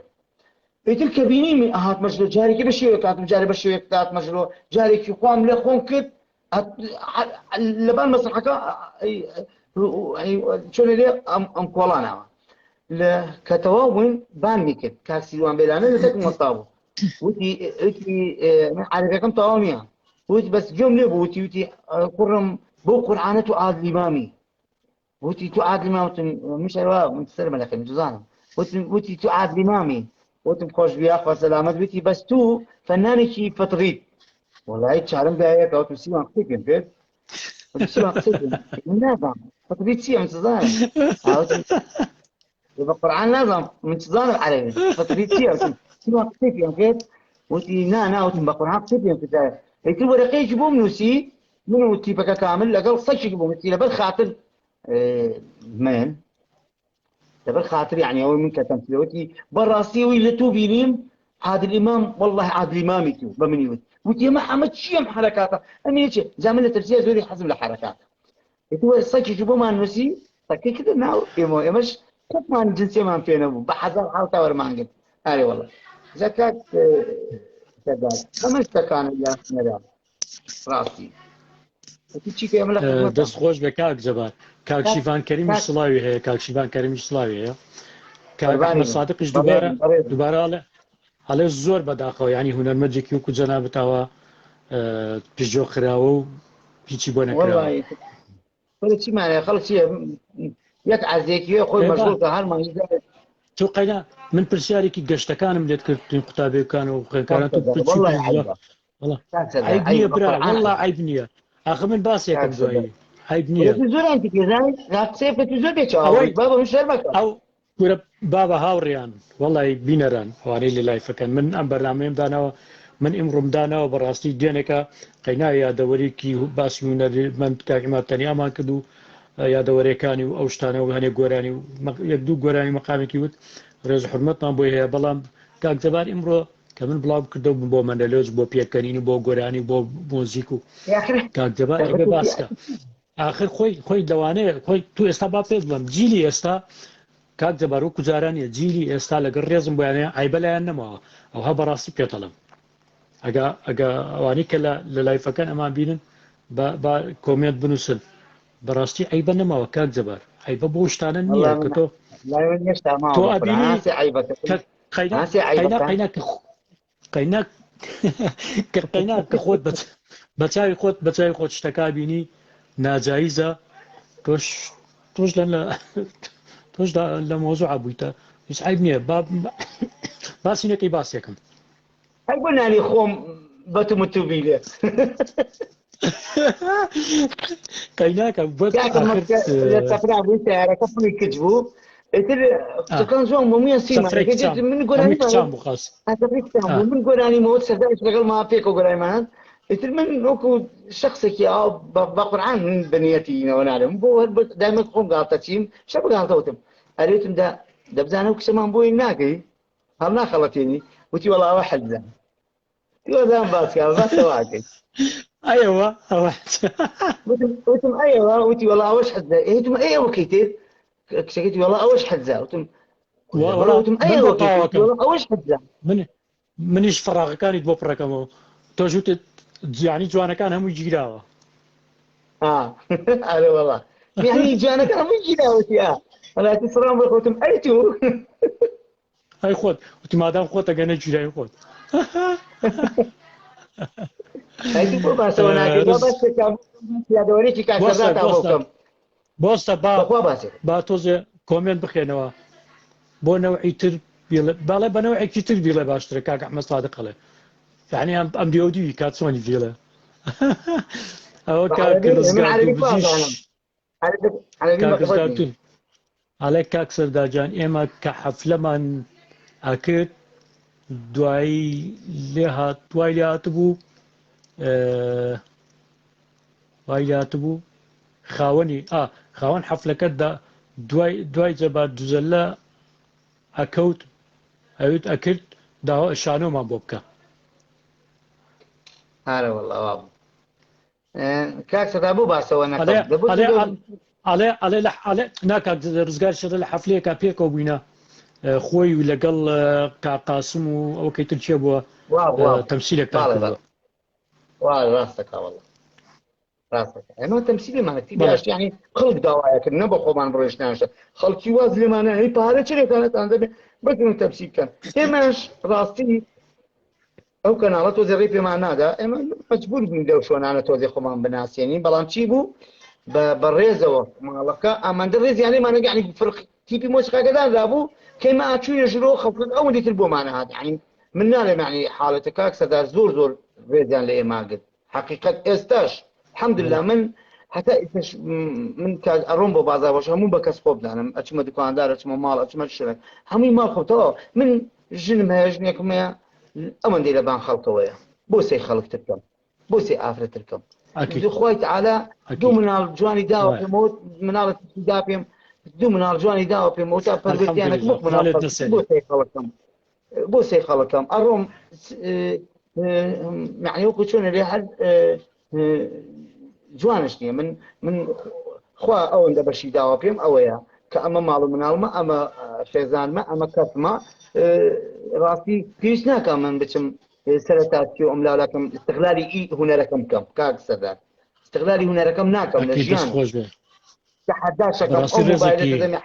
ئیتر کە بینیمی ئەهات مەژلۆ جارێکی بە شێوەیەک هاتم جارێ بە شێوەیەک هات مەژلۆ جارێکی خوام لێ خۆم کرد لەبان مەسرحەکە چۆنە لێ ئەم کۆڵانەوە لە کە تەواو بووین بانمی کرد کاکسیوان بێلانە لە تەک مەستا بوو وتی عارفەکەم تەواو نییە وتی بەس گوێم لێ بوو وتی کوڕم بۆ قورئانە تو عادلی مامی وتی تو عادلی ماوتم مشەوا من سەرمە لەکەم جوزانم وتی تو عادلی مامی وتم خۆش بیا خوا سەلامەت وتی بەس تو فەنانێکی فەتڕیت وەڵای چارەم دایەکە وتم سیوان قسەیکەم کرد وتم سیوان قسەیکەم من نازانم فەتڕیت چییە من چزانم بە قورئان نازانم من چزانم عەرەبی فەتڕیت چییە وتم سیوان قسەیکەم کرد وتی نا وتم بە قورئان قسەیکەم کرد ئیتر وەرەقەیەکی بۆم نووسی من و تیپەکە کامل لەگەڵ سەگێکی بۆم نووسی لەبەر خاتر من لەبەر خاتر یعنی ئەوەی من کە تەمسیلەوەتی بەڕاستیەوەی لە تۆ بینیم عادل ئیمام والله عادل ئیمامی تو بە منی وتی ئەمە ئەمە چی ئەم حەرەکاتە ئەمە چێ جا من لە تەفسیرە زۆری حەزم لە حەرەکاتە ئیتر سەگێکی بۆمان نووسی سەکەی کردە ناو ئێمە ئێمەش کوپمان جنسێمان پێ نەبوو بە حەزار حاڵتا وەرمانگرت ئارێ وەڵڵا زەکات ئەمە شتەکانە یاسنەدا ڕاستی چی ئێمە لە خزمەتە دەستخۆش بە کاک جەبار کاک شیفان کەریمیش سڵاوی هەیە کاک شیفان کەریمیش سڵاوی هەیە کاک ئەحمەد سادقیش دووبارە هەڵێ زۆر بەداخەوە ینی هونەرمەندێکی وەکو جەنابەتەوە پژۆ خراوە و هیچی بۆ نەکراوە چیمانێ خەڵکی یەک عەزێکی خۆی مەشغوڵکە هەرمان تۆ قەینا من پرسیارێکی گەشتەکانم لێت کرد قوتابیەکان و خوێندکاران عیب نییە برا وەڵڵا عیب نییە ئاخە من باسێکم دوایی عیب نییە ئەو گورە بابە هاوڕێیان وەڵی بینەران وانەی لە لایفەکەن من ئەم بەرنامەیەم داناوە من ئیمڕۆمدانەوە بەڕاستی دوێنێکە قەینای یادەوەرێکی باسی هونەرمەند کاکیماتەنی ئامان کرد و یادەوەرەکانی و ئەو شتانە و هەنێک گۆرانی و یەک دوو گۆرانی مەقامێکی وت ڕێز حورمەتمان بۆی هەیە بەڵام کاک جەبار ئیمڕۆ کە من بڵاو کردە بۆ مەندەلۆز بۆ پێکەنین و بۆ گۆرانی بۆ مۆزیک و کاک جەبار ئەبێ باسکە ئاخر خۆی لەوانەیە خۆی تو ئێستا با پێ بڵم جیلی ئێستا کاک جەبار وەکو جارانیە جیلی ئێستا لەگەڵ ڕێزم بۆیانەیە ئایبە لایەن نەماوە ئەوها بەڕاستی پێتەڵم ئەگە ئەوانەی کە لە لایفەکان ئەمان بینن بە کۆمنت بنووسن بەڕاستی عیبە نەماوە کاک جەبار عیبە بۆ شتانە نییە کە تۆ قەینا کە خۆت بەچاوی خۆت شتەکە بینی ناجاییزە تۆش لە مۆزوع بوویتە هیچ عیب نییە باسی نەکەی باسێکم هەر بۆ نانی خۆم بەتمتوبی لێ قەیناکە سەفرابووی سیارەکە پڵی کچ بوو ئیتر قسەکان زۆر مەمویە سیمان من گۆرانیمەوە سەرداش لەگەڵ ما پێکە گۆرایمان ئیتر من وەکو شخصێکی بە قورعان من بەنیەتینەوە نارم بۆ دایمە خۆم گاڵتە چیم شە بگاڵتەوتم ئەرێتم دەبزانە و کسەمان بۆی ناگەی هەڵ ناخەڵەتێنی وتی وەڵاوە حەجزە وەزان باسکە باسەواکەی ئەوە وتم ئەوە وتی وەڵاوەش حەجزە ئێتم ئەوەکەی تێ کچەکەی وەڵا ئەوەش حەجزە وتم ئەوەش حەجزە منیش فەراغەکانیت بۆ پڕەکەمەوە تۆژوتت جیانی جوانەکان هەمووی گیراوە ئارێ وەڵا یعنی جوانەکان هەمووی گیراوەتی هەلاتی سڕام بخۆتم ئەی تو ئەی خۆت وتی مادام خۆتە گەنە گیرای خۆت بۆ باسەوە ناکەیادەوەرێکی کاکەزاتا بۆکەم بۆستە با تۆزێ کۆمنت بخێنەوە بۆ نەوعی تر باڵێ بە نەوعێکی تر بیڵێ باشترە کاک ئەحمەد سادقەڵێ یعنی ئەم دیودی کات چۆنی بیڵێ ئەوە کاکزگارتون هەڵێ کاک سەرداجان ئێمە کە حەفلەمان ئەکرد دوایی لێ هاتبوو خاوەن حەفلەکەتدا دوای جەبار دووزەلە ئەکەوت ئەوێت ئەکرد داوا شانۆمان بۆ بکە ئارە وەڵڵا کاک سەدا بوو باسەوە ئەڵێ ناکات ڕزگار شەڕە لە حەفلەیەکە پێکەوە بووینە خۆی و لەگەڵ کاقاسم و ئەوکەی تر چێ بووە تەمسیلێکتان ڕاستەکە وەڵڵا ڕاستەکە ئەمە تەمسیلێمانەتی باش یعنی خەڵک داوایەکردنە بە خۆمان بڕۆیش ناشە خەڵکی واز لێمانە هەی پارە چرێکانەتان دەبێ بگرن تەمسیل بکەن ئێمەش ڕاستی ئەو کەناڵە تۆزێ ڕێی پێمان نادا ئێمە مەجبور بووین لەو شوێنانە تۆزێ خۆمان بناسیێنین بەڵام چی بوو بە ڕێزەوە ماڵەکە ئامادە ڕێزیانەی مانەگەانی فرق تیپی مۆسیقاکەدانرا بوو کەیمە ئاچوونە ژرۆ خەڵکن ئەو دیتر بۆمانە هات یعنی من ناڵێم یعنی حاڵەتە کاک سەدا زۆر ڕێزیان لە ئێمە گرت حقیقەت ئێستاش الحەمدلله من حتا من ئەڕۆم بۆ بازار باشە هەموو بە کەس خۆ بدانم ئەچمە دوکاندار ئەچمە ماڵ ئەچمە شوێن هەمووی ماڵ خۆتەوە من ژنم هەیە ژنێکم هەیە ئەوەندەی لە بان خەڵکەوەیە بۆ سێ خەڵکتر بکەم بۆ سێ ئافرەتر بکەم خۆی تعالا دوو مناڵ جوانی داوە پێمەوە مناڵەت دا پێم دوو مناڵ جوانی داوە پێمەوە تا پەروەردیانێک بۆ سێ خەڵکەم ئەڕۆم معنی وەکو چۆنە لێ هەر جوانش نییە من خوا ئەوەندە بەشی داوا پێم ئەوەیە کە ئەمە ماڵ و مناڵمە ئەمە خێزانمە ئەمە کەسمە ڕاستی پێویست ناکەم من بچم سەرەتاتی و ئەم لاولاکەم استقلالی هونەرەکەم بکەم کاک سەردار استقلالی هونەرەکەم ناکەم لە ئەکەی ژیان دەست خۆش بێ تحدا شەکەم بەڕاستی ئەو موبایلە ڕێزێکی دەدەمێ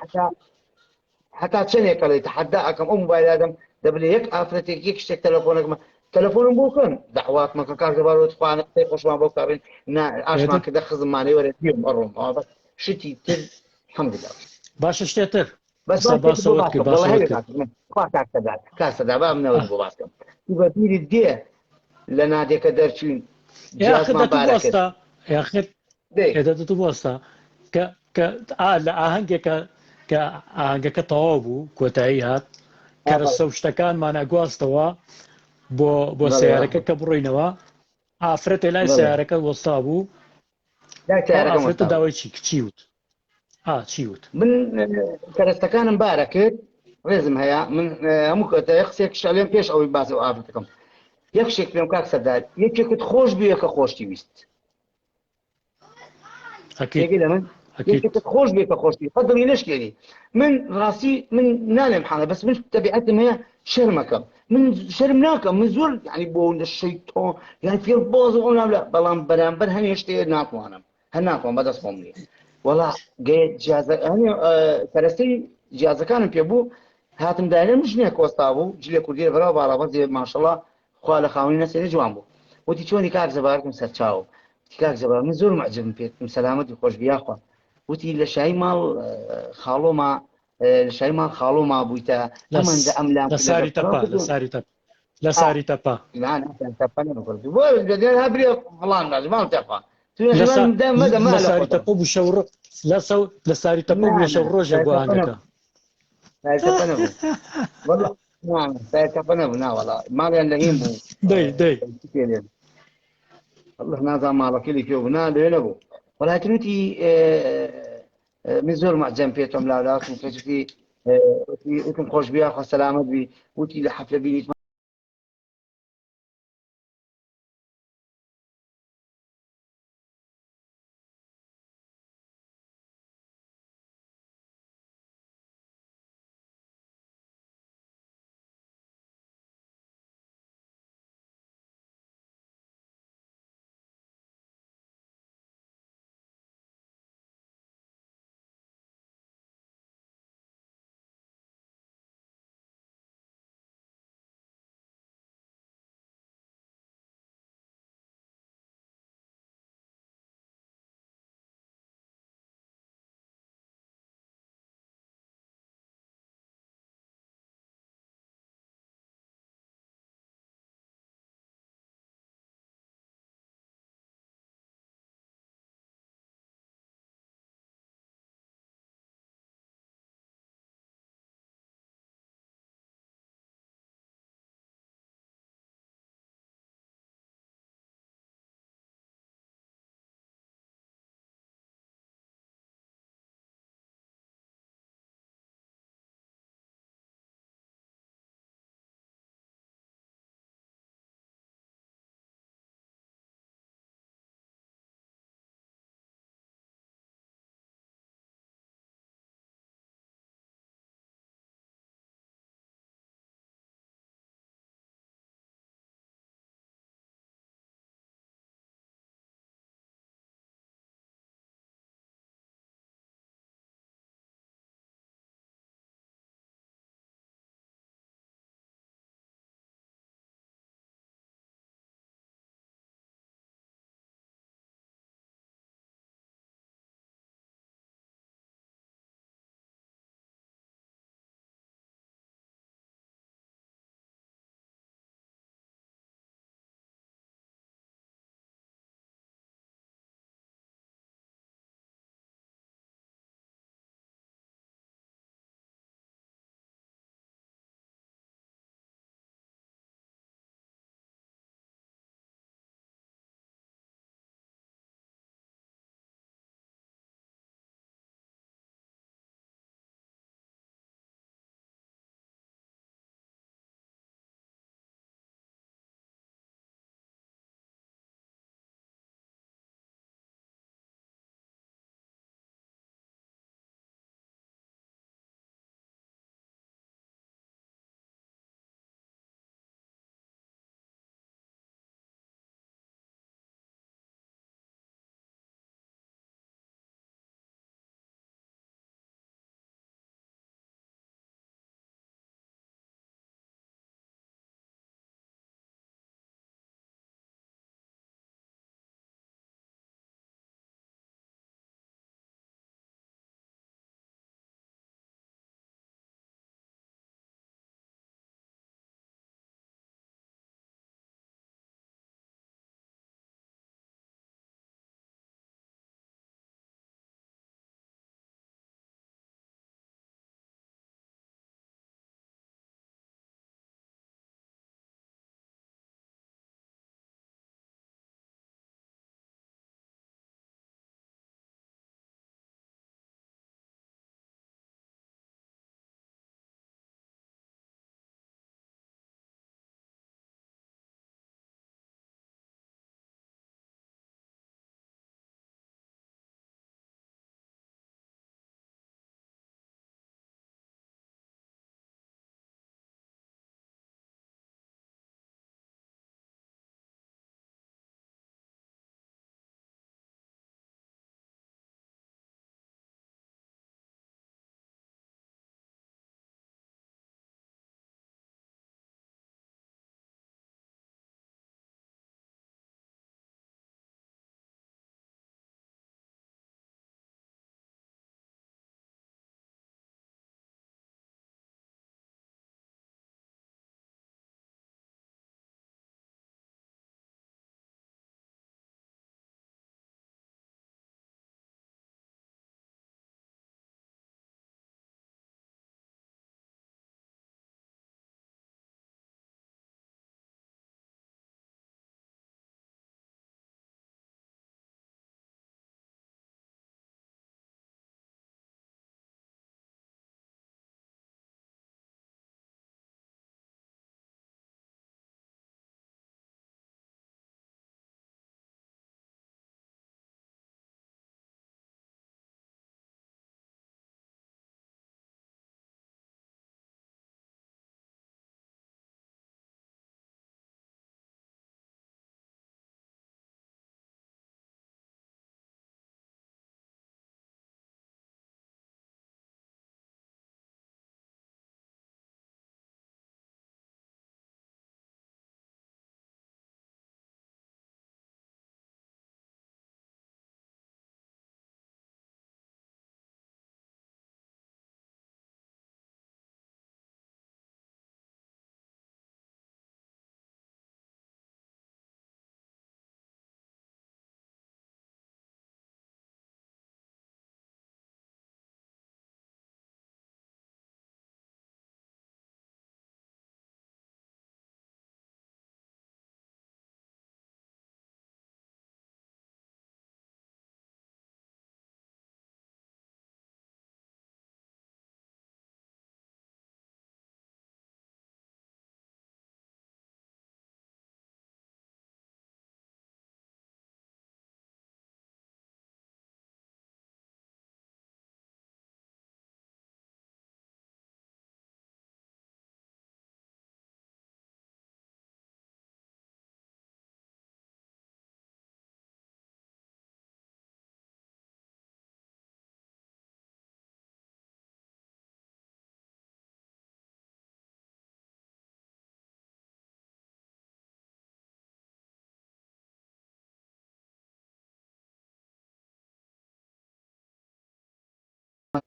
حتا چنێکە لێ تحدا ئەەکەم ئەو موبایلادەم دەبلێ یەک ئافرەتێک یەک شتێک تەلەفۆنەکەمە تەلەفۆنم بۆ کەن دەحواتمەکە کارگەبارەوە خوانە خۆشمان بۆ کابین ئاشمان کردە خزممانەی وەرە دیم ئەڕۆم بەس شتی تر حەمدلله باشە شتێتر بس باسەوەت کرد باسەوەت کرد کاسەدا با منەوەت بۆ باسکەم بە بیری دێ لە نادێکە دەرچوین جیازمان بارەکرد ئێدە بۆستا کە لە ئاهەنگێکە کە ئاهەنگەکە تەواو بوو کۆتایی هات کەرەسە و شتەکانمانە گواستەوە بۆ سیارەکە کە بڕۆینەوە ئافرەتێ لای سیارەکە وەستا بوو ئافرەتە داوای چی وت چی وت من کەرەستەکانم بارە کرد ڕێزم هەیە من هەموو کەتە قسێک شەلێن پێش ئەوەی باسی و ئافرەتەکەم یەک شێک پێم کاک سەردار یەکێکت خۆش بووە کە خۆشتی ویست لە من یەکێکت خۆش بێ کە خۆشتی قەدڵی نشکێنی من ڕاستی من نالێم حاڵە بەس من تەبیعەتم هەیە شەرمەکەم من شەرم ناکەم من زۆر ینی بۆ شەیتۆ یان فێڵ بۆز و ناولە بەڵام بەرامبەر هەنێ شتێ ناتوانم هەر ناتوانم بەدەست خۆم نیە وەڵا پەرستەی جیازەکانم پێ بوو هاتم دایرە ژنێک کۆستا بوو جلێ کوردی بەراو باڵاوەزێ ماشەڵڵا خوا لە خاوەنی نەسێنێ جوان بوو وتی چۆنی کاک زەبارکم سەر چاوە کاک زەبار من زۆر معجبم پێتم سەلامەتی خۆش بیاخوا وتی لە شای ماڵ خاڵۆما لە شای ماڵ خاڵۆما بوویتە ئەمەندە ئەملام لە ساری تەپا لە ساری تەپا هەبرێ فڵان ماڵ تەپا لە ساری تەپە بوو شەو لە ساری تەپە بوو لە شەو ڕۆژێک بۆ ئاهەنگەکە تەپە نەبوو ناوەڵا ماڵیان لە هین بوو الله نازان ماڵەکەی لە پێ بوو لێ نەبوو وەڵاتنوتی من زۆر مەعجەم پێتۆم لاولاتم کەچی وتم خۆش بیا خوا سەلامەت بی وتی لە حەفلە بینیت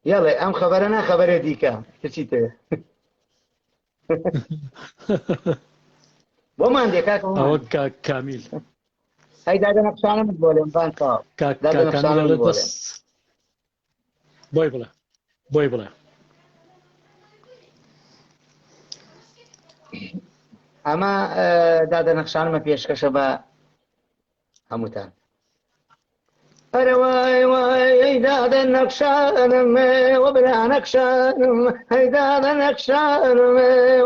يلا ام خبرنا خبر ديكا تشيته وما عندي كاك وما ئەوە عندي کامیل هاي دادا نقشانه من بولين بان صاحب دادا کامیل نقشانه من ئەڵێت بولين بەس بۆی بڵێ اما دادا نقشانه ما پێشکەشە بە هەمووتان أرى واي واي دادا نقشانم وبلا نقشانم هاي دادا نقشانم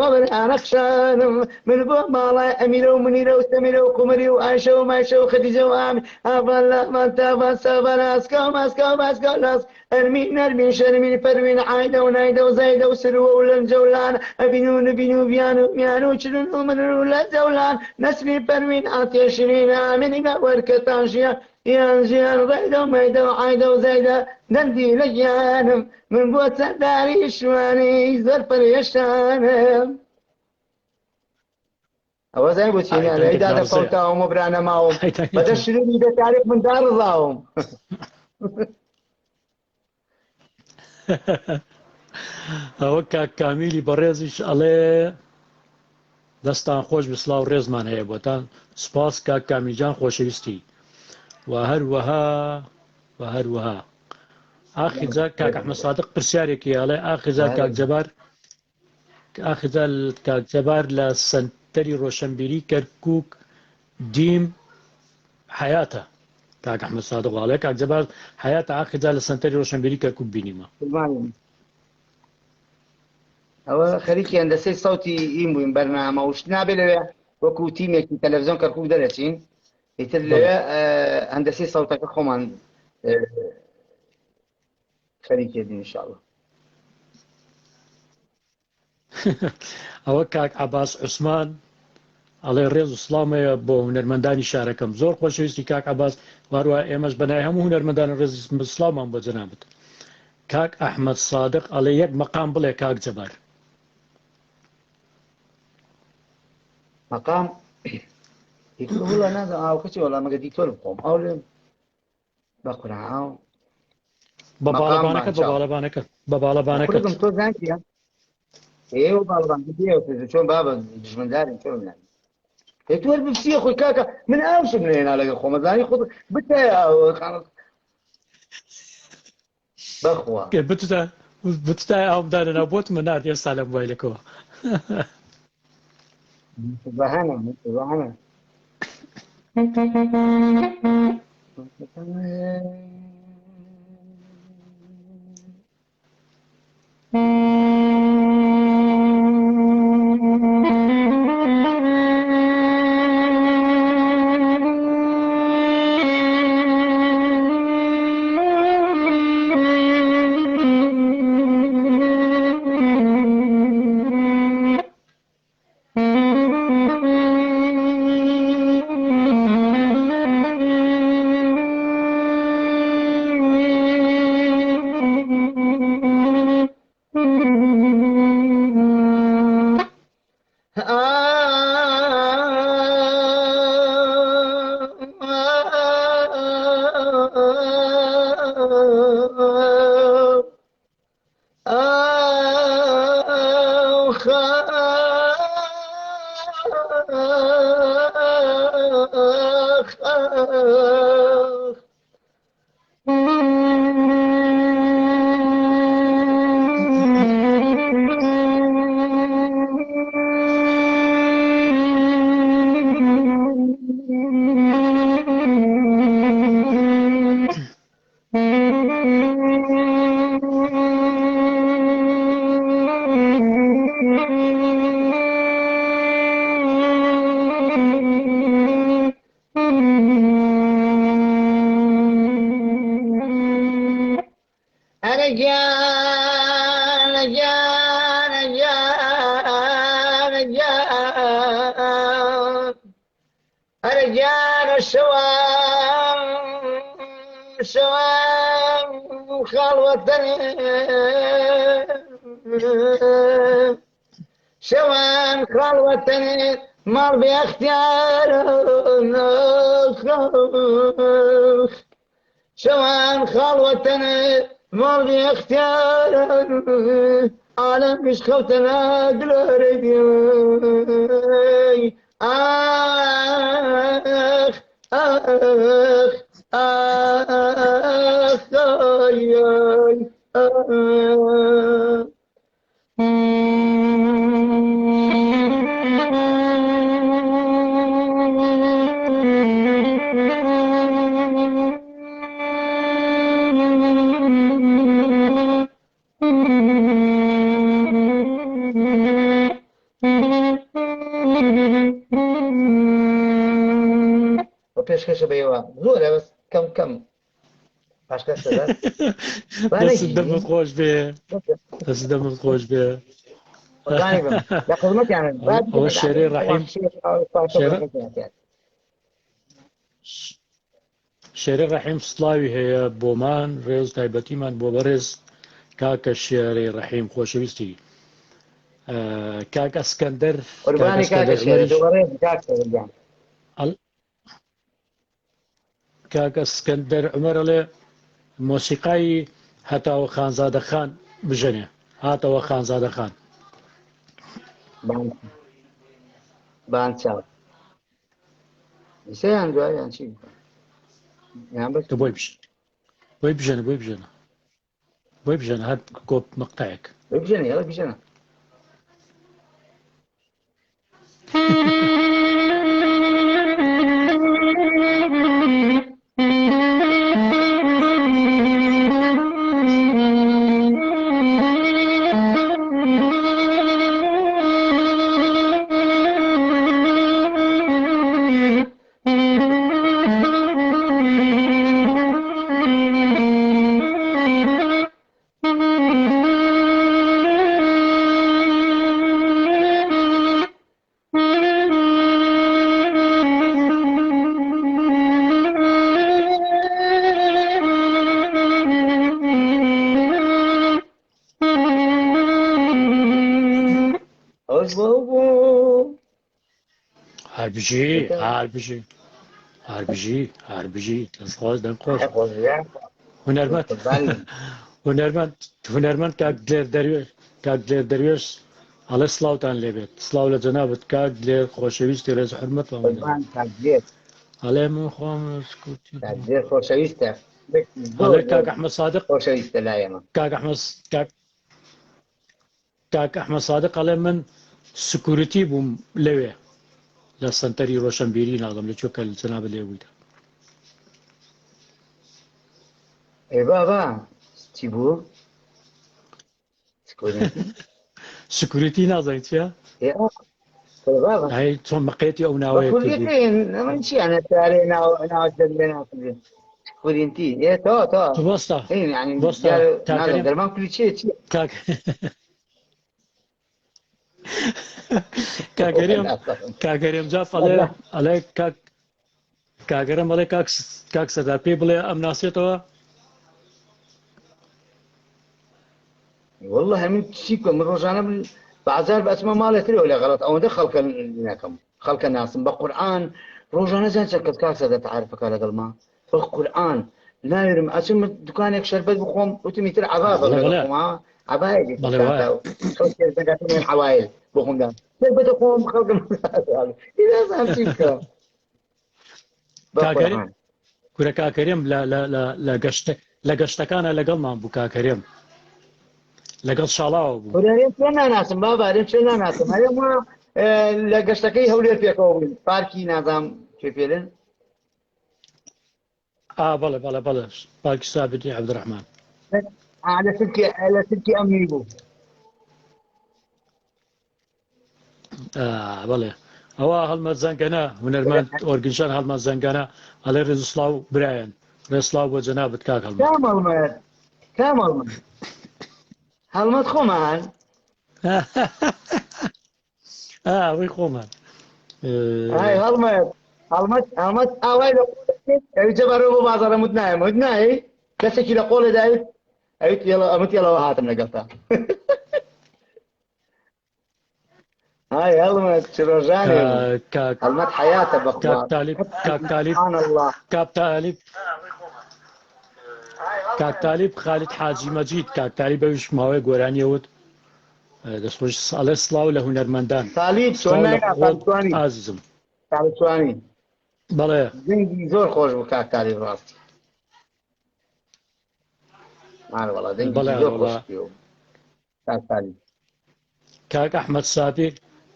وبلا نقشانم من بو مالا أميرو منيرو سميرو كمريو عايشو مايشو خديجة وعامي أفلا من تافا سافا ناسكو ماسكو ماسكو لاس أرمين شرمين فرمين عايدة ونايدة وزايدة وسروا ولن جولان أبينو نبينو بيانو ميانو شرنو من رولا زولان نسمي فرمين عطيشنين آمني وركة شيا يا زيان غيدا وميدا وعايدا وزايدا دندي لجانم من بوت داري شواني زرف اليشانم أو زي بوتيني أنا إذا دفوتهم وبرانا معهم بدأ الشرير إذا تعرف من دار اللهم ئەوە کامیلی بەڕێزیش ئەڵێ دەستان خۆش بسلااو ڕێزمان هەیە بۆتان سپاس کامیجان خۆشەویستی و هەروەها ئاخیجا کاک ئەحمەد سادق پرسیارێکی ئەڵێ ئاخیجا کاک جەبار لە سەنتەری ڕۆشنبیری کەرکووک دیم حیاتە کاک ئەحمەد سادق ئەڵێ کاک جەبار حیاتە ئاخیجا لە سەنتەری ڕۆشنبیری کەرکووک بینیمە أو خريجي هندسي صوتي يموين برنامج وش نابل وكو تيمي تلفزيون كركوك درسين يتل هندسي صوتك خمان خريجي دي إن شاء الله ئەوە کاک عەباس عوسمان ئەڵێ ڕێز و سڵامەیە بۆ هونەرمەندانی شارەکەم زۆر خۆشەویستی کاک عەباس واروە ئێمەش بەنای هەموو هونەرمەندان ڕێز سڵامان بۆ جەنابەت کاک ئەحمەد سادق ئەڵێ یەک مەقام بڵێ کاک جەبار مقام يقول والله أنا أو كذي والله ما قد يقول بقوم أو بقرأ أو بەباڵەبانەکەت كلكم تو زانكي إيه وبالبان بديه شلون بابا دشمن داري شلون يعني تقول بفسي أخوي كاكا من أوش من هنا على أخو مزاني خذ بتا خلاص بخوا بتتا ئەوم دادەنا بۆت من نات ئێستا لە مۆبایلەکەوە سبحانه رجال شوام خلوتني شوام خلوتني مر باختيار شوام خلوتني ماضي اختيار عالم مش خوتنا دلوري آخ آخ آخ آي آخ وبيشكش بيوا زورة بس كم باشكش ده دەست دەمت بانجي خۆش بێ دەست دەمت خۆش بێ قرباني بم لا خدمت يعني بعد ئەوە كده شێرەی ڕەحیم شێرە شێرەی ڕەحیم سڵاوی هەیە بۆمان ڕێز تایبەتیمان بۆ بەڕێز کاکە شێرەی ڕەحیم خۆشەویستی کاک ئەسکەندەر قرباني كاك الشيء دوباره كاك سرجان کاک ئەسکەندەر عومەر ئەڵێ مۆسیقای هەتاوە خانزادە خان بژەنێ هاتەوە خانزادە خان بان چاو يسيان جواي يعني شيء يعني بس بۆی بژەنە بۆی بژەنە بۆی بژەنە هەر کۆپ مەقتەیەک بيجينا يلا بيجينا هەربژی دەستخواز دەنگخۆش هونەرمەند کاک دلێر دەروێش ئەڵێ سڵاوتان لێبێت سڵاو لە جەنابەت کاک دلێر خۆشەویستی ڕێز حورمەت ئەڵێ من خۆم خۆشەویستە کاک ئەحمەد سادق خۆشەویستە لایەمە کاک ئەحمەد سادق ئەڵێ من سکوورتی بووم لەوێ لە سەنتەری ڕۆشنبیری ناڵم لە چۆکە جەنابەت لێبوویدا ئێ بابا چی بوو سکوورتی نازانیت چیە؟ چۆن مەقێتی ئەو ناوەیە من چیانە تارێ ناوەێ كورينتي ايه تو بوسطة ايه يعني بوسطة درمان كل شيء كاكريم جاف عليك كاكريم عليك كاك سدار بيبلي ام ناسيتوا والله من شيكو من روجانا بعزار باسماء مالتري ولا غلط او دخل كان خلق الناس بقران روجانا زين شكت كاك سدار تعرفك على قلما بالقران لا يرم اسم دكانك شربت بخوم وتميتر عبابه عباية خلص كذا من الحوايل بخوم ده شربت بخوم خلق إذا صار شيكو كاكريم كورا كاكريم لا قشتكان لقلنا بو كاكريم لقل شالاو بو وريم شلنا ناسم بابا ريم شلنا ناسم هذا ما لقشتكي هولير فيكو باركي نظام كيف يلين بلا باركي ثابتي عبد الرحمن على سلكي امني بو بله ئەوە هەڵمەت زەنگەنە هونەرمەند ئۆرگنشان هەڵمەت زەنگەنە ئەڵێ ڕێزسڵاو برایەن ڕێسڵاو بۆ جەنابەت کاک هەڵمەت هەڵمەت خۆمان وەی خۆمان هەڵمەت ئاوای ئەویجە بەرەوە بۆ بازاڕە مت نایە کەسێکی لە قۆڵێ داویت ئەویت ئەمەت یەڵەوە هاتم لەگەڵتا هاي هلمت شروجاني هلمت حياته بخوات كاك طالب سبحان الله كاب طالب کاک تالیب خالد حاجی مەجید کاک تالیب بەویش ماوەی گۆرانیەوت دەستخۆش ئەڵێ سڵاو لە هونەرمەندان سالیت چۆن سڵاو لە نایە خۆت کاکتوانی ئازیزم کاکتوانی بەڵێ دنگی زۆر خۆش بوو کاک تالیب ڕاستی وەڵا دەنگی بەڵێ زۆر هەروەڵا خۆش پێوە کاک تالیب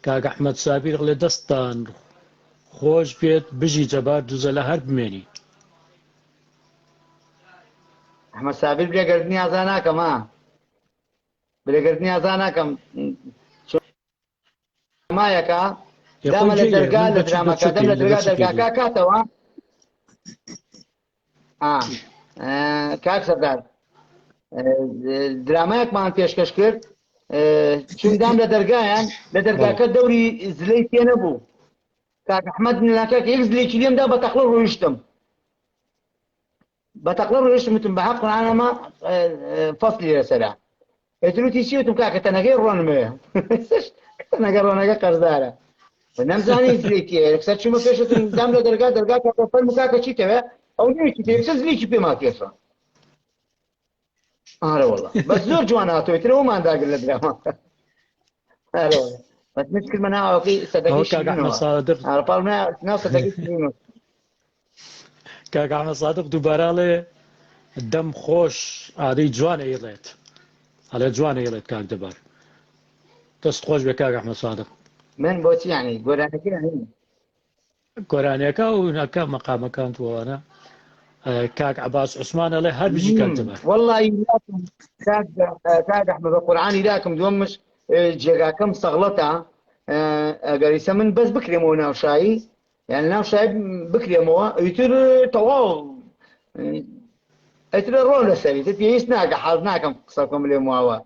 کاک ئەحمەد سابیر ڵێ دەستان خۆش بێت بژی جەبار دووزە لە هەر بمێنی ئەحمەد سابیر برێگەردنی ئازا ناکەم ها برێگەردنی ئازا ناکەم مایەکە دامە لە دەرگا لە درامەکە دەم لە دەرگا دەرگاکە کاتەوە کاک سەردار درامایەکمان پێشکەش کرد چوندام لە دەرگایان لە دەرگاکە دەوری زلەی پێ نەبوو کاک ئەحمەد ناکەک یەک زلێکی لێمدا بە تەقڵە ڕۆیشتم بە تەقڵە ڕۆیشتم بە حەق قورئانەمە فەسلی لەسەرا ئێتروتی چیوتم کاکە تەنەکەی ڕۆنمەیە تەنەکە ڕۆنەکە قەرزدارە نەمزانی زلێکی کەسەر چوومە پێشتم دام لە دەرگا کاکە فەرموو کاکە چیتەوە ئەو نوێکی تێ کەسە زلێکی پێما کێشە ئارە وەڵا بەس زۆر جوان هاتۆی ترەوەمان داگر لە درامە ئارە وەڵا بەس مت کردمە ناوەکەی سەدەکەی شیرینەوە ئارەپاڵ ناو سەدەکەی شیرینەوە کاک ئەحمەد سادق دووبارەڵێ دەم خۆش ئادەی جوانە ئێڵێت هەڵێ جوانە ئێڵێت کاک دەبار دەست خۆش بێ کاک ئەحمەد سادق من بۆچی یعنی گۆرانەکەی هەین گۆرانیەکە و هەکە مەقامەکان توانە کاک عباس عوسمان ئەڵێ هەر بژی کاک دەبار وەڵڵی کاک ئەحمەد بە قورئانی لاکم دووەمش جێگاکەم سەغڵەتە ئەگەریسە من بەس بکرێمەوە ناوشایی یعنی ناوشایی بکرێمەوە ئیتر تەواو ئەترە ڕۆ لەسەری تر پێویست ناکە حەز ناکەم قسەکەم لێ ماوە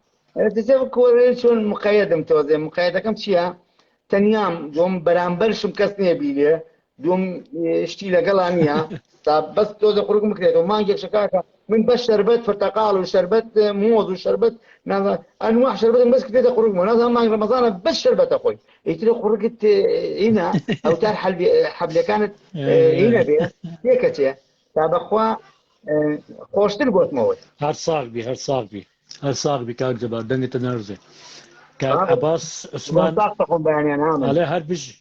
کۆرێ چۆن مقەیەدم تۆزێ مقەیەدەکەم چییە تەنیام دوم بەرامبەرشم کەس نێبیلێ دوم شتی لەگەڵان نییە تا بەس تۆزە قورگ بکرێتەوە مانگێک شکاکە من بەس شەربەت پرتەقاڵ و شەربەت مۆز و شەربەت ئەنواع شەربەتم بەس کردێتە قورگمەوە نازانم مانگ ڕەمەزانە بەس شەربەتە خۆی ئیترە قورگت ئینە ئەوتار حەبلەکانت ئینە بێ تێکە چێ تا بەخوا خۆشتر گۆتمەوە هەر ساغبی هەر ساغبی کاک دەبار دەنگتە نەرزێ کاک عباس عوسمان ئەڵێ هەر بژی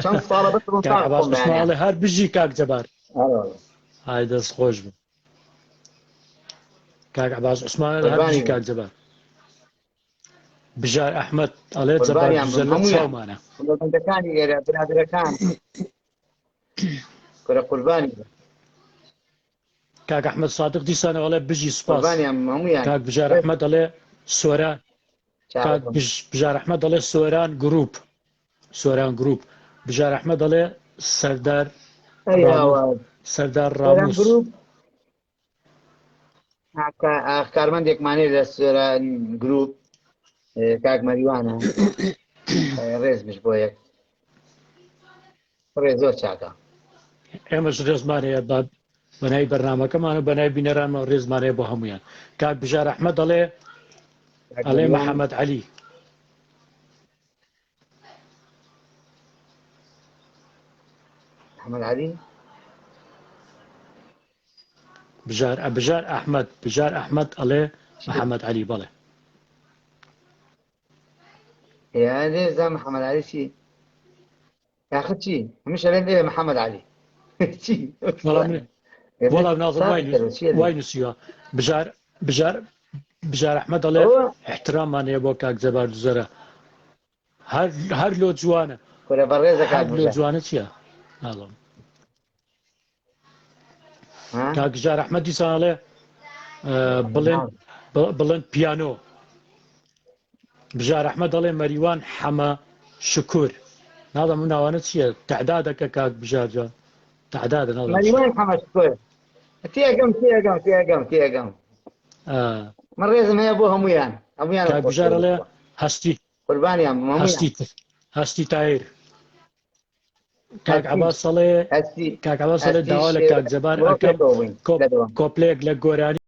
چەند ساڵە بەس کاک عباس عوسمان ئەڵێ هەر بژی کاک دەبار های دەست خۆش بوو کاک عباس عوسمان ئەڵێ هەر بژی کاک دەبار بژار ئەحمەد ئەڵێ جەبار دووزە لە چاومانە وڵاتەکانی ئێرە برادەرەکان کورە قوربانی کاک ئەحمەد سادق دیسانە ئەڵێ بژی سوپاس قوربانیان هەموویان کاک بژار ئەحمەد ئەڵێ سۆران کاک بژار ئەحمەد ئەڵێ سۆران گروپ بژار ئەحمەد ئەڵێ سەردار ڕاموس کارمەندێکمانێ لە سۆران گروپ کاک مەریوانە ڕێزمش بۆ یەک ڕێ زۆر چاکە ئێمەش ڕێزمانەیە بەنای بەرنامەکەمان و بەنای بینەرانەوە ڕێزمانەیە بۆ هەمویان کاک بژار ئەحمەد ئەڵێ محەممەد عەلی محەممەد عەلی بژار ئەحمەد ئەڵێ محەممەد عەلی بەڵێ لێزە محەممەد عەلی چی یاخە چی هەمیشە لێن لێ محەممەد عەلی چی وەڵام نازم وای نووسیوە بژار ئەحمەد ئەڵێ احتراممانەیە بۆ کاک جەبار دووزەرە هەر لۆ جوانە لۆ جوانە چییە ناڵم کاک بژار ئەحمەد دیسان ئەڵێ بڵێن پیانۆ بژار ئەحمەد دەڵێ مەریوان حەمە شکوور ناڵم و ناوانە چییە تەعدادەکە کاک بژار جان تەعدادە مەریوان حەمە شکوور تێگەم من ڕێزم هەیە بۆ هەمویان کاک بژار ئەڵێ قوربانیان هەستی تایر کاک عەباس ئەڵێ داوا لە کاک جەبار ئەکەم کۆپلێک لە گۆرانی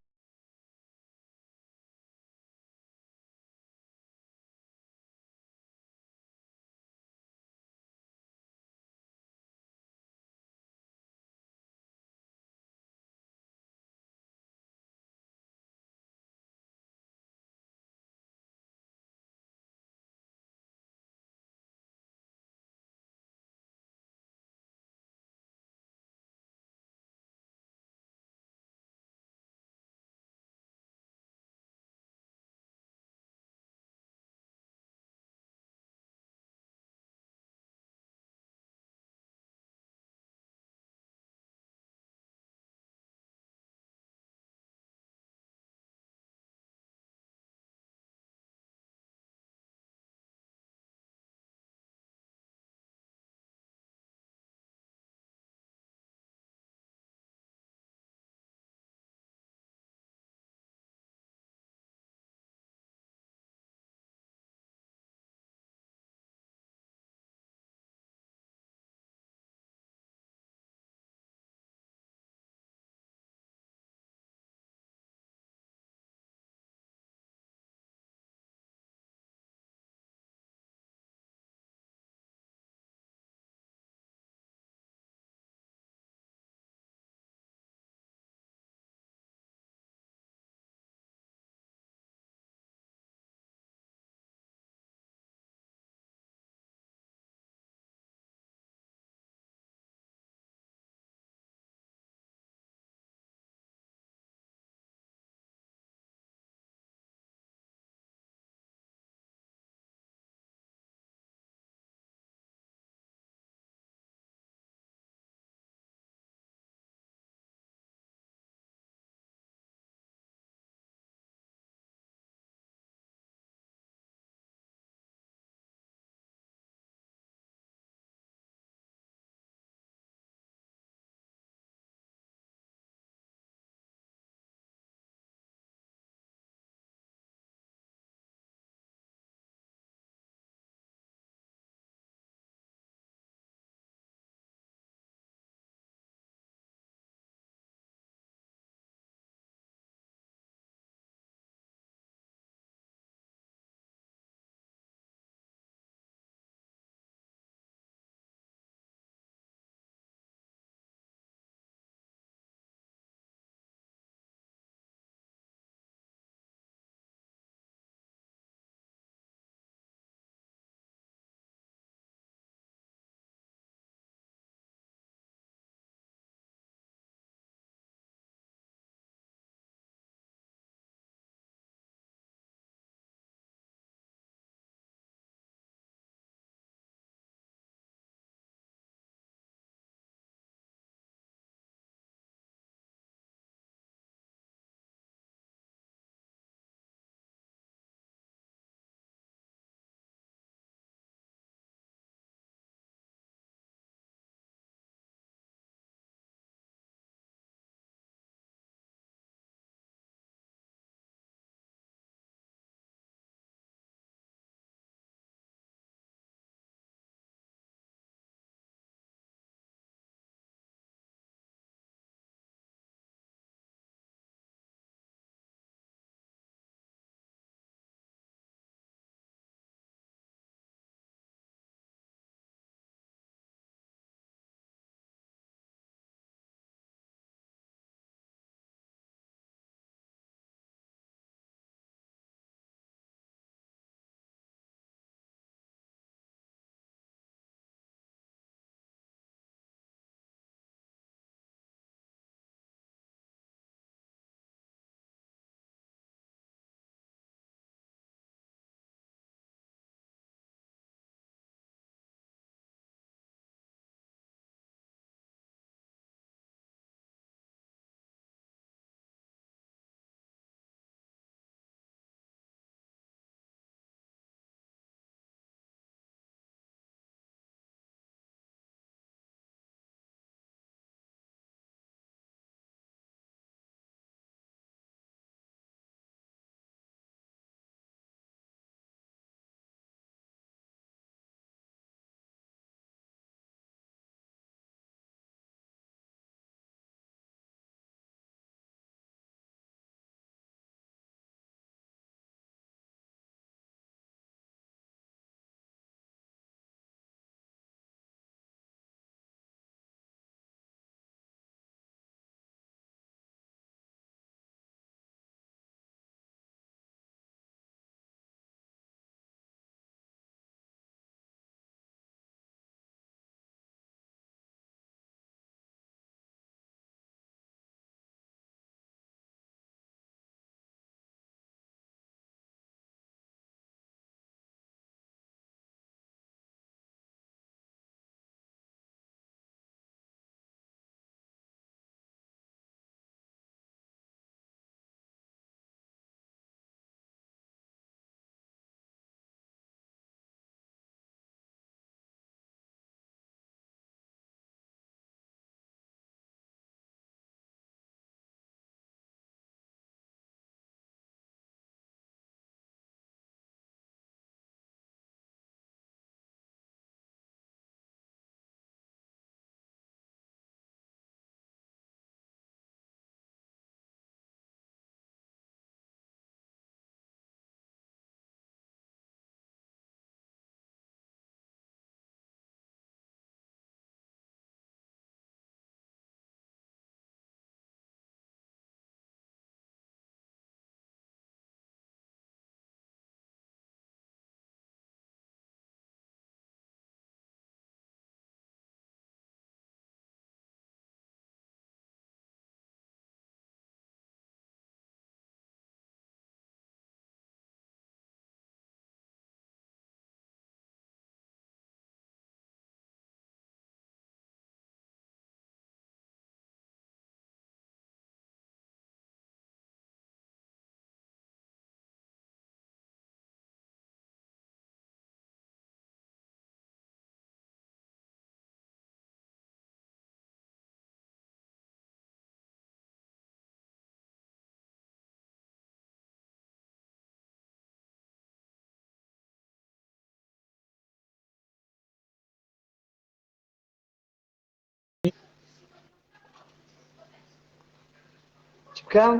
کام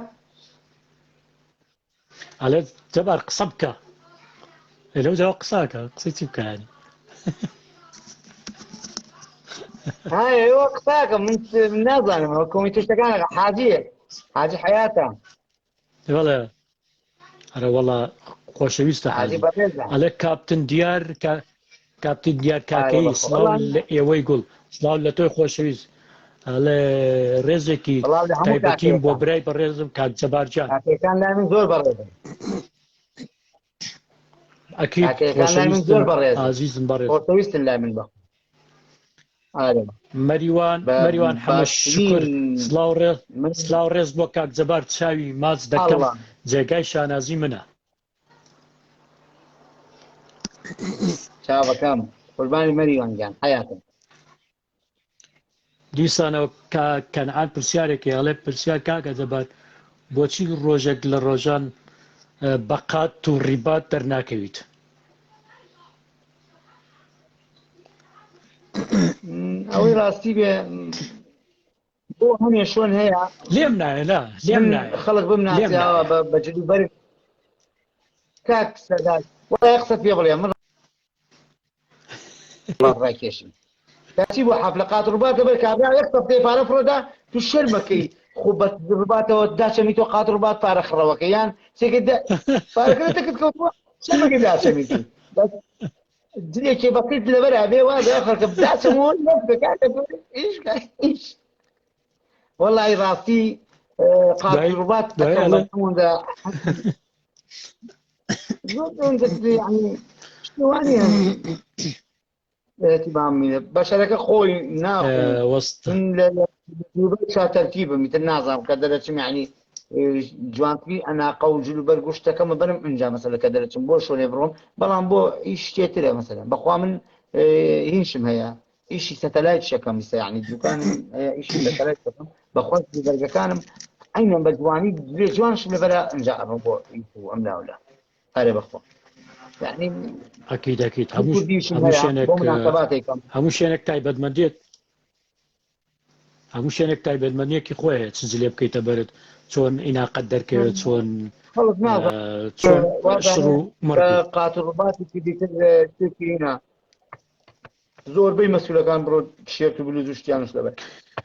ئەڵێ جەبار قسە بکە لەو جاوە قساکە قسەی چی بکە ینی هاي ئێوە قساکە من نازانم ئەوە کۆمیتێشتەکانە حاجی حەیاتە بەڵێ ئەرە وەڵا خۆشەویستە حاجی حاجی بەڕێزە ئەلێ کاپتن دیار کاپتن دیار کاکەی سڵاو لە ئێوەی گوڵ سڵاو لە تۆی خۆشەویست ئەڵێ ڕێزێکی بەڵاو لە هەموو تایبەتیم بۆ کاکەکان برای بەڕێزم کاک جەبارجان کاکەکان لای من زۆر بەڕێزن ئەکید کاکەکان لای من خۆشەویستن زۆر بەڕێزن ئازیزم بەڕێز خۆشەویستن لای من بە مەریوان حەمەش شکر من سلااو ڕێز بۆ کاک جەبار چاوی ماچ دەکەم ئەڵڵا جێگای شانازی منە چاوەکەم قوربانی مەریوانگیان حەیاتم دیسانەوە کەنعان پرسیارێکی هەڵێ پرسیار کاکە جەبار بۆچی ڕۆژێک لە ڕۆژان بەقات و ڕیبات دەرناکەویت ئەوەی ڕاستی بێ بۆ هەمێ شوێن هەیە لێم نایە لێم نایە خەڵک بمناسیەوە بە جلوبەر کاک سەداد وڵای قسە پێ بڵێ من ڕاکێشم کاچی بۆ حەفلەقات ڕووبات دەبێت کابرا یەک سەفتەی پارە فرۆدا تو شەرمەکەی خۆ بە ڕووباتەوە داچەمی تۆ قات ڕووبات پارە خڕەوەکە یان سێکت پارەکەتەکەت کەوتووە شەرمەکەی داچەمیتی جلێکی بەقیت لەبەر بێ وا خەڵکە بداچەمەوە ئیش وەڵی ڕاستی قات ڕووبات ئەکەمدا زۆر اعتبامینە بەشەرەکە خۆی ناخۆن تەرتیبم میتر نازانم کە دەرەچم یعنی جوانتری ئەناقە و جلوبەر گوشتەکەمە بنم ئەنجا مەسەلە کە دەرەچم بۆ شوێنێ بڕۆم بەڵام بۆ ئیش شتێترە مەسەلە بەخوا من هینشم هەیە ئیشی سەتەلایت شەکەم یعنی دوکانم ئیشی سەتەلایت شەکەم بەخۆ بەرگەکانم عینەن بە جوانی دوێ جوانشم لەبەرە ئەنجا ئەڕۆ بۆ ئەم لاولا هەرێ بەخۆ يعني أكيد همو شينك تايبت مدنيك خويا تسجل بكيت برد شلون إنا قدر كي شلون شرو مربي قاطرباتي في ديك السكينة زور بي مسؤول كان برو تيشيرت بلوز وشتيانش لبا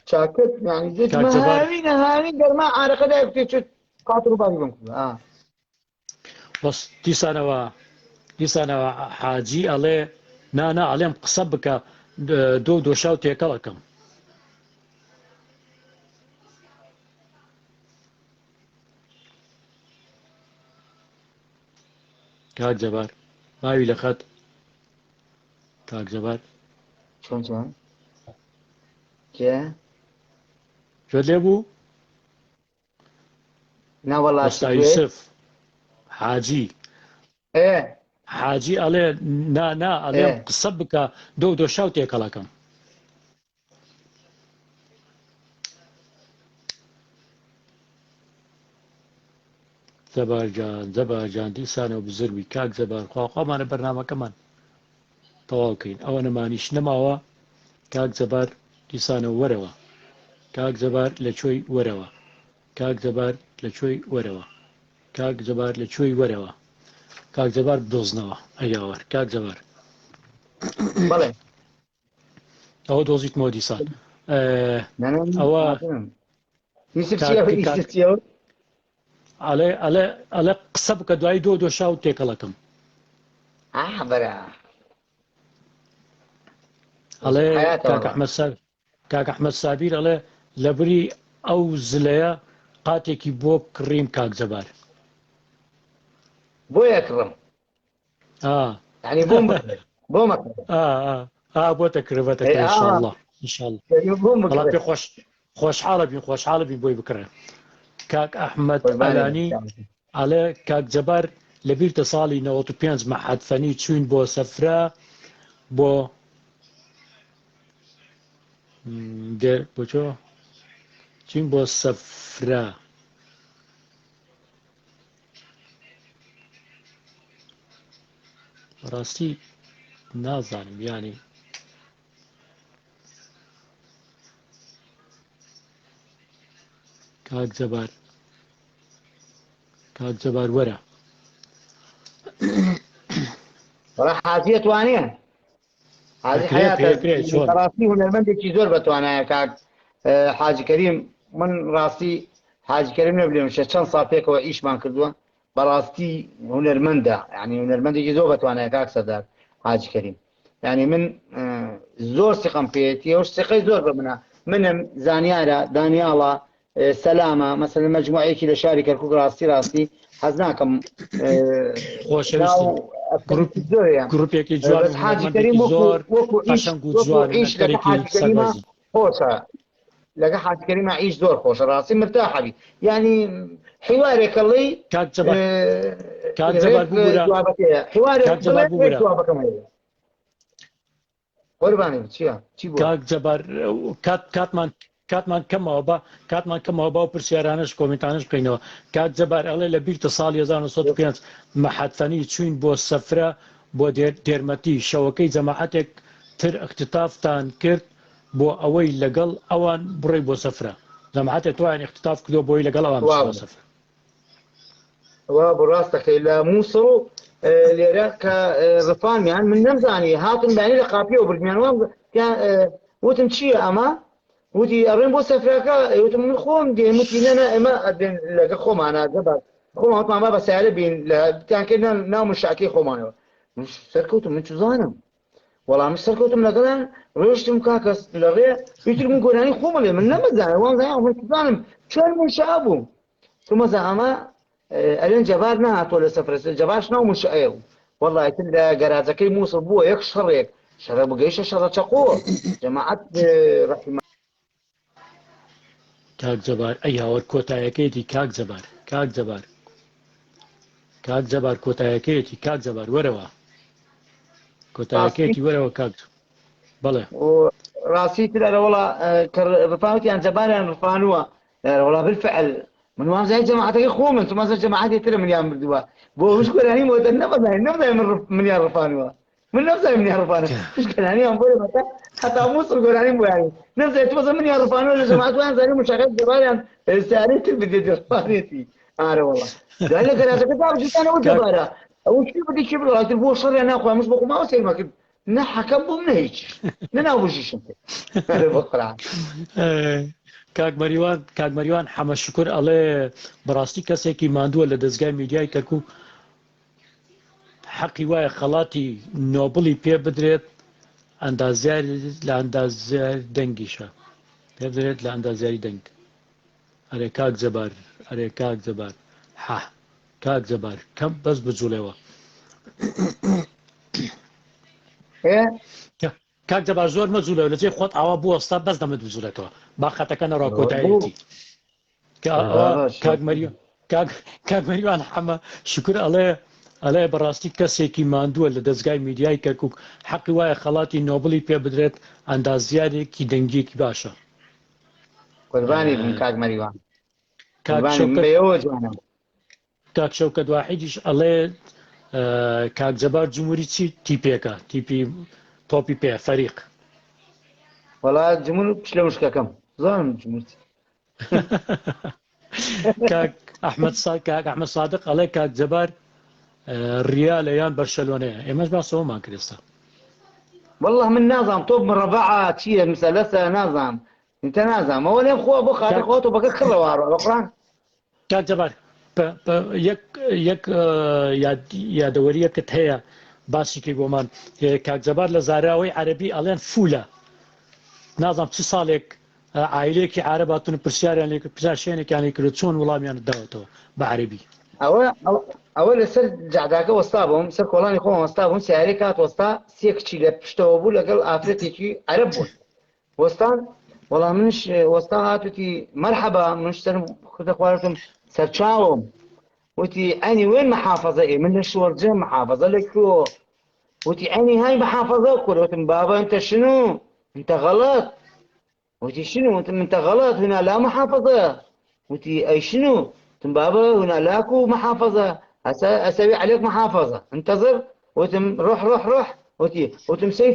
شاكت يعني جيت هاوين قال ما عارق دايك تيشيرت قاطرباتي بنكو بس دیسانەوە حاجی ئەڵێ نانا ئەڵێم قسە بکە دۆشاو تێکەڵەکەم کاک جەبار باوی لە خەت کاک جەبار چۆن کێ گوێت لێ بوو ناوەڵا یوسف حاجی حاجی ئەڵێ نا ئەڵێم قسە بکە دۆشاو تێکەڵەکەم جەبارجان دیسانەوە بزرگی کاک جەبار خواخوامانە بەرنامەکەمان تەواوکەین ئەوە نەمانیش نەماوە کاک جەبار دیسانەوە وەرەوە کاک جەبار لەکوێی وەرەوە کاک جەبار لەکوێی وەرەوە کاک جەبار لەکوێی وەرەوە کاک جەبار بدۆزنەوە ئەیاوەر کاک جەبار بەڵێ ئەوە دۆزیتمەوە دیسان ئەوە ئەلێ قسە بکە دوای دۆشاو تێکەڵەکەم ئەڵێ کاک ئەحمەد سابیر ئەڵێ لەبری ئەو زلەیە قاتێکی بۆ کڕیم کاک جەبار بۆ یەکڕم بۆتە کردبەتە ئینشاءڵڵا بەڵام پێ خۆشحاڵە بین بۆی بکڕێ کاک ئەحمەد ئەلانی ئەڵێ کاک جەبار لەبیرتە ساڵی 95 مەحەدفەنی چوین بۆ سەفرە بۆ بۆچۆ چین بۆ سەفرە ڕاستی نازانم یانی کاک جەبار کاک جەبار وەرە وەڵا حاجیە توانێ حاجی پێکرێت چۆن حیاتە هونەرمەندێکی زۆر بەتوانایە کاک حاجی کەریم من ڕاستی حاجی کەریم نەبلێم چەند ساڵ پێکەوە ئیشمان کردووە بەڕاستی هونەرمەندە یعنی هونەرمەندێکی زۆر بەتوانایە کاک سەردار حاجی کەریم یعنی من زۆر سقم پێێتی ئەو سقەی زۆر بە منم زانیارە دانیاڵە سەلامە مەسەلەن مەجموعەیەکی لە شاری کەرکووک ڕاستی حەز ناکەم خۆشەویستی گروپێکی جوان حاجی کەریم زۆر قەشەنگ و جوان خۆشە لەگە حاجی کەریمە ئیش زۆر خۆشە ڕاستی مرتاحە بی یعنی حیوارێکەڵی کاک جەبار حیوارێک قوربانی چییە چی بوو کاک جەبار کاتمان کەمەوە با و پرسیارانش کۆمنتانش بکەینەوە کاک جەبار ئەڵێ لە بیرتە ساڵ 1950 مەحەتفەنی چوین بۆ سەفرە بۆ دێرمەتی شەوەکەی جەماعەتێک تر اختتافتان کرد بۆ ئەوەی لەگەڵ ئەوان بڕێ بۆ سەفرە جەماعەتێک توان اختتاف کردو بۆی لەگەڵ ئەوان بۆ سەفرە وا بۆ ڕاستەکەی لە مووسڵ لێرە کە ڕفانیان من نەمزانی هاتم بانی لە قاپیەوە بردمیانوان وتم چییە ئەمە وتی ئەڕێن بۆ سەفرەکە وتم من خۆم دێمتی نەنە ئێمە لەگە خۆمانە دەبات خۆمانمان با بە سیارە بین لە تیانکرد ناو مشاکی خۆمانەوە سەرکەوتم من چزانم وەڵام سەرکەوتم لەگەڵیان ڕۆشتم کاکەس لە ڕێ ویتر من گۆرانی خۆمە لێ من نەمەزانم وانزانم من چزانم چۆن منشا بووم تو مەزە ئەمە ئەلێن جەبار نهاتۆ لە سەفرە جەبارش ناو منشەیە بوو وەڵای تر لە گەراجەکەی مووسڵ بووە یەک شەڕێک شەڕە بگەیشە شەڕە چەقۆ جەماعەت ڕەحیمە کاک جەبار ئەی هاوەر کۆتایەکەیەتی کاک جەبار کۆتایەکەیەتی کاک جەبار وەرەوە کۆتایەکەیەتی وەرەوە کاک بەڵێ ڕاستی تر ئەرەوەڵا ڕفاوتیان جەباریان ڕفانووە وەڵا بالفعل من وانزای جەماعەتەکەی خۆمن تو مەزە جەماعەتی ترە منیان بردووە بۆ هشکۆرانی بۆ نەمزای منیان ڕفانووە من نەمزای منیان ڕفانە هشکۆرانیان بۆ بەتە حتا مووسڵ گۆرانی بۆیانی نەمزای تو مەزە منیان ڕفانووە لە جەماعەت وان زانی مشاکەت جەباریان سیارەی تر بدێت ڕفانێتی ئارە وەڵا دوای لە گەراجەکە دابژیانەوە جەبارە ئەو چی بدی چی بڵاتر بۆ شەڕیان ناخوای مش بۆ قوماوە سێمە کرد نە حەکەم بووم نە هیچ نەناو بژیشم کاک مەریوان حەمە شکر ئەڵێ بەڕاستی کەسێکی ماندووە لە دەستگای میدیای کەرکووک حەقی وایە خەڵاتی نۆبڵی پێ بدرێت لە ئەندازیار دەنگیشە پێ بدرێت لە ئەندازیاری دەنگ ئەرێ کاک جەبار کاک جەبار کەم بەس بجوڵێەوە کاک جەبار زۆر مەجوولەوە لەجێ خۆت ئاوا بوو ئەستا بەس دەمت بجوولێتەوە با خەتەکە نەڕوا کۆتاییەتی کاک مەریوان حەمە شکر ئەڵێ بەڕاستی کەسێکی ماندووە لە دەستگای میدیای کەرکووک حەقی وایە خەڵاتی نۆبڵی پێ بدرێت ئەندازیارێکی دەنگیەکی باشە قوربانی بن کاک مەریوان کاک شەوکەت واحیدیش ئەڵێ کاک جەبار جمهوری چی تیپێکە تیپی تۆپی پێ فەریق وەڵا جمهور پشت لە وشکەکەم زانم جمهوری کاک ئەحمەد سادق ئەڵێ کاک جەبار ریالە یان بەرشەلۆنەیە ئێمەش باسەوەمان کرێستا والله من نازانم تۆ مرەڤعە چییە مسەلەسە نازانم انت نازانم ئەوە لێم خۆ بۆ خاتر خۆت و بەکە کڕەوە بەقڕان کاک جەبار یەک یادەوەریەکت هەیە باسی کرد بۆمان کاک جەبار لە زاراوەی عەرەبی ئەڵێن فولە نازانم چ ساڵێک عایلەیەکی عەرەب هاتوون پرسیاریان لێ کرد پرسیارشێنێکیان لێ کرد چۆن وەڵامیان داوەتەوە بە عەرەبی ئەوە لەسەر جعداکە وەستا بووم سەر کۆڵانی خۆم وەستا بووم سیارەی کات وەستا سێ کچی لە پشتەوە بوو لەگەڵ ئافرەتێکی عەرەب بوون وەستان وەڵام منش وەستا هاتوتی مەرحەبا منش سەرم کردە خوارتم سەرچاوم وتی ئەنی وين محافظة إيه من الشورجة محافظة لكو وتي أني هاي محافظة قلت بابا أنت شنو أنت غلط وتي شنو أنت غلط هنا لا محافظة وتي أي شنو بابا هنا لاكو محافظة أسوي عليك محافظة انتظر وتم روح وتم سي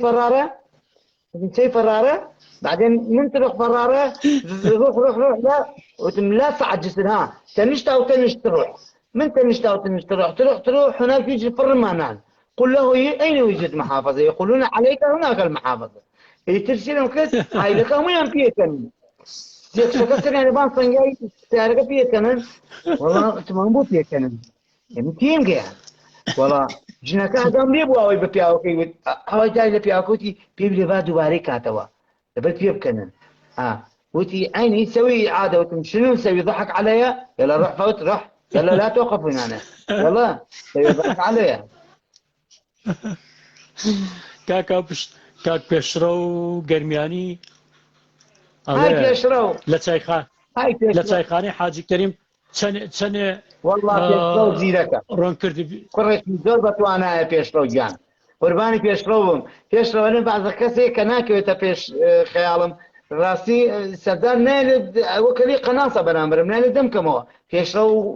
فرارة بعدين ننطلق فرارة روح لا وتم لا صعد جسرها تنشت أو تنشت تروح من تنشط تروح هناك يجي في الرمانان، قل له أين يوجد محافظة؟ يقولون عليك هناك المحافظة. ترسلهم كده هاي لك هم ينبيكن يكشكسر يعني بان صنجاي سعرك بيكنن والله تمام بو بيكنن يمكن جا والله جناك أدم لي بوا ويبقى كي هواي جاي لبيا كوتي بيبلي بعد دوباره كاتوا بل بيبكنن وتي أين يسوي عادة وتم شنو نسوي ضحك عليا يلا روح فوت روح يلا لا توقف هنا يلا سوي ضحك عليا کاک پێشرە و گەرمیانی هاي بيشرو هاي لە بيشرو چایخانەی حاجی کەریم چەندێ والله بيشرو زيرك ڕۆن کردی کوڕێکی زۆر بەتوانایە پێشڕۆ گیان قوربانی پێشڕۆ بم پێشڕەوەن بەعزە کەسێک کە ناکەوێتە پێش خەیاڵم ڕاستی سەردار نایێت وەکەلی قەناسە بەرامبرم نایێت دەمکەمەوە پێشڕە و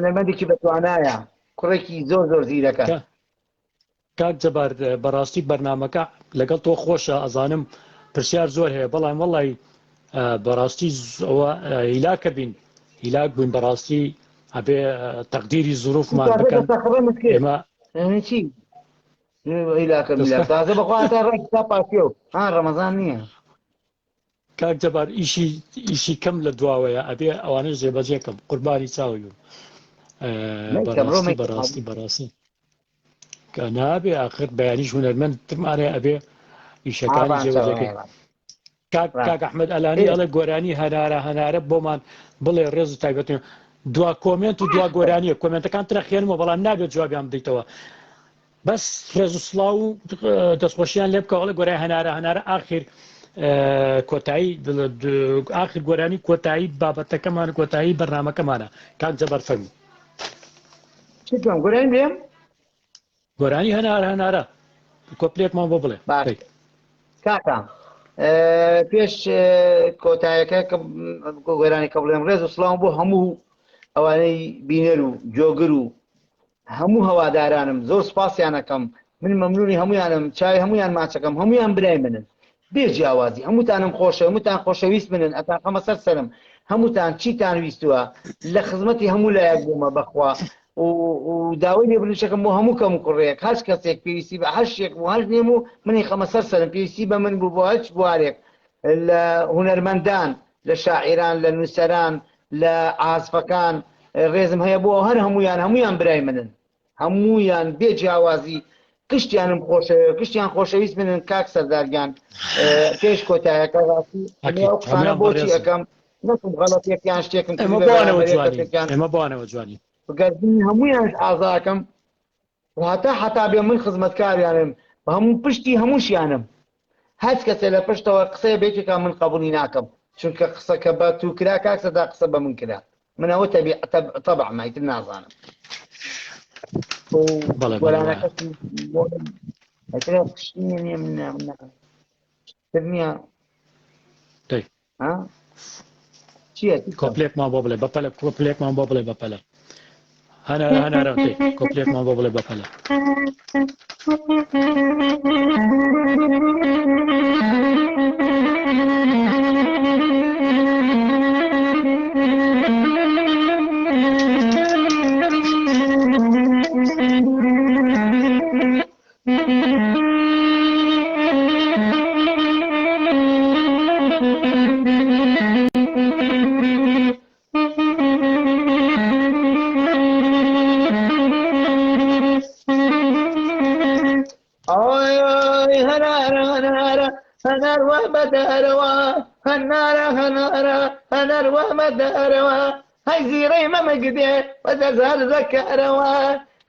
نەرمەندێکی بەتوانایە کوڕێکی زۆر زیرەکە کاک جەبار بەڕاستی بەرنامەکە لەگەڵ تۆ خۆشە ئەزانم پرسیار زۆر هەیە بەڵام وەڵی بەڕاستی ئەوە هیلاکە بین هیلاک بووین بەڕاستی ئەبێ تەقدیری زروفمان بکەن ئێمە چی هیلاکە میلاد تازە بەخواتە ڕێک تا پاسیۆ ڕەمەزان نییە کاک جەبار ئیشی کەم لە دواوەیە ئەبێ ئەوانش جێبەجێکەم قوربانی چاوی بوو بەڕاستی کە نابێ ئاخر بەیانیش هونەرمەند ترمانێ ئەبێ ئیشەکانی جێبەجێکەی کاک ئەحمەد ئەلانی ئەڵێ گۆرانی هەنارە بۆمان بڵێ ڕێز و تایبەتێن دوا کۆمنت و دوا گۆرانیە کۆمنتەکان ترەخێنمەوە بەڵام نابێت جوابیان بدەیتەوە بەس ڕێز و سڵاو و دەستخۆشیان لێ بکەوە گۆرای هەنارە ئاخر کۆتایی ئاخر گۆرانی کۆتایی بابەتەکەمان کۆتایی بەرنامەکەمانە کاک جەبار فەرموو گۆرانی بێم گۆرانی هەنارە کۆپلێکمان بۆ بڵێ کاکە پێش کۆتایەکە گۆرانی کە بڵێم ڕێز و سڵاو بۆ هەموو ئەوانەی بینەر و جۆگر و هەموو هەوادارانم زۆر سپاسیان ئەەکەم من مەمنونی هەمویانم چاوی هەمویان ماچەکەم هەمویان برای منن بێ جیاوازی هەمووتانم خۆشە هەمووتان خۆشەویست منن ئەتاقەمە سەرم هەمووتان چیتان ویستووە لە خزمەتی هەموو لایەک بوومە بەخوا و داوای لێبرنشەکەم بۆ هەموو کەم و کوڕێک هەر کەسێک پێویستی بە هەر شتێک و هەر نێم و منی خەمە سەرم پێویستی بە من بوو بۆ هەچ بوارێک لە هونەرمەندان لە شاعیران لە نووسەران لە عازفەکان ڕێزم هەیە بۆ هەر هەمویان برای منن هەمویان بێ جیاوازی کشتیانم کشتیان خۆشەویست منن کاک سەردارگیان پێش کۆتایەکە ڕاستی قسانە بۆچی ئەەکەم نەکەم غەڵەتێکیان شتێکم ئێمە بوانەوە جوانی بگەردنی هەمویان ئازاکەم واتە حتا بێ من خزمەتکاریانم بە هەموو پشتی هەمووشیانم هەچ کەسێ لە پشتەوە قسەیە بێتێکا من قبولی ناکەم چونکە قسەکە بە تو کرا کاک سەدا قسە بە من کرا من ئەوە تەبع مایتر نازانم وەلانەکە نییە چییە کۆپلێکمان بۆ بڵێ بەپەلە کۆپلێکمان بۆ بڵێ بەپەلە هەنارە کۆپلێکمان بۆ بڵێ بەپەلە هەنەروە مەدەرەوە هەی زیڕەی مەمەگدێ بەدەزار زەکارەوە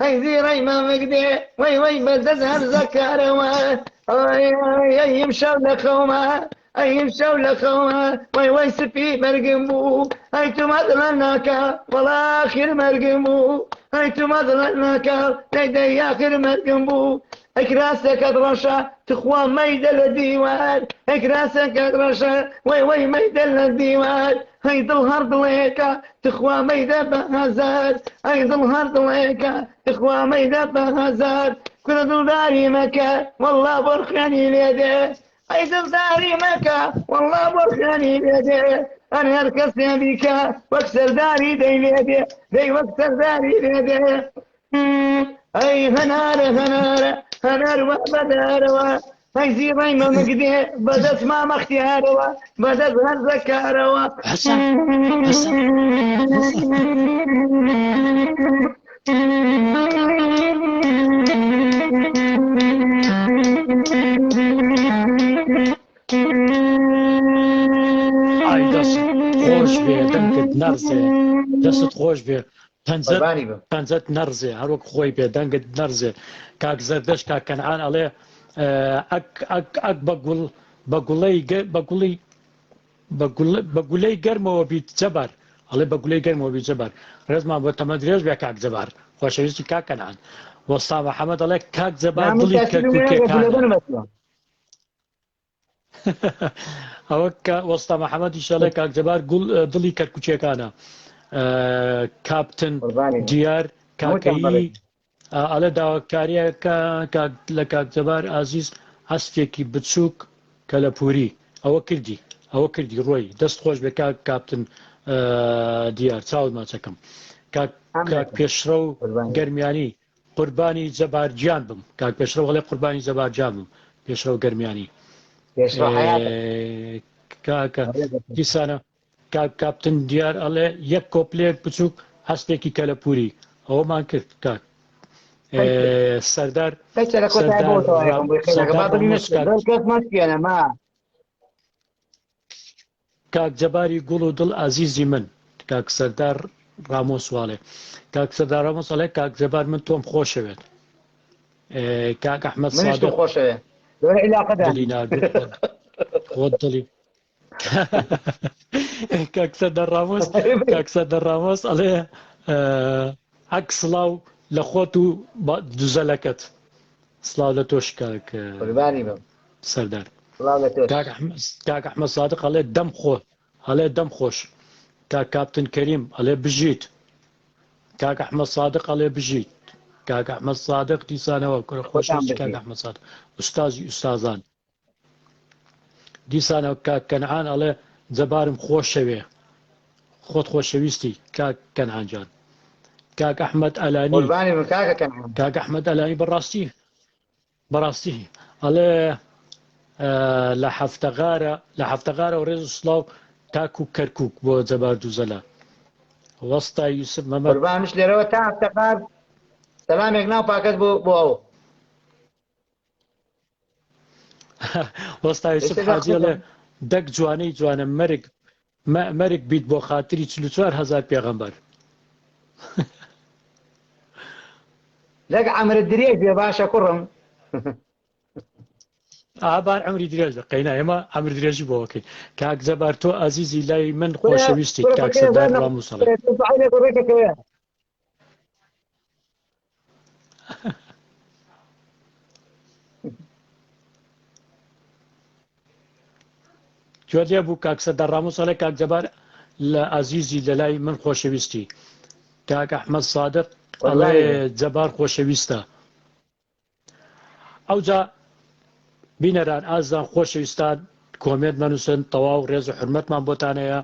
هەی زیڕەی مەمەگدێ وەی بەدەزار زەکارەوە ئەیم شەو لە خەومە ئەیم شەو لە خەومە وەی سپی مەرگم بوو هەی تو مەدڵە ناکە وەڵاخر مەرگم بوو هەی تو مەدڵە ناکە دەی یاخر مەرگم بوو ئەکراسەکەت ڕەشە تخوا مەیدە لە دیوار ئەکراسەکەت ڕەشە وەی مەیدە لە دیوار هەی دڵ هەر دڵێکە تخوا مەیدە بە هەزار هەی دڵ هەر دڵێکە تخوا مەیدە بە هەزار کورە دڵداری مەکە وەڵا بۆرخێنی لێدێ ئەی دڵداری مەکە وەڵا بۆرخێنی لێدێ أنا أركسني بك واكسر داري دي دي واكسر داري دي أي هنار هنار هنار وبدار هاي زي ما مقدي بدت ما مختيار بدت هالذكار حسن حسن حسن ئای دەست خۆش بێ دەنگت نەرزێ دەست خۆش بێ قرباني بم پەنجەت نەرزێ هەروەک خۆی بێ دەنگت نەرزێ کاک زەردەش کاک کەنعان ئەڵێ ئەک بە گولەی گەرمەوە بیت جەبار ئەڵێ بە گولەی گەرمەوە بیت جەبار ڕێزمان بۆ تەمە درێژ بێ کاک جەبار خۆشەویستی کاک کەنعان وەستا مەحەمەد ئەڵێ کاک جەبار دڵی کەرکووکێکانە ئەوە وەستا مەحەمەدی شەڵێ کاک جەبار دڵی کەرکوچیەکانە کاپتن دیار کاکەیی ئەڵێ داواکاریەکە لە کاک جەبار ئازیز هەستێکی بچووک کە لە پووری ئەوە کردی ڕۆی دەست خۆش بێ کاپتن دیار چاوت ماچەکەم کاک پێشرە و گەرمیانی قوربانی جەبارجیان بم کاک پێشرە وەڵێ قوربانی جەبارجیان بم پێشرە و گەرمیانی کاکە دیسانە کاپتن دیار ئەڵێ یەک کۆپلێک بچووک هەستێکی کەلەپوری ئەوەمان کرد کاک سەردار کاک جەباری گوڵ و دڵ ئازیزی من کاک سەردار ڕامۆسواڵێ کاک سەردار ڕامۆسواڵێ کاک جەبار من تۆم خۆشەوێت کاک ئەحمەد سادق خۆشەوێت دڵی ناگرێت خۆت دڵی کاک سەردار ڕامۆس ئەڵێ ئەک سڵاو لە خۆت و دوزەلەکەت سڵاو لە تۆش کاک سەردار کاک ئەحمەد سادق ئەڵێ دەم خۆش کاک کاپتن کەریم ئەڵێ بژیت کاک ئەحمەد سادق ئەڵێ بژیت کاک ئەحمەد سادق دیسانەوە خۆشەویستی کاک ئەحمەد سادق ئوستازی ئوستازان دیسانەوە کاک کەنعان ئەڵێ جەبارم خۆشەوێ خۆت خۆشەویستی کاک کەنعان جان کاک ئەحمەد ئەلانی کاک ئەحمەد ئەلانی بەڕاستی ئەڵێ لە هەفتەغارە و ڕێز و سڵاو تاک و کەرکووک بۆ جەبار دووزەلا وەستا یوسف مەمەد قوربانش لێرەوە تا هەفتەغار سەلامێک ناو پاکەت بۆ ئەو وەستا یوسف حاجی ئەڵێ دەک جوانەی جوانە مەرگ بیت بۆ خاتری 44,000 پێغەمبەر لەک عەمرت درێژ بێ باشە کوڕم ئابار ئەمری درێژ قەینا ئێمە ئەمر درێژی بۆەکەین کاک جەبار تۆ ئازیزی لای من خۆشەویستی کاک سەردار ڕامۆسەڵێ گوێ لێ بوو کاک سەردار ڕامۆسەڵێ کاک جەبار لە ئازیزی لە لای من خۆشەویستی کاک ئەحمەد سادق ئەڵێ جەبار خۆشەویستە ئەوجا بینەران ئازان خۆشەویستان کۆمنت مەنووسن تەواو ڕێز و حرمەتمان بۆتانەیە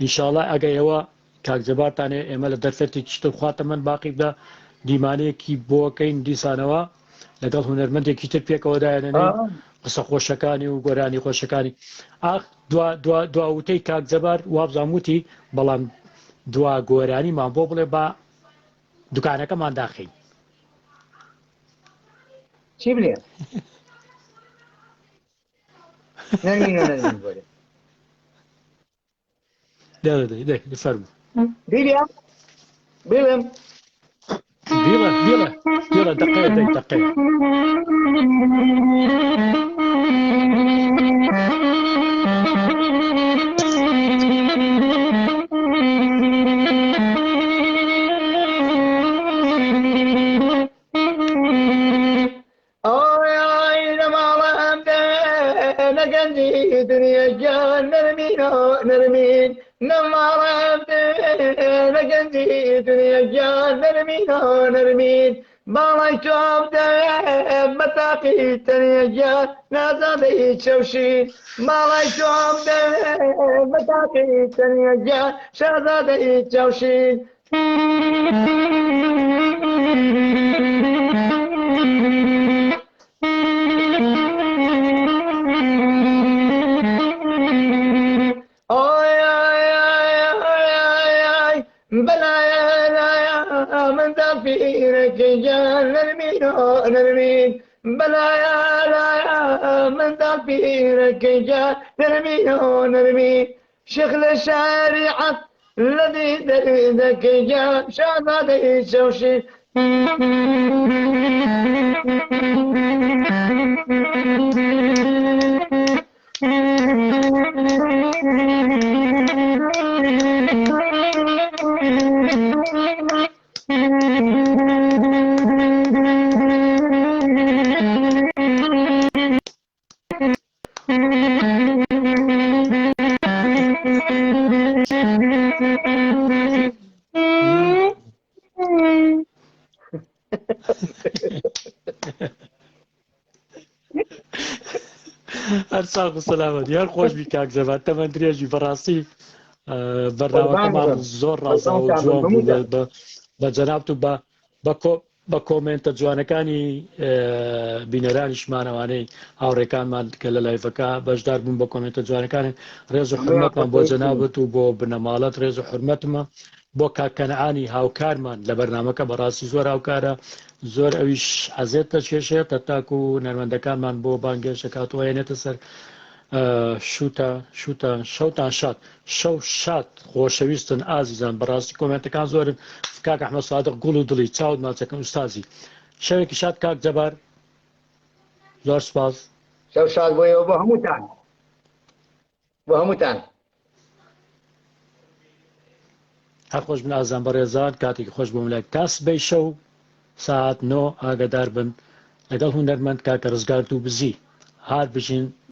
ئینشاڵڵا ئەگە ئێوە کاک جەبارتانێ ئێمە لە دەرفەتێکی تر خواتە من باقی بدە دیمانەیەکی بۆکەین دیسانەوە لەگەڵ هونەرمەندێکی تر پێکەوەدایەنەی قسە خۆشەکانی و گۆرانی خۆشەکانی دواوتەی کاک جەبار وابزانوتی بەڵام دوا گۆرانیمان بۆ بڵێ با دوکانەکەمان داخین چی بڵێ فەرموو بڵێم بيلا دقيقة نقندي دنيا جان نرمين نمارة نقندي دنيا جان نرمين باڵای تۆم دەوێت بەتاقی تەنێجا نازادەی چەوشین باڵای تۆم دەوێت بەتاقی تەنێجا شازادەی چەوشین من دافيرك جان نرمين نرمين بلايا لايا من دافيرك جان نرمين نرمين شغل الشارعة الذي دردك جان شاذ شوشي هەرساق و سەلامەت یار خۆش بی کاک زەبات تەمەەن درێژی بەڕاستی بەرداوەکەمان زۆر ڕازاوە و جوان بوو بە جەنابت و بە کۆمنتە جوانەکانی بینەرانیشمانەوانەی هاوڕێکانمان کە لە لایڤەکە بەشدار بوون بە کۆمنتە جوانەکانی ڕێز و حرمەتمان بۆ جەنابەت و بۆ بنەماڵەت ڕێز و حرمەتمە بۆ کاکەنعانی هاوکارمان لە بەرنامەکە بەڕاستی زۆر هاوکارە زۆر ئەویش حەزێتە کێشێتە تاکو و نەروەندەکانمان بۆ بانگێشەکاتەوە هێنێتە سەر شەوتان شاد شەو شاد خۆشەویستن ئازیزان بەڕاستی کۆمنتەکان زۆرن کاک ئەحمەد سادق گوڵ و دڵی چاوت ماچەکەم ئوستازی شەوێکی شاد کاک جەبار زۆر سپاس شەو شاد بۆیەوە بۆ هەمووتان بۆ هەمووتان هەر خۆش بن ئازان بەڕێزان کاتێکی خۆش بۆم لای کاس بەی شەو ساعت 9 ئاگدار بن لەگەڵ هونەرمەند کاکە ڕزگارد و بزی هات بژین